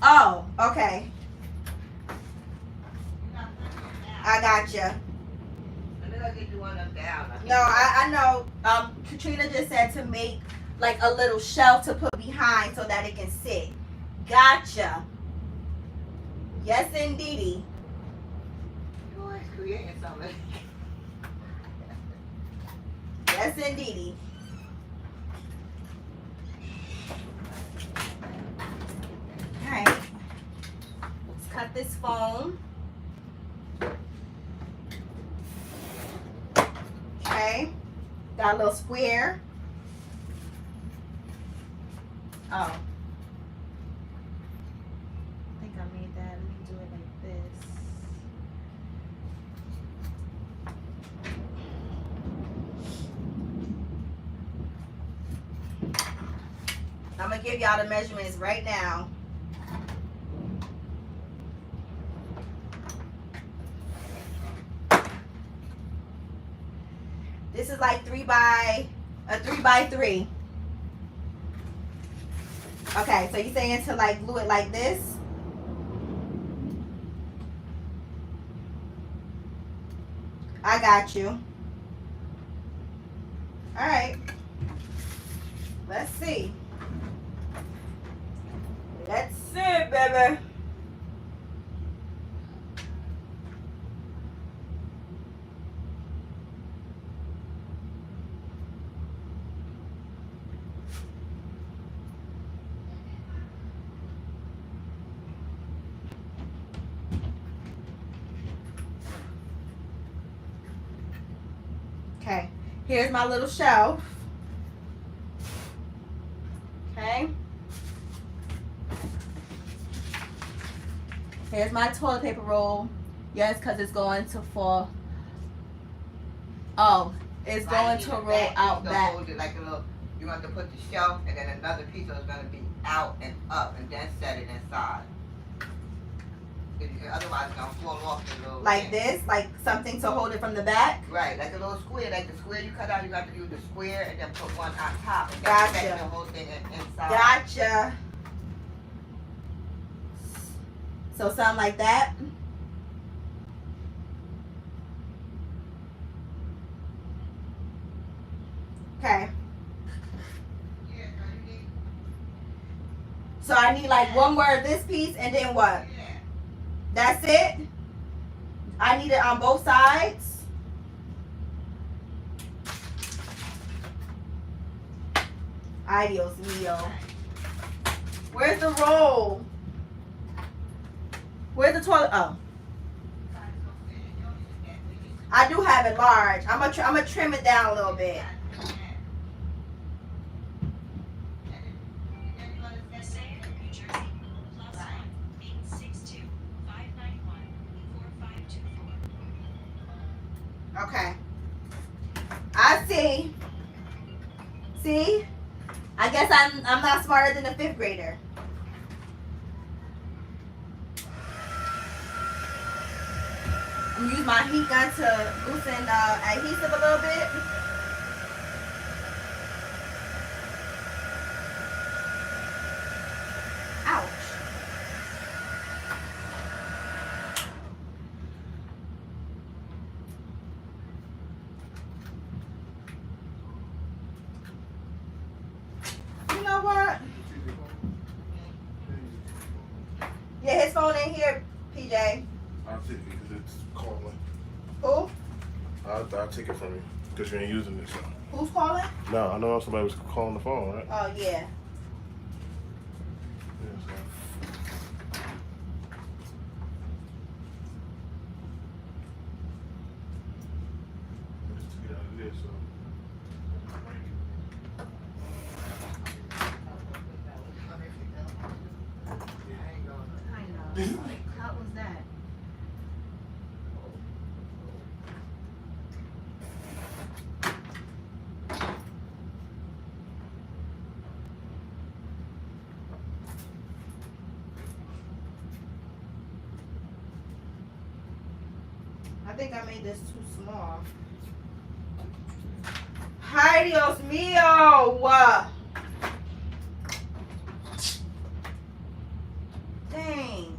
Oh, okay. I gotcha. I'll get you one of them down. No, I know. Katrina just said to make like a little shelf to put behind so that it can sit. Gotcha. Yes, indeedy. You're always creating something. Yes, indeedy. got this foam. Okay. Got a little square. Oh. I think I made that. Let me do it like this. I'm going to give y'all the measurements right now. This is like 3 by 3. Okay, so you're saying to like glue it like this? I got you. All right. Let's see. Let's see, baby. Okay, here's my little shelf. Okay. Here's my toilet paper roll. Yes, because it's going to fall. Oh, it's going to roll out back. Hold it like a little, you want to put the shelf and then another piece is going to be out and up and then set it inside. Otherwise it's going to fall off the little Like thing. this? Like something to hold it from the back? Right, like a little square, like the square you cut out, you got to do the square and then put one on top and then Gotcha. set the whole thing inside. Gotcha. So something like that? Okay. So I need like one more of this piece and then what? That's it? I need it on both sides? Ay, Dios mío. Where's the roll? Where's the toilet? Oh. I do have it large. I'm gonna trim it down a little bit. Okay. I see. See? I guess I'm not smarter than a 5th grader. I'm gonna use my heat gun to loosen adhesive a little bit. Ouch. You know what? Yeah, his phone ain't here, PJ. I'll take it because it's calling. Who? I'll take it from you because you ain't using it. So. Who's calling? No, I know somebody was calling the phone, right? Oh, yeah. Yeah, so. Just to get out of there, so. I know. How was that? I think I made this too small. Ay, Dios mío! Dang.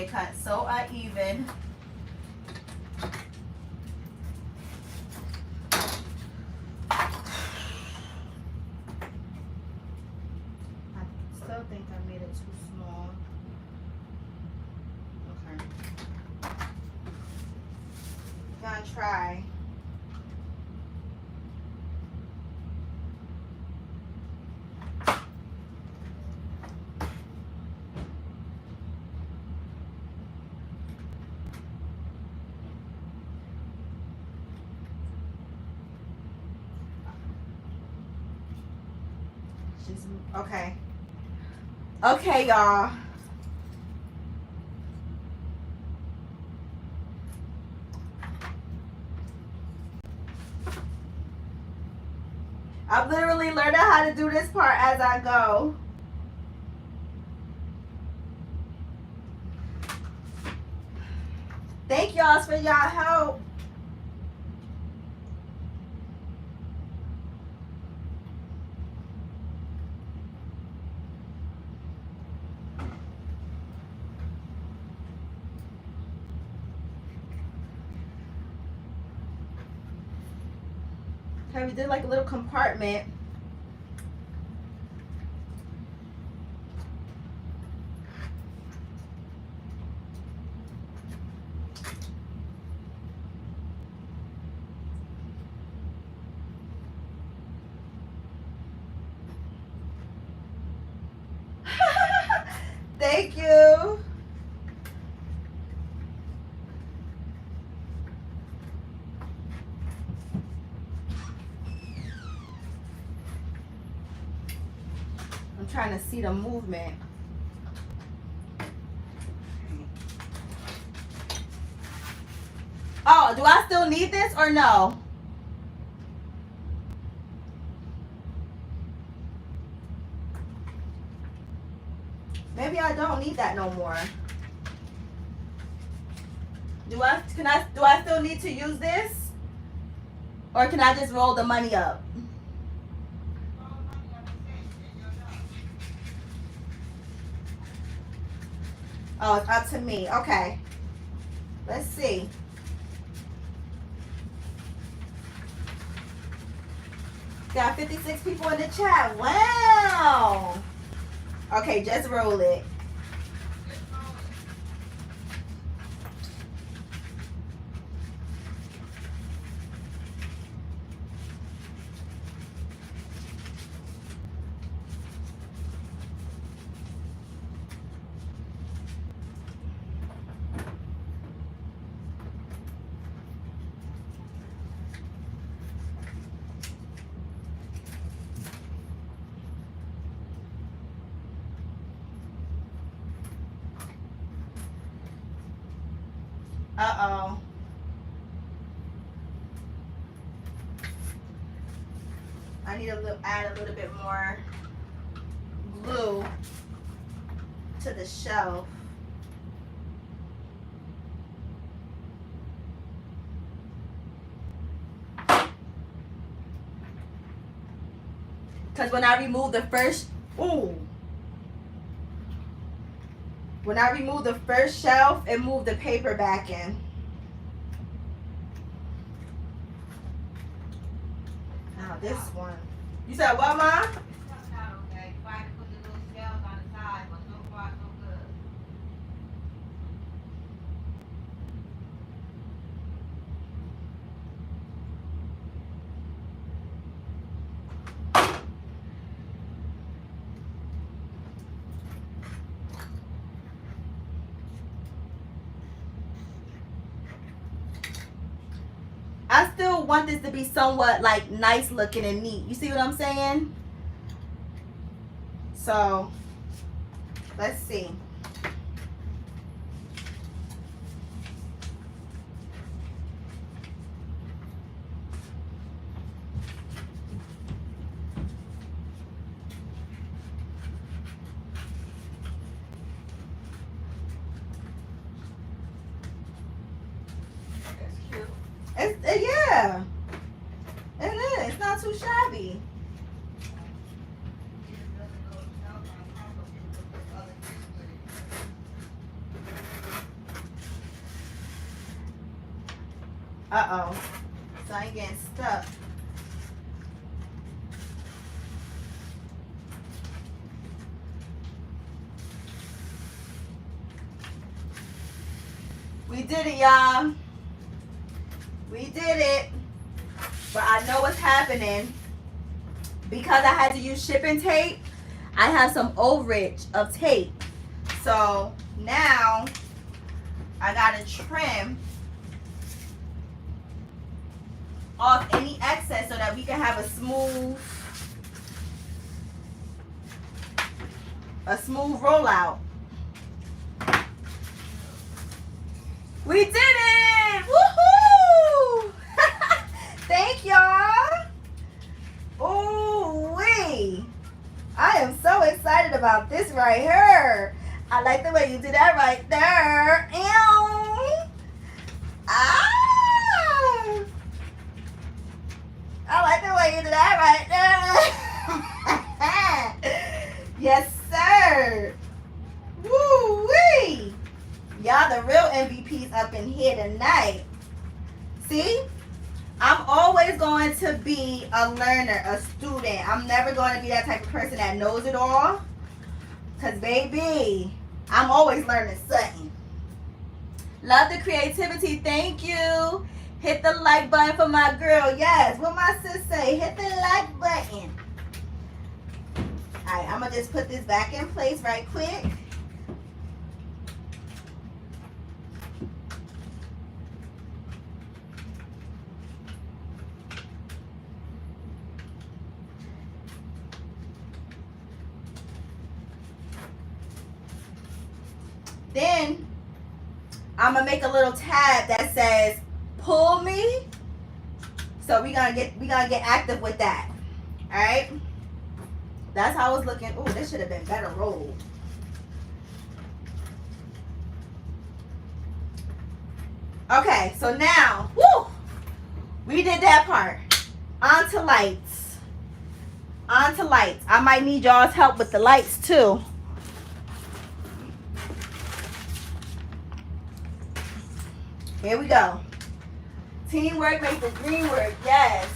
They cut so uneven. I still think I made it too small. Okay. Gonna try. Okay. Okay, y'all. I'm literally learning how to do this part as I go. Thank y'all for y'all help. Okay, we did like a little compartment. Thank you. I'm trying to see the movement. Oh, do I still need this or no? Maybe I don't need that no more. Do I still need to use this? Or can I just roll the money up? Oh, it's up to me. Okay. Let's see. Got 56 people in the chat. Wow. Okay, just roll it. Uh-oh. I need to add a little bit more glue to the shelf. Because when I remove the first, when I remove the first shelf, it moved the paper back in. Now this one. You said what, Ma? I still want this to be somewhat like nice looking and neat. You see what I'm saying? So, let's see. Yeah, it is. It's not too shabby. Uh-oh. So I ain't getting stuck. We did it, y'all. We did it. But I know what's happening. Because I had to use shipping tape, I have some overage of tape. So now I gotta trim off any excess so that we can have a smooth rollout. We did it! Woohoo! Thank y'all. Ooh wee! I am so excited about this right here. I like the way you did that right there. Ew. Ah! I like the way you did that right there. Yes, sir. Woo wee! Y'all the real MVPs up in here tonight. See? I'm always going to be a learner, a student. I'm never going to be that type of person that knows it all. Because, baby, I'm always learning something. Love the creativity. Thank you. Hit the like button for my girl. Yes, what my sis say? Hit the like button. All right, I'm going to just put this back in place right quick. Then I'm gonna make a little tab that says pull me. So we gonna get active with that. Alright. That's how it's looking. Oh, this should have been better rolled. Okay, so now, woo! We did that part. On to lights. On to lights. I might need y'all's help with the lights too. Here we go. Teamwork makes the dream work. Yes.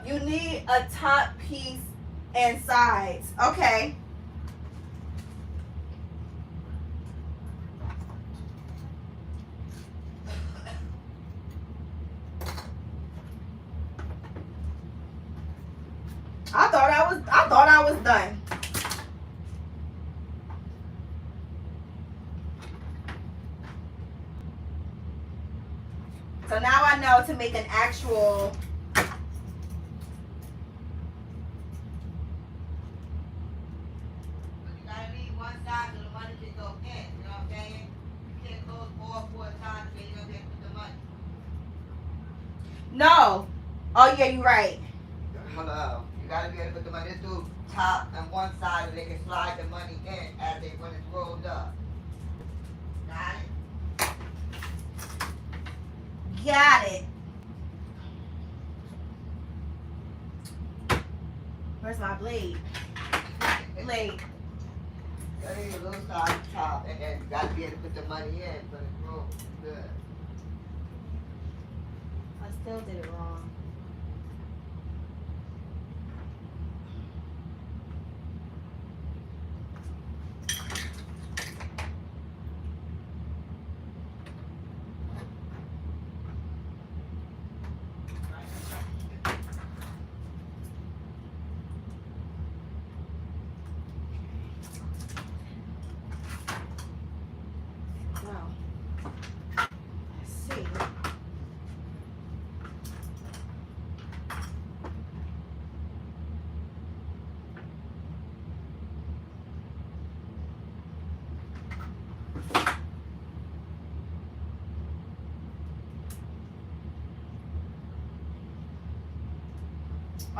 You need a top piece and sides. Okay. I thought I was done. So now I know to make an actual You gotta leave one side so the money can go in. You know what I'm saying? You can't close all 4 times so you're gonna be able to put the money. No. Oh yeah, you're right. Hello. You gotta be able to put the money through top and one side so they can slide the money in when it's rolled up. Got it? Got it. Where's my blade? Blade. You gotta need a little side top and then you gotta be able to put the money in for the roll. Good. I still did it wrong.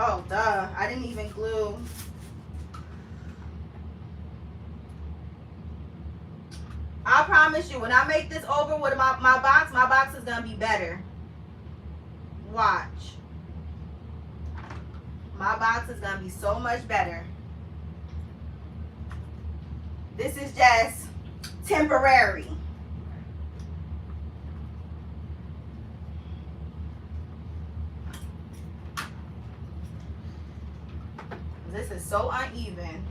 Oh, duh. I didn't even glue. I promise you, when I make this over with my box is going to be better. Watch. My box is going to be so much better. This is just temporary. This is so uneven.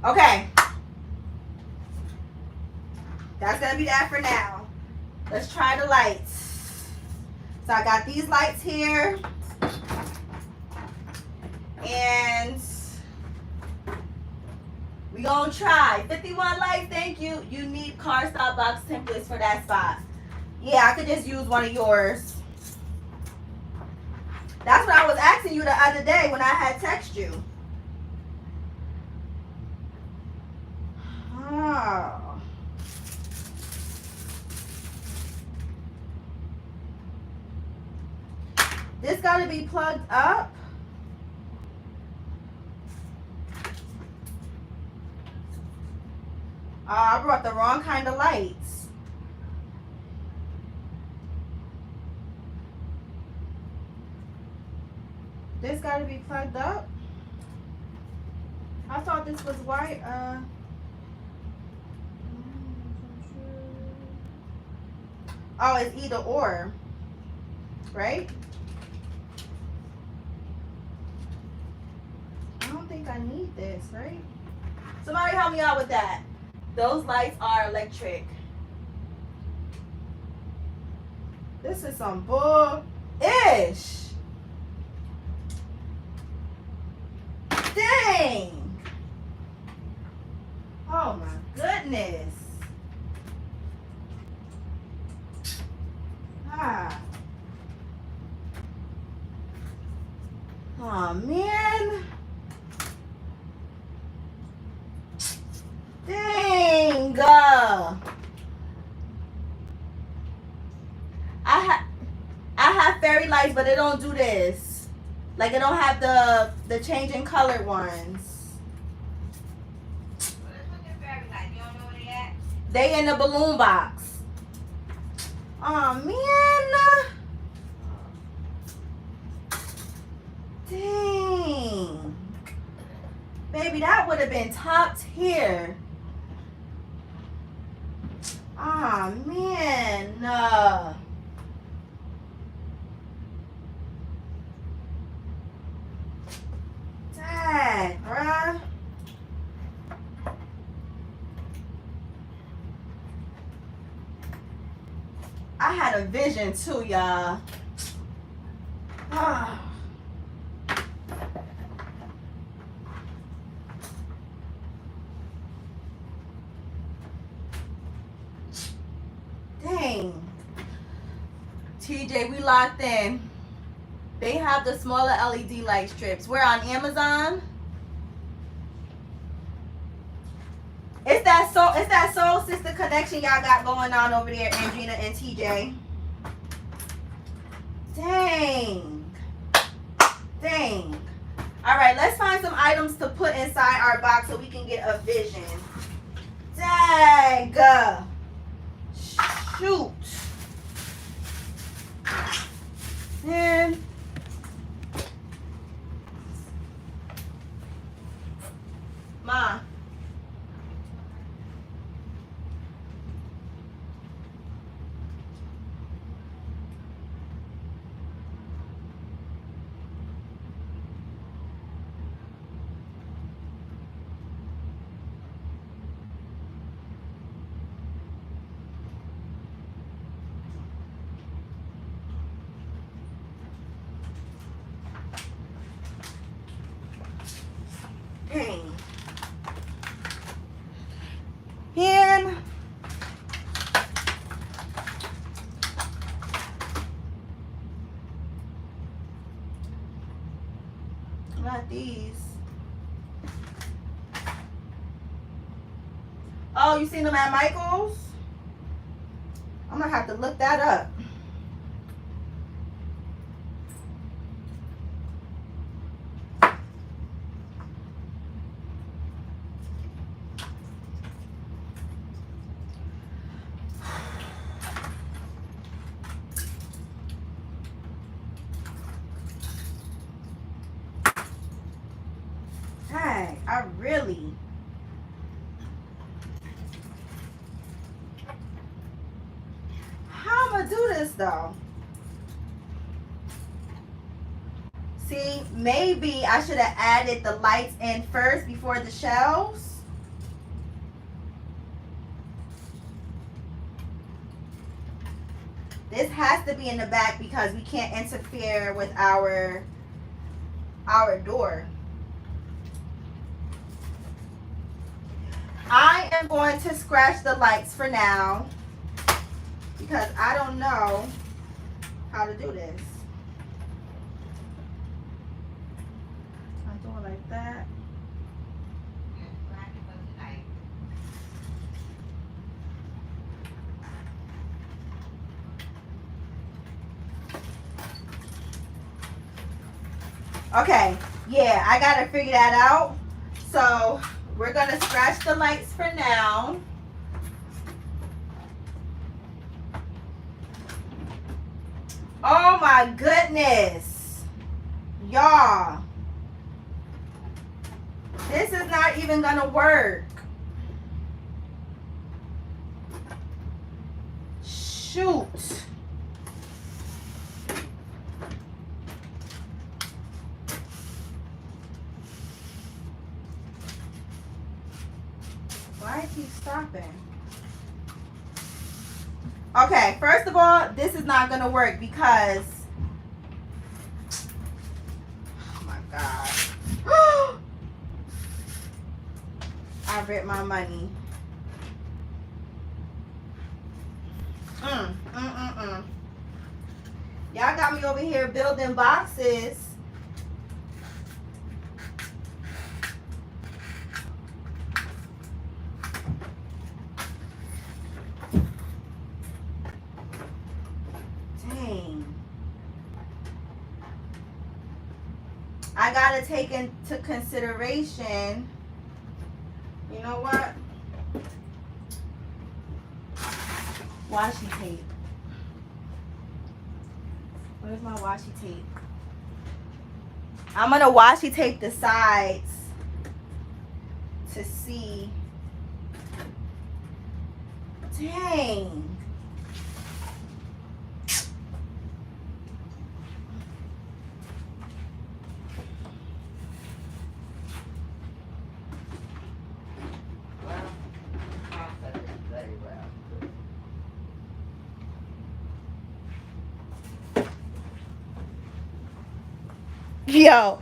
Okay. That's gonna be that for now. Let's try the lights. So I got these lights here. And we gonna try 51 lights. Thank you. You need cardstock box templates for that spot. Yeah, I could just use one of yours. That's what I was asking you the other day when I had texted you. Oh. This gotta be plugged up. I brought the wrong kind of lights. This gotta be plugged up. I thought this was white. Oh, it's either or, right? I don't think I need this, right? Somebody help me out with that. Those lights are electric. This is some bull-ish. Dang. Oh my goodness. Ah. Oh man. Dang. I have fairy lights, but it don't do this. Like it don't have the changing color ones. They in the balloon box. Oh man. Dang. Baby, that would have been top tier. Oh man. Dang, bruh. I had a vision too, y'all. Dang. TJ, we locked in. They have the smaller LED light strips. We're on Amazon. It's that soul sister connection y'all got going on over there, Andrina and TJ. Dang. Dang. All right, let's find some items to put inside our box so we can get a vision. Dang. Shoot. Man. Ma. Dang. And not these. Oh, you seen them at Michael's? I'm gonna have to look that up. this though. See, maybe I should have added the lights in first before the shelves. This has to be in the back because we can't interfere with our door. I am going to scratch the lights for now because I don't know how to do this. I do it like that. Okay, yeah, I gotta figure that out. So we're gonna scratch the lights for now. Oh my goodness, y'all, this is not even gonna work. Shoot. Why I keep stopping? Okay, first of all, this is not gonna work because, oh my God. I ripped my money. Y'all got me over here building boxes. Dang. I gotta take into consideration, you know what? Washi tape. Where's my washi tape? I'm gonna washi tape the sides to see. Dang. Yo,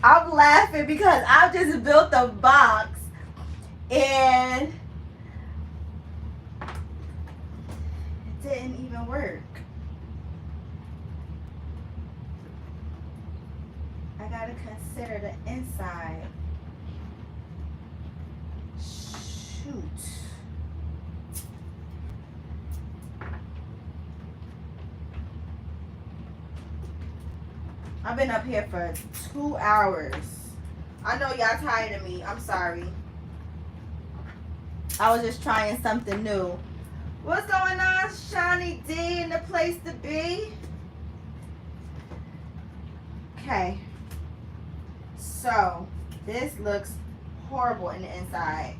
I'm laughing because I just built a box and it didn't even work. I gotta consider the inside. Shoot. I've been up here for 2 hours. I know y'all tired of me. I'm sorry. I was just trying something new. What's going on, Shawnee D in the place to be? Okay. So, this looks horrible in the inside.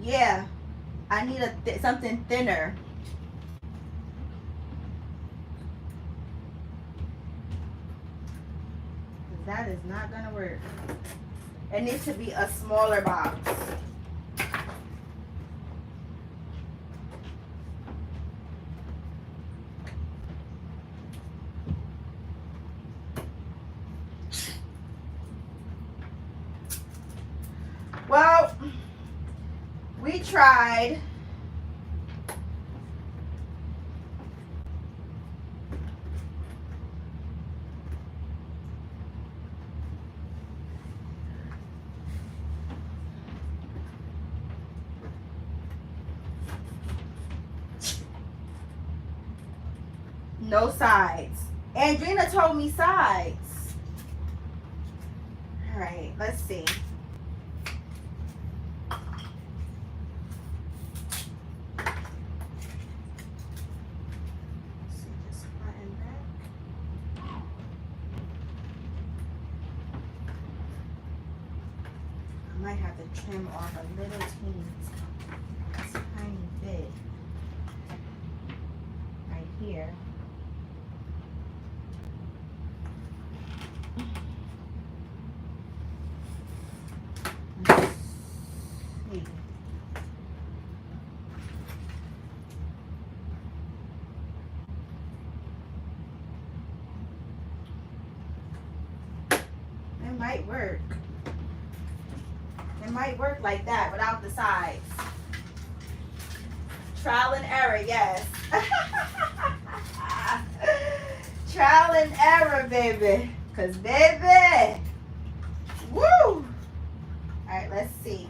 Yeah, I need something thinner. That is not gonna work. It needs to be a smaller box. Well, we tried. No sides. Andrina told me sides. All right, let's see. might have to trim off a little tiny bit right here. Let's see. It might work. It might work like that without the sides. Trial and error, yes. Trial and error, baby. Cause baby, woo! All right, let's see.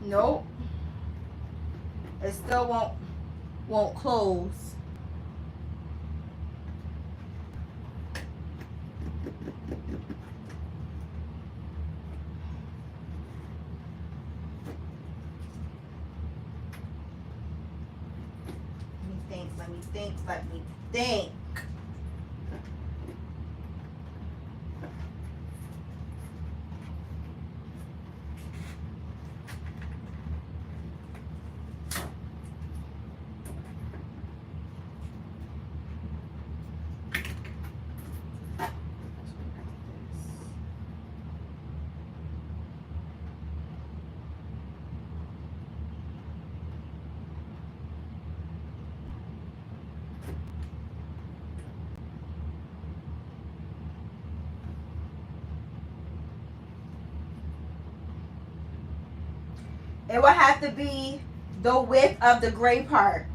Nope. It still won't close. Let me think. It will have to be the width of the gray part.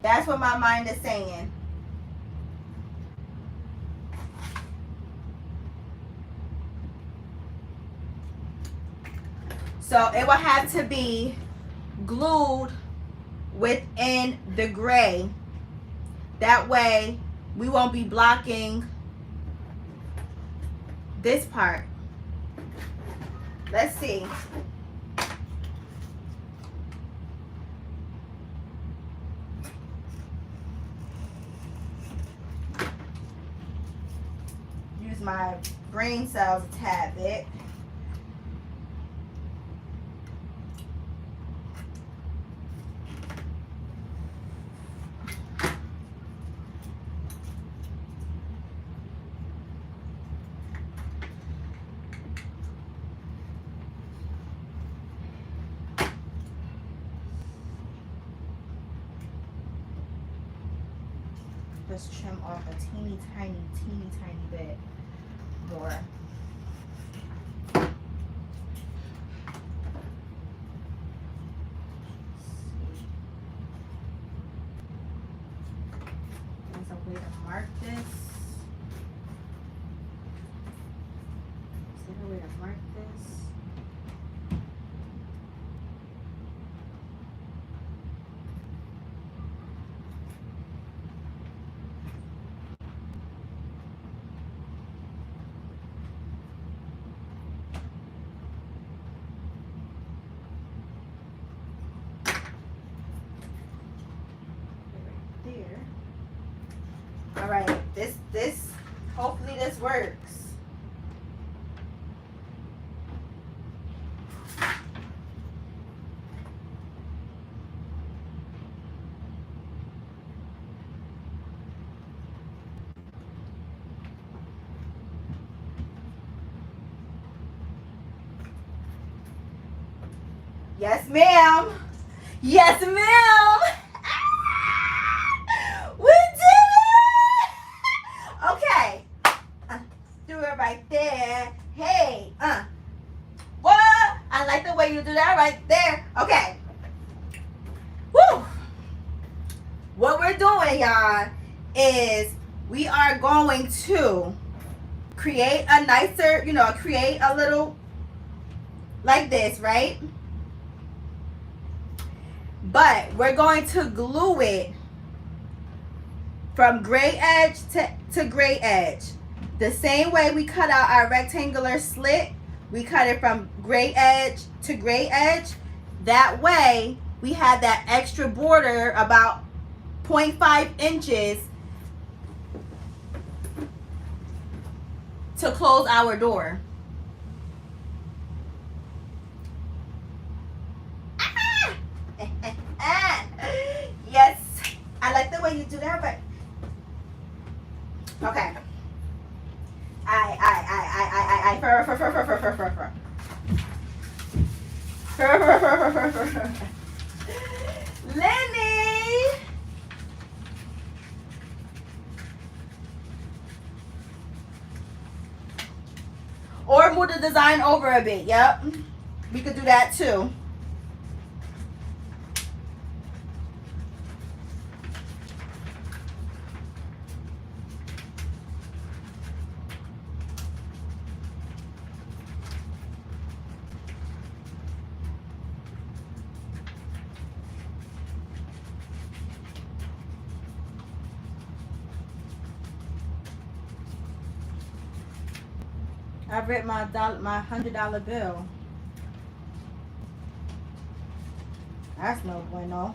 That's what my mind is saying. So it will have to be glued within the gray. That way we won't be blocking this part. Let's see. Use my brain cells a tad bit. Just trim off a teeny tiny bit more. There's a way to mark this. Is there a way to mark this? All right, this hopefully this works. Yes, ma'am. Yes, ma'am. We did it! Okay. Do it right there. Hey. What? I like the way you do that right there. Okay. Woo. What we're doing, y'all, is we are going to create a nicer, create a little like this, right? But we're going to glue it from gray edge to gray edge. The same way we cut out our rectangular slit, we cut it from gray edge to gray edge. That way we have that extra border about 0.5 inches to close our door. Yes, I like the way you do that, but okay. Lenny. Or move the design over a bit. Yep. We could do that too. I've read my $100 bill. That's no bueno.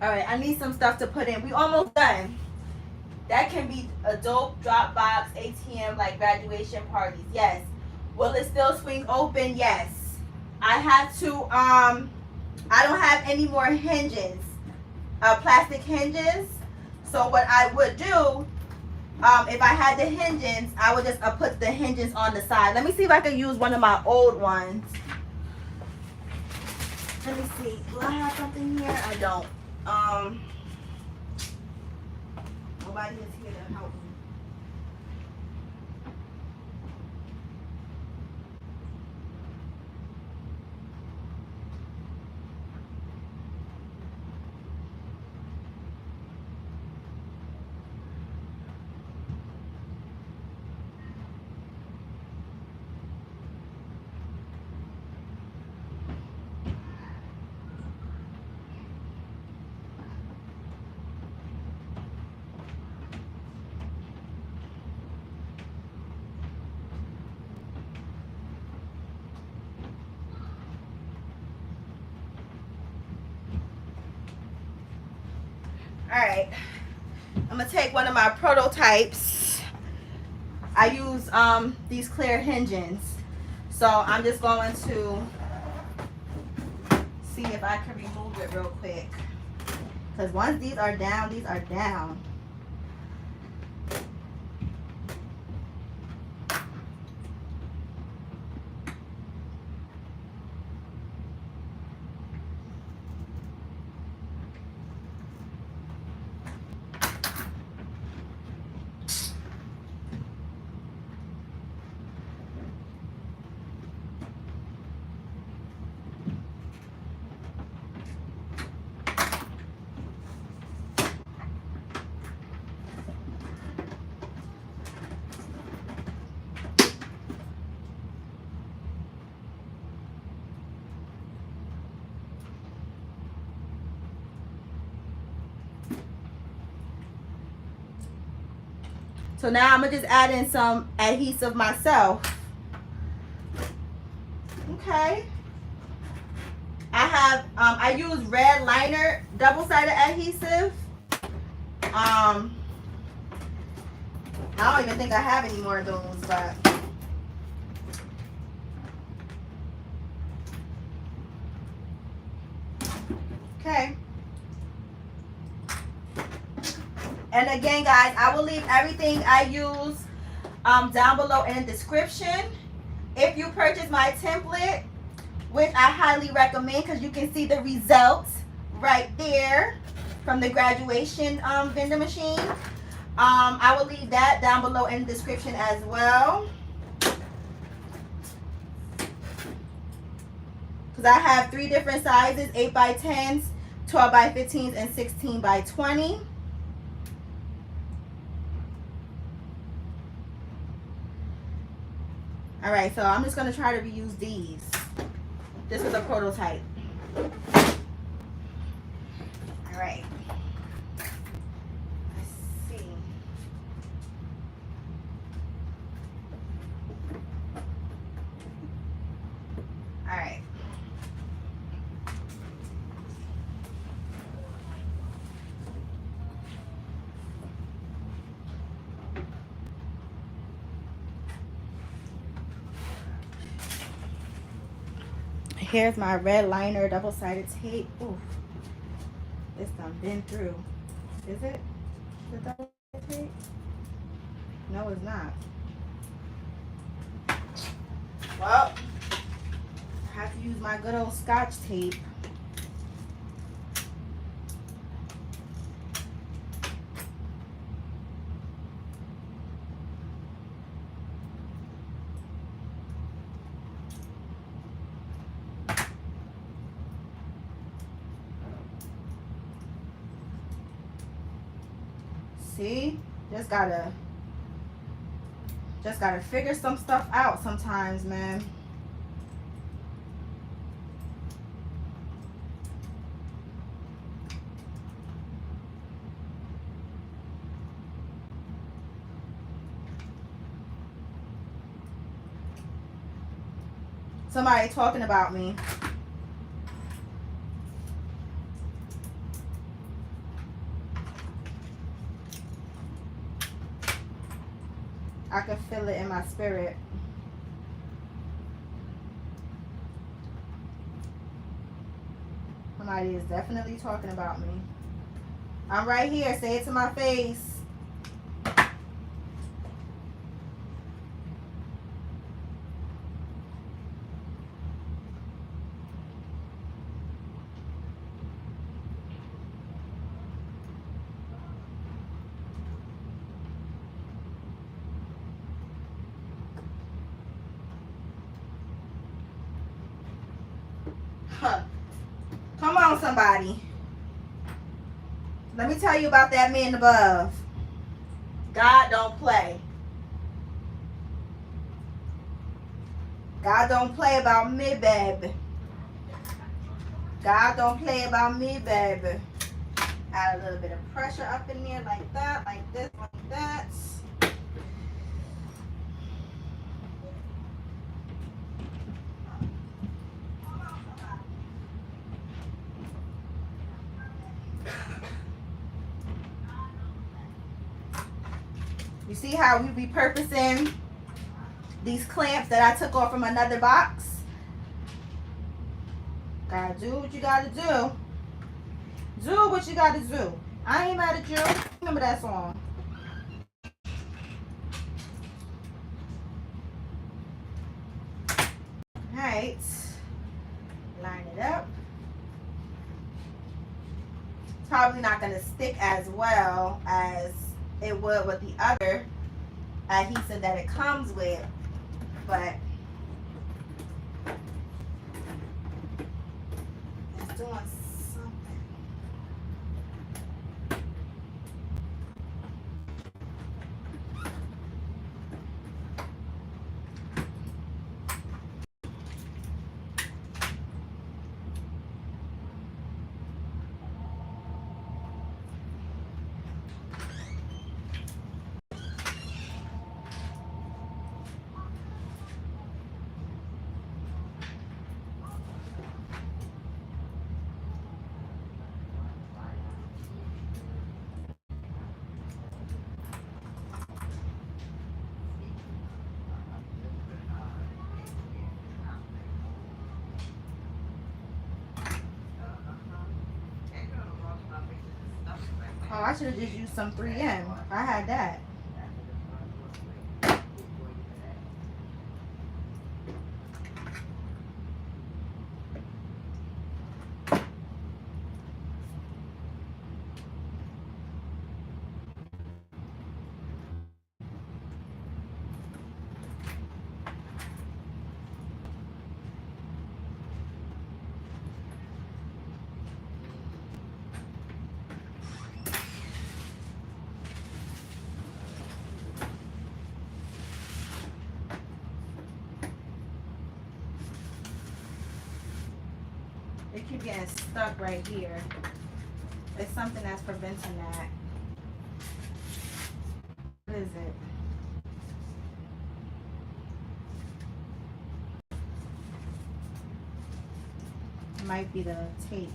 All right, I need some stuff to put in. We almost done. That can be a dope Dropbox, ATM, like graduation parties. Yes. Will it still swing open? Yes. I have to, I don't have any more hinges, plastic hinges. So what I would do, if I had the hinges, I would just put the hinges on the side. Let me see if I can use one of my old ones. Let me see. Do I have something here? I don't. Nobody is here to help me. All right, I'm gonna take one of my prototypes. I use these clear hinges, so I'm just going to see if I can remove it real quick, because once these are down, these are down. So now I'm gonna just add in some adhesive myself. Okay. I use red liner double-sided adhesive. I don't even think I have any more of those, but okay. And again, guys, I will leave everything I use down below in the description. If you purchase my template, which I highly recommend because you can see the results right there from the graduation vending machine. I will leave that down below in the description as well. Because I have 3 different sizes, 8x10s, 12x15s, and 16x20. All right, so I'm just going to try to reuse these. This is a prototype. All right. Let's see. All right. Here's my red liner double-sided tape. Ooh, this done been through. Is it the double-sided tape? No, it's not. Well, I have to use my good old Scotch tape. See, just gotta figure some stuff out sometimes, man. Somebody talking about me. I can feel it in my spirit. Somebody is definitely talking about me. I'm right here. Say it to my face. Come on, somebody. Let me tell you about that man above. God don't play. God don't play about me, baby. God don't play about me, baby. Add a little bit of pressure up in there like that, like this, like that. You see how we repurposing these clamps that I took off from another box? Gotta do what you gotta do. Do what you gotta do. I ain't mad at you. Remember that song. Alright. Line it up. It's probably not gonna stick as well as it would with the other adhesive that it comes with, but it's doing something. I should have just used some 3M. I had that. It keep getting stuck right here. It's something that's preventing that. What is it? It might be the tape.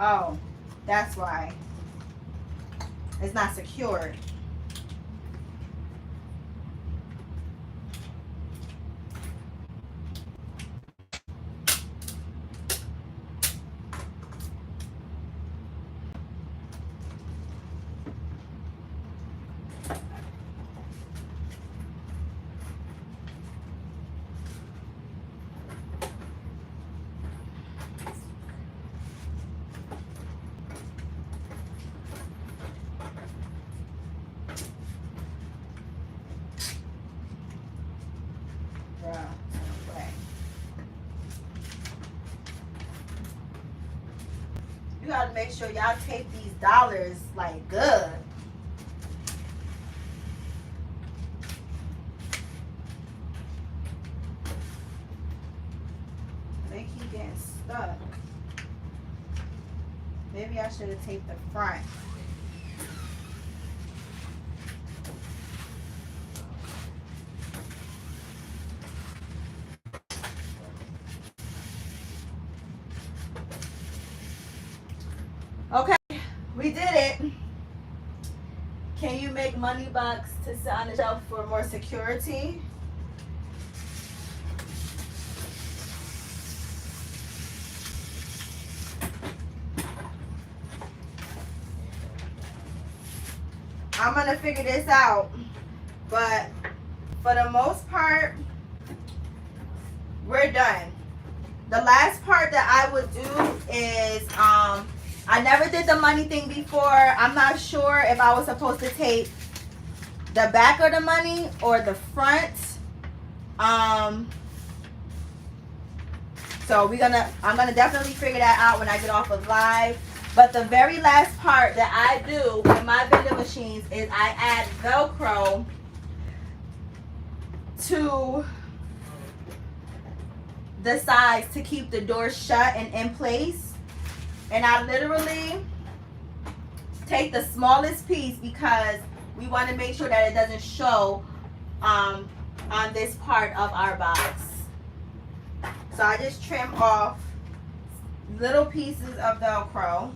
Oh, that's why. It's not secured. You gotta make sure y'all tape these dollars like good. They keep getting stuck. Maybe I should have taped the front. Okay, we did it. Can you make money box to sit on the shelf for more security? I'm gonna figure this out, but for the most part, we're done. The last part that I would do is, I never did the money thing before. I'm not sure if I was supposed to tape the back of the money or the front. So I'm gonna definitely figure that out when I get off of live. But the very last part that I do with my vending machines is I add Velcro to the sides to keep the door shut and in place. And I literally take the smallest piece because we want to make sure that it doesn't show on this part of our box. So I just trim off little pieces of Velcro,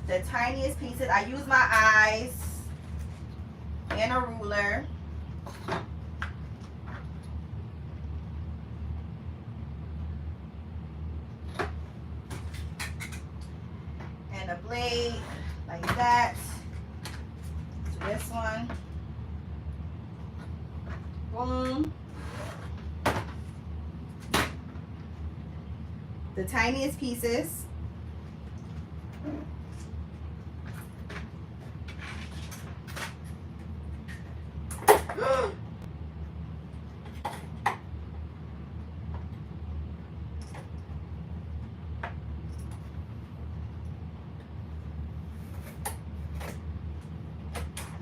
the tiniest pieces. I use my eyes and a ruler. And a blade like that to this one. Boom. The tiniest pieces.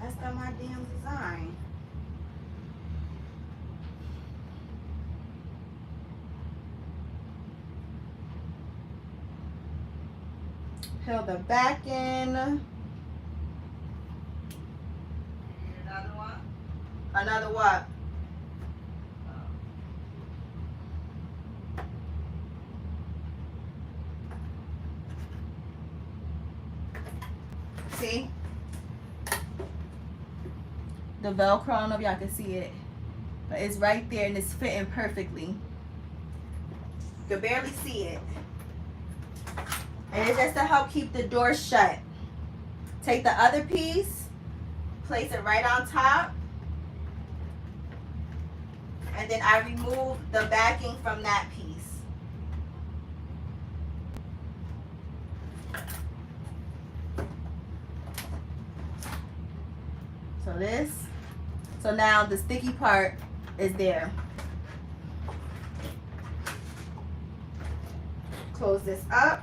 That's not my damn design. Peel the back in. Another one? Another what? See? The Velcro, I don't know if y'all can see it, but it's right there and it's fitting perfectly. You can barely see it. And it's just to help keep the door shut. Take the other piece, place it right on top, and then I remove the backing from that piece. So this, so now the sticky part is there. Close this up.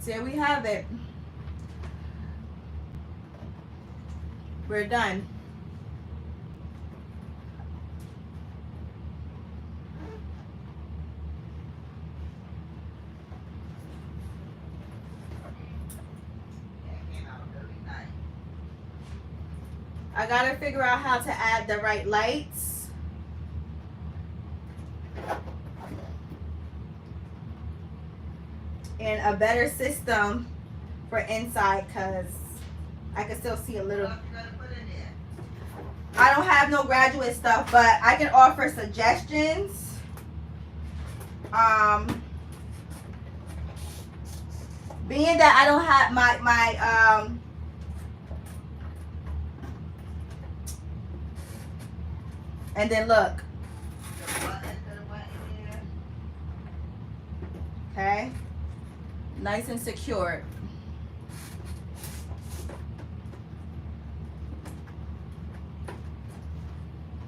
So there we have it. We're done. I gotta figure out how to add the right lights. And a better system for inside, because I can still see a little. I don't have no graduate stuff, but I can offer suggestions. Being that I don't have my and then look. Okay. Nice and secure.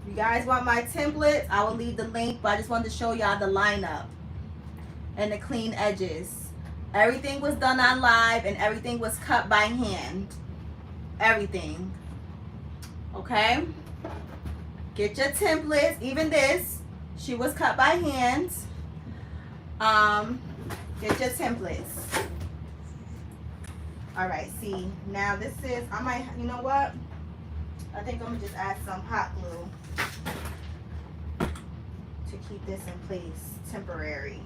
You guys want my templates? I will leave the link, but I just wanted to show y'all the lineup and the clean edges. Everything was done on live and everything was cut by hand. Everything. Okay? Get your templates. Even this, she was cut by hand. Get your templates. All right, see, now this is, I might, you know what? I think I'm gonna just add some hot glue to keep this in place, temporary.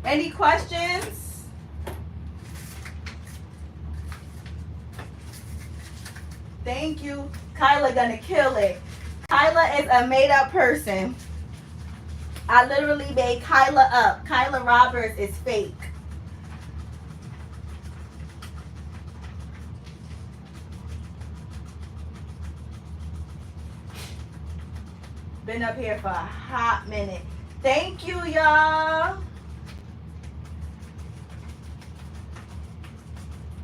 Any questions? Thank you. Kyla gonna kill it. Kyla is a made up person. I literally made Kyla up. Kyla Roberts is fake. Been up here for a hot minute. Thank you, y'all.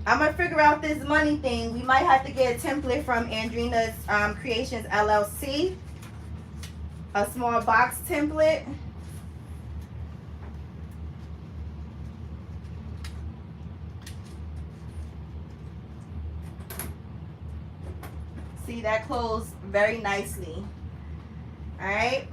I'm gonna figure out this money thing. We might have to get a template from Andrina's Creations LLC. A small box template. See, that closed very nicely. All right.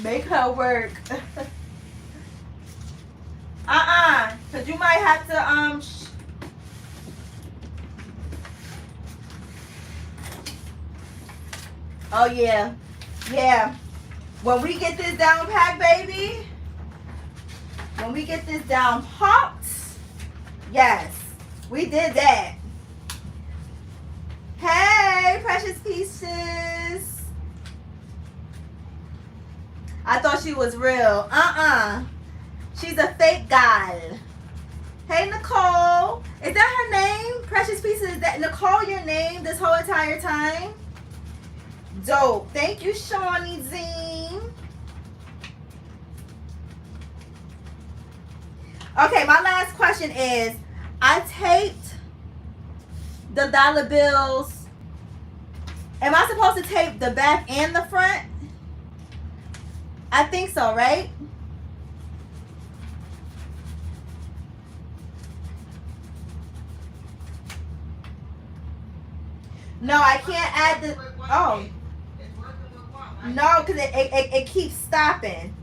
Make her work. Cause you might have to Oh yeah. Yeah. When we get this down packed, baby. When we get this down popped. Yes. We did that. Hey, precious pieces. I thought she was real. She's a fake gal. Hey, Nicole. Is that her name? Precious Pieces. Is that Nicole your name this whole entire time? Dope. Thank you, Shawnee Zine. Okay, my last question is, I taped the dollar bills. Am I supposed to tape the back and the front? I think so, right? No, I can't add the. Oh. No, because it keeps stopping.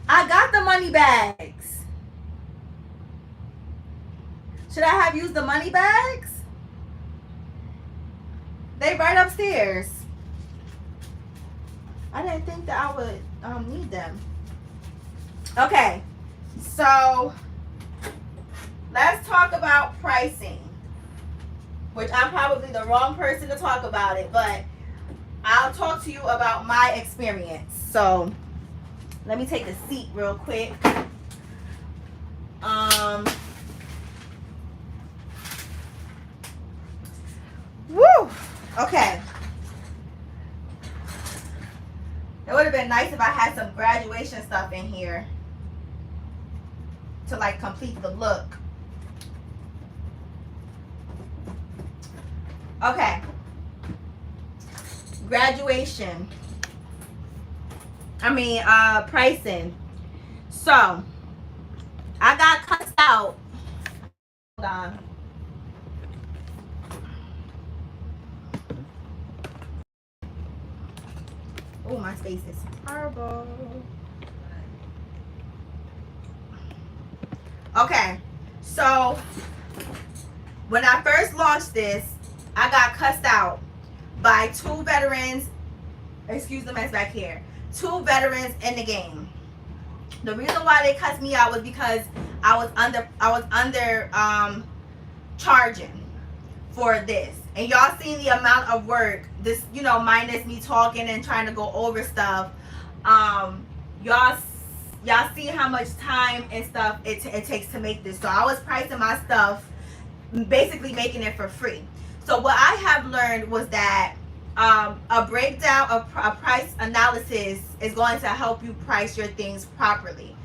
I got the money bags. Should I have used the money bags? They right upstairs. I didn't think that I would need them. Okay, so let's talk about pricing, which I'm probably the wrong person to talk about it, but I'll talk to you about my experience. So let me take a seat real quick. Woo! Okay. It would have been nice if I had some graduation stuff in here to like complete the look. Okay. Graduation. Pricing. So, I got cussed out. Hold on. Oh, my space is horrible. Okay, so when I first launched this, I got cussed out by 2 veterans. Excuse the mess back here. 2 veterans in the game. The reason why they cussed me out was because I was under charging for this. And y'all seen the amount of work, this, minus me talking and trying to go over stuff. Y'all see how much time and stuff it takes to make this. So I was pricing my stuff, basically making it for free. So what I have learned was that a breakdown of a price analysis is going to help you price your things properly.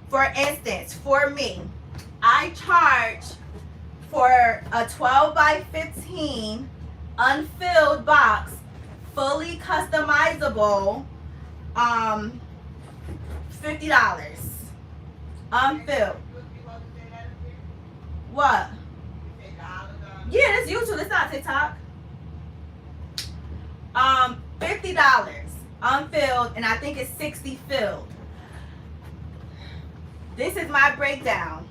For instance, for me, I charge for a 12 by 15 unfilled box, fully customizable, $50. Unfilled. What? Yeah, that's YouTube. It's not TikTok. $50 unfilled, and I think it's 60 filled. This is my breakdown.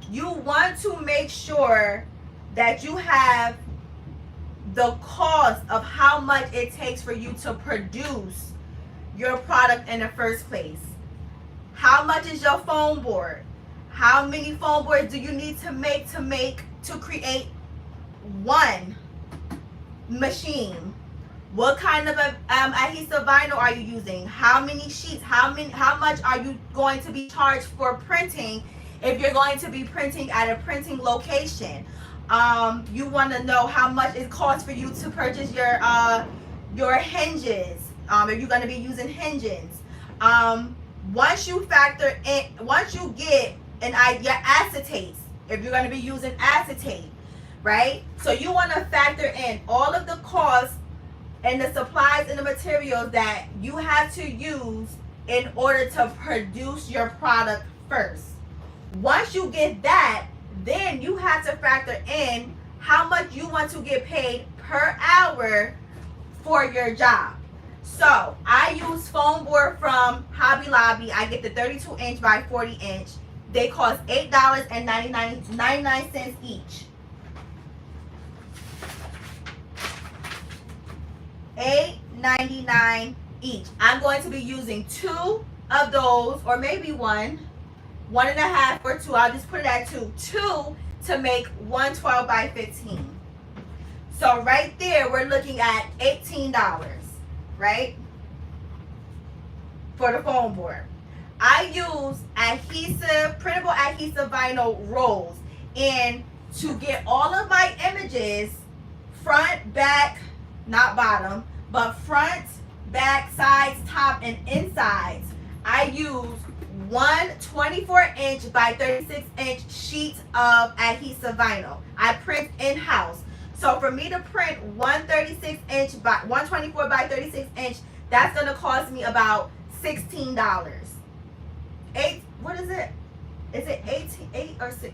You want to make sure that you have the cost of how much it takes for you to produce your product in the first place. How much is your foam board? How many foam boards do you need to create one machine? What kind of adhesive vinyl are you using? How many sheets? How much are you going to be charged for printing if you're going to be printing at a printing location? You want to know how much it costs for you to purchase your hinges, if you're going to be using hinges. Once you get your acetates, if you're going to be using acetate, right? So you want to factor in all of the costs and the supplies and the materials that you have to use in order to produce your product first. Once you get that, then you have to factor in how much you want to get paid per hour for your job. So I use foam board from Hobby Lobby. I get the 32 inch by 40 inch. They cost $8.99 each. $8.99 each. I'm going to be using 2 of those, or maybe 1.5 or 2. I'll just put it at 2 to make 112 by 15. So right there, we're looking at $18, right? For the foam board. I use adhesive, printable adhesive vinyl rolls. And to get all of my images, front, back, not bottom, but front, back, sides, top, and insides, I use one 24-inch by 36-inch sheet of adhesive vinyl. I print in-house. So for me to print 124 by 36 inch, that's gonna cost me about $16. What is it? Is it 8 or 6?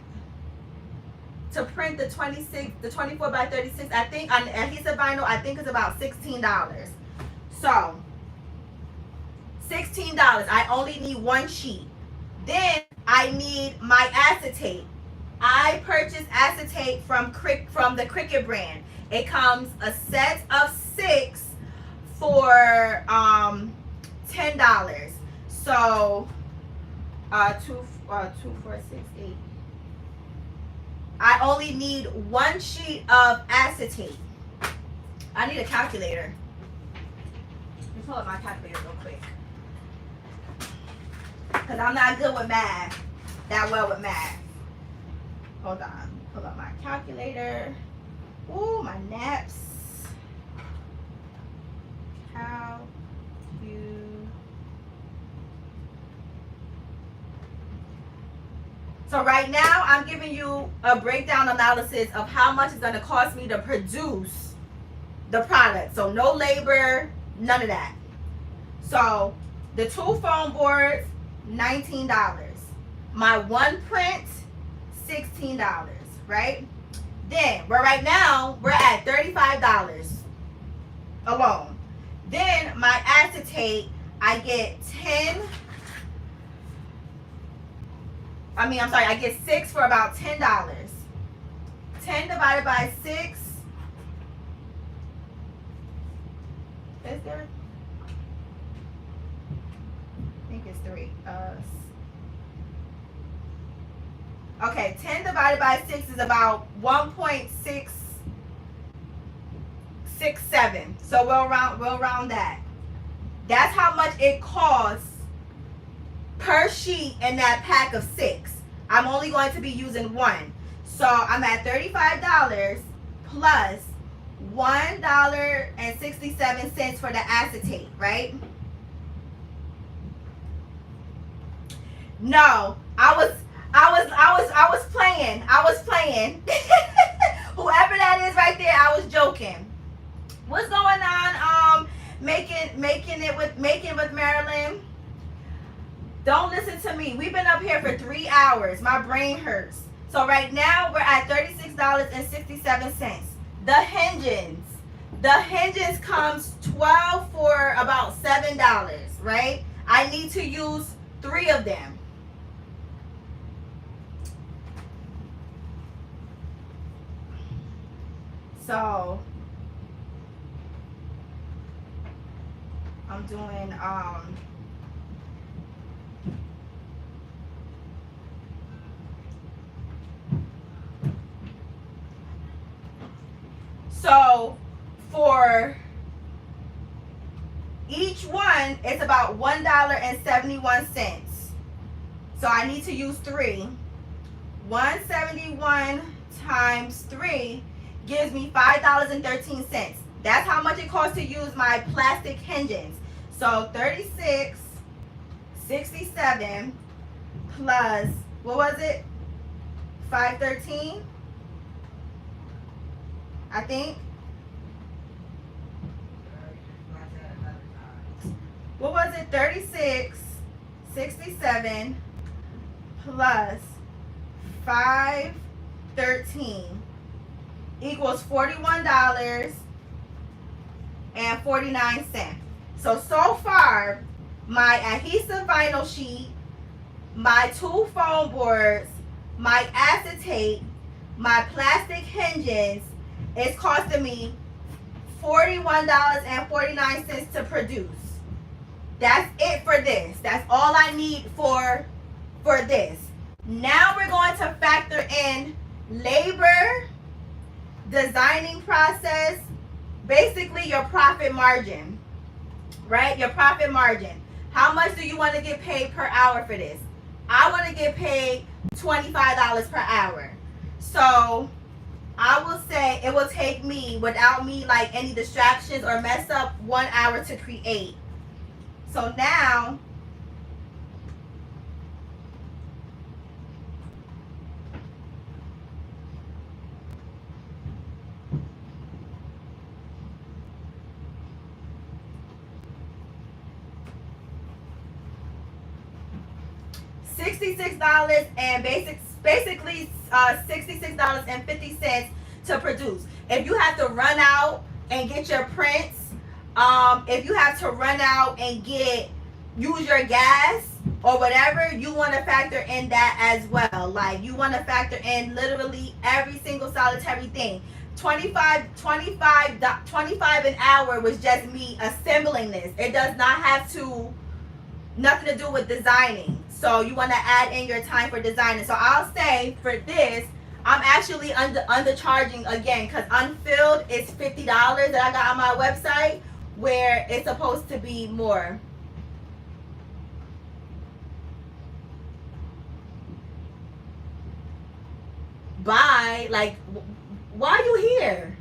To print the 24 by 36, I think on adhesive vinyl, I think it's about $16. So $16. I only need 1 sheet. Then I need my acetate. I purchased acetate from the Cricut brand. It comes a set of 6 for $10. So 2, 4, 6, 8. I only need 1 sheet of acetate. I need a calculator. Let me pull up my calculator real quick. Because I'm not good with math. That well with math. Hold on. Pull up my calculator. Ooh, my naps. So right now, I'm giving you a breakdown analysis of how much it's going to cost me to produce the product. So no labor, none of that. So the 2 foam boards, $19. My 1 print, $16, right? Then, right now, we're at $35 alone. Then my acetate, I get I get 6 for about $10. 10 divided by 6. Is there? I think it's 3. Okay, 10 divided by 6 is about 1.667. So we'll round that. That's how much it costs per sheet in that pack of 6. I'm only going to be using 1. So I'm at $35 plus $1.67 for the acetate, right? No, I was playing. Whoever that is right there, I was joking. What's going on? Making with Marilyn. Don't listen to me. We've been up here for 3 hours. My brain hurts. So right now we're at $36.67. The hinges comes 12 for about $7, right? I need to use 3 of them. So I'm doing so for each one, it's about $1.71. So I need to use 3. 171 times 3 gives me $5.13. That's how much it costs to use my plastic hinges. So 36.67 plus, what was it? 513, I think. What was it? 36.67 plus 513 equals $41.49. So far, my adhesive vinyl sheet, my 2 foam boards, my acetate, my plastic hinges is costing me $41.49 to produce. That's it for this. That's all I need for this. Now we're going to factor in labor, designing process, basically your profit margin, right? Your profit margin. How much do you want to get paid per hour for this? I want to get paid $25 per hour. So I will say it will take me, without me like any distractions or mess up, 1 hour to create. So now $66 and basically $66.50 to produce. If you have to run out and get your prints, if you have to run out and use your gas or whatever, you want to factor in that as well. Like, you want to factor in literally every single solitary thing. $25 an hour was just me assembling this. It does not have nothing to do with designing. So you want to add in your time for designing. So I'll say for this, I'm actually undercharging again, because unfilled is $50 that I got on my website, where it's supposed to be more. Bye. Like, why are you here?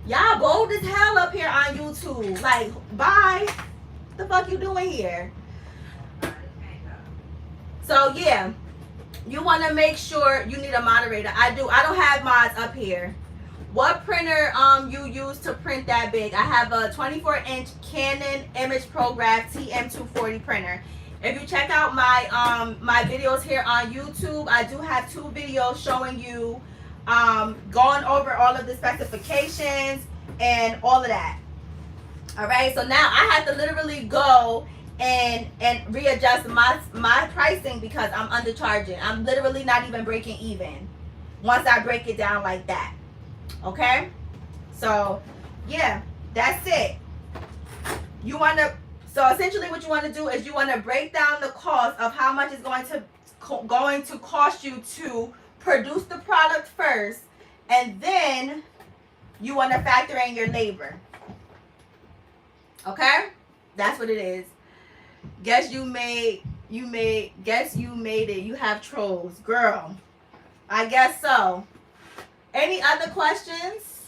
Y'all bold as hell up here on YouTube. Like, bye. What the fuck you doing here? So yeah, you want to make sure you need a moderator. I don't have mods up here. What printer you use to print that big? I have a 24-inch Canon Image ProGraph TM240 printer. If you check out my my videos here on YouTube, I do have 2 videos showing you going over all of the specifications and all of that. All right, so now I have to literally go and readjust my pricing because I'm undercharging. I'm literally not even breaking even once I break it down like that. Okay, so yeah, that's it. So essentially what you want to do is you want to break down the cost of how much it's going to cost you to produce the product first, and then you want to factor in your labor. Okay, that's what it is. Guess you made it. You have trolls, girl. I guess so. Any other questions?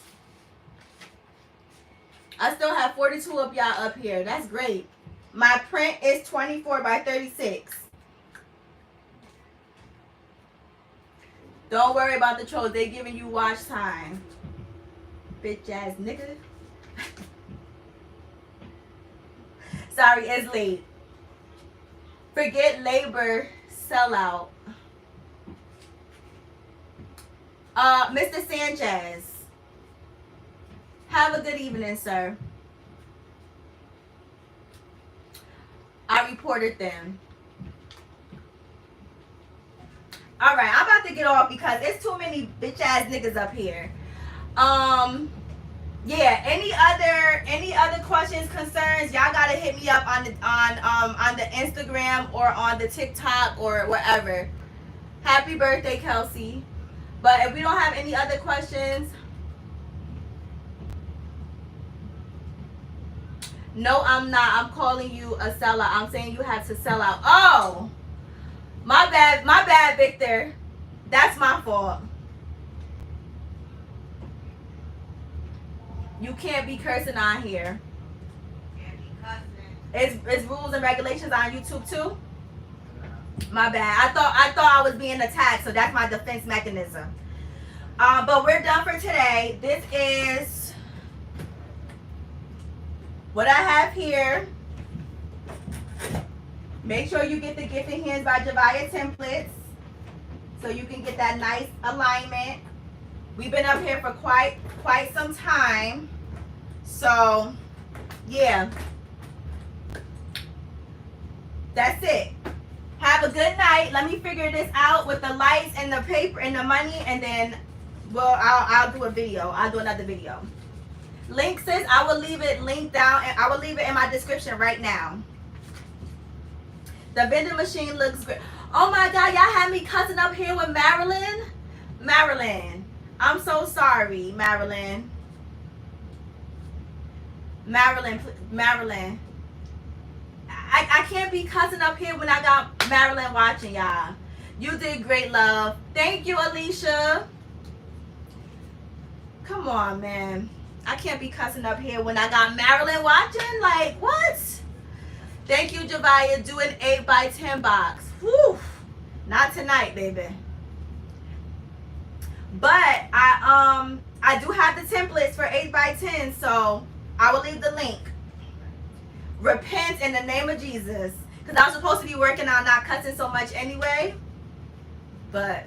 I still have 42 of y'all up here. That's great. My print is 24 by 36. Don't worry about the trolls. They're giving you watch time. Bitch ass nigga. Sorry, it's late. Forget labor, sellout. Mr. Sanchez, have a good evening, sir. I reported them. All right, I'm about to get off because it's too many bitch ass niggas up here. Yeah, any other questions, concerns, y'all gotta hit me up on the Instagram or on the TikTok or wherever. Happy birthday, Kelsey. But if we don't have any other questions, no, I'm not. I'm calling you a sellout. I'm saying you have to sell out. Oh, my bad, Victor. That's my fault. You can't be cursing on here. Can't be cussing. It's rules and regulations on YouTube too? My bad. I thought I was being attacked, so that's my defense mechanism. But we're done for today. This is what I have here. Make sure you get the Gifted Hands by Javiah Templates so you can get that nice alignment. We've been up here for quite some time. So Yeah. That's it. Have a good night. Let me figure this out with the lights and the paper and the money, and then, well, I'll do a video. I'll do another video. Link, sis, I will leave it linked down, and I will leave it in my description right now. The vending machine looks great. Oh my God, y'all had me cussing up here with Marilyn. Marilyn, I'm so sorry, Marilyn. Marilyn. I can't be cussing up here when I got Marilyn watching, y'all. You did great, love. Thank you, Alicia. Come on, man. I can't be cussing up here when I got Marilyn watching. Like, what? Thank you, Javiah. Do an 8x10 box. Whew. Not tonight, baby. But I do have the templates for 8x10, so I will leave the link. Repent in the name of Jesus. Because I was supposed to be working on not cussing so much anyway. But,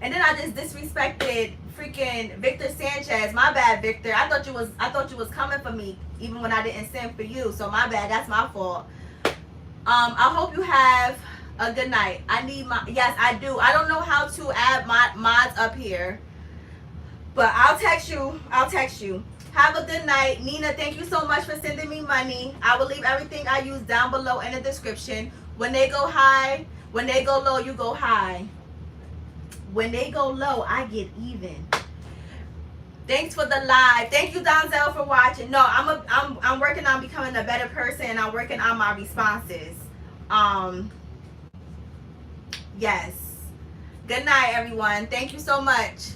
and then I just disrespected freaking Victor Sanchez. My bad, Victor. I thought you was coming for me even when I didn't send for you. So my bad. That's my fault. I hope you have a good night. I need my, yes, I do. I don't know how to add my mods up here. But I'll text you. Have a good night. Nina, thank you so much for sending me money. I will leave everything I use down below in the description. When they go high, when they go low, you go high. When they go low, I get even. Thanks for the live. Thank you, Donzel, for watching. No, I'm working on becoming a better person, and I'm working on my responses. Yes. Good night, everyone. Thank you so much.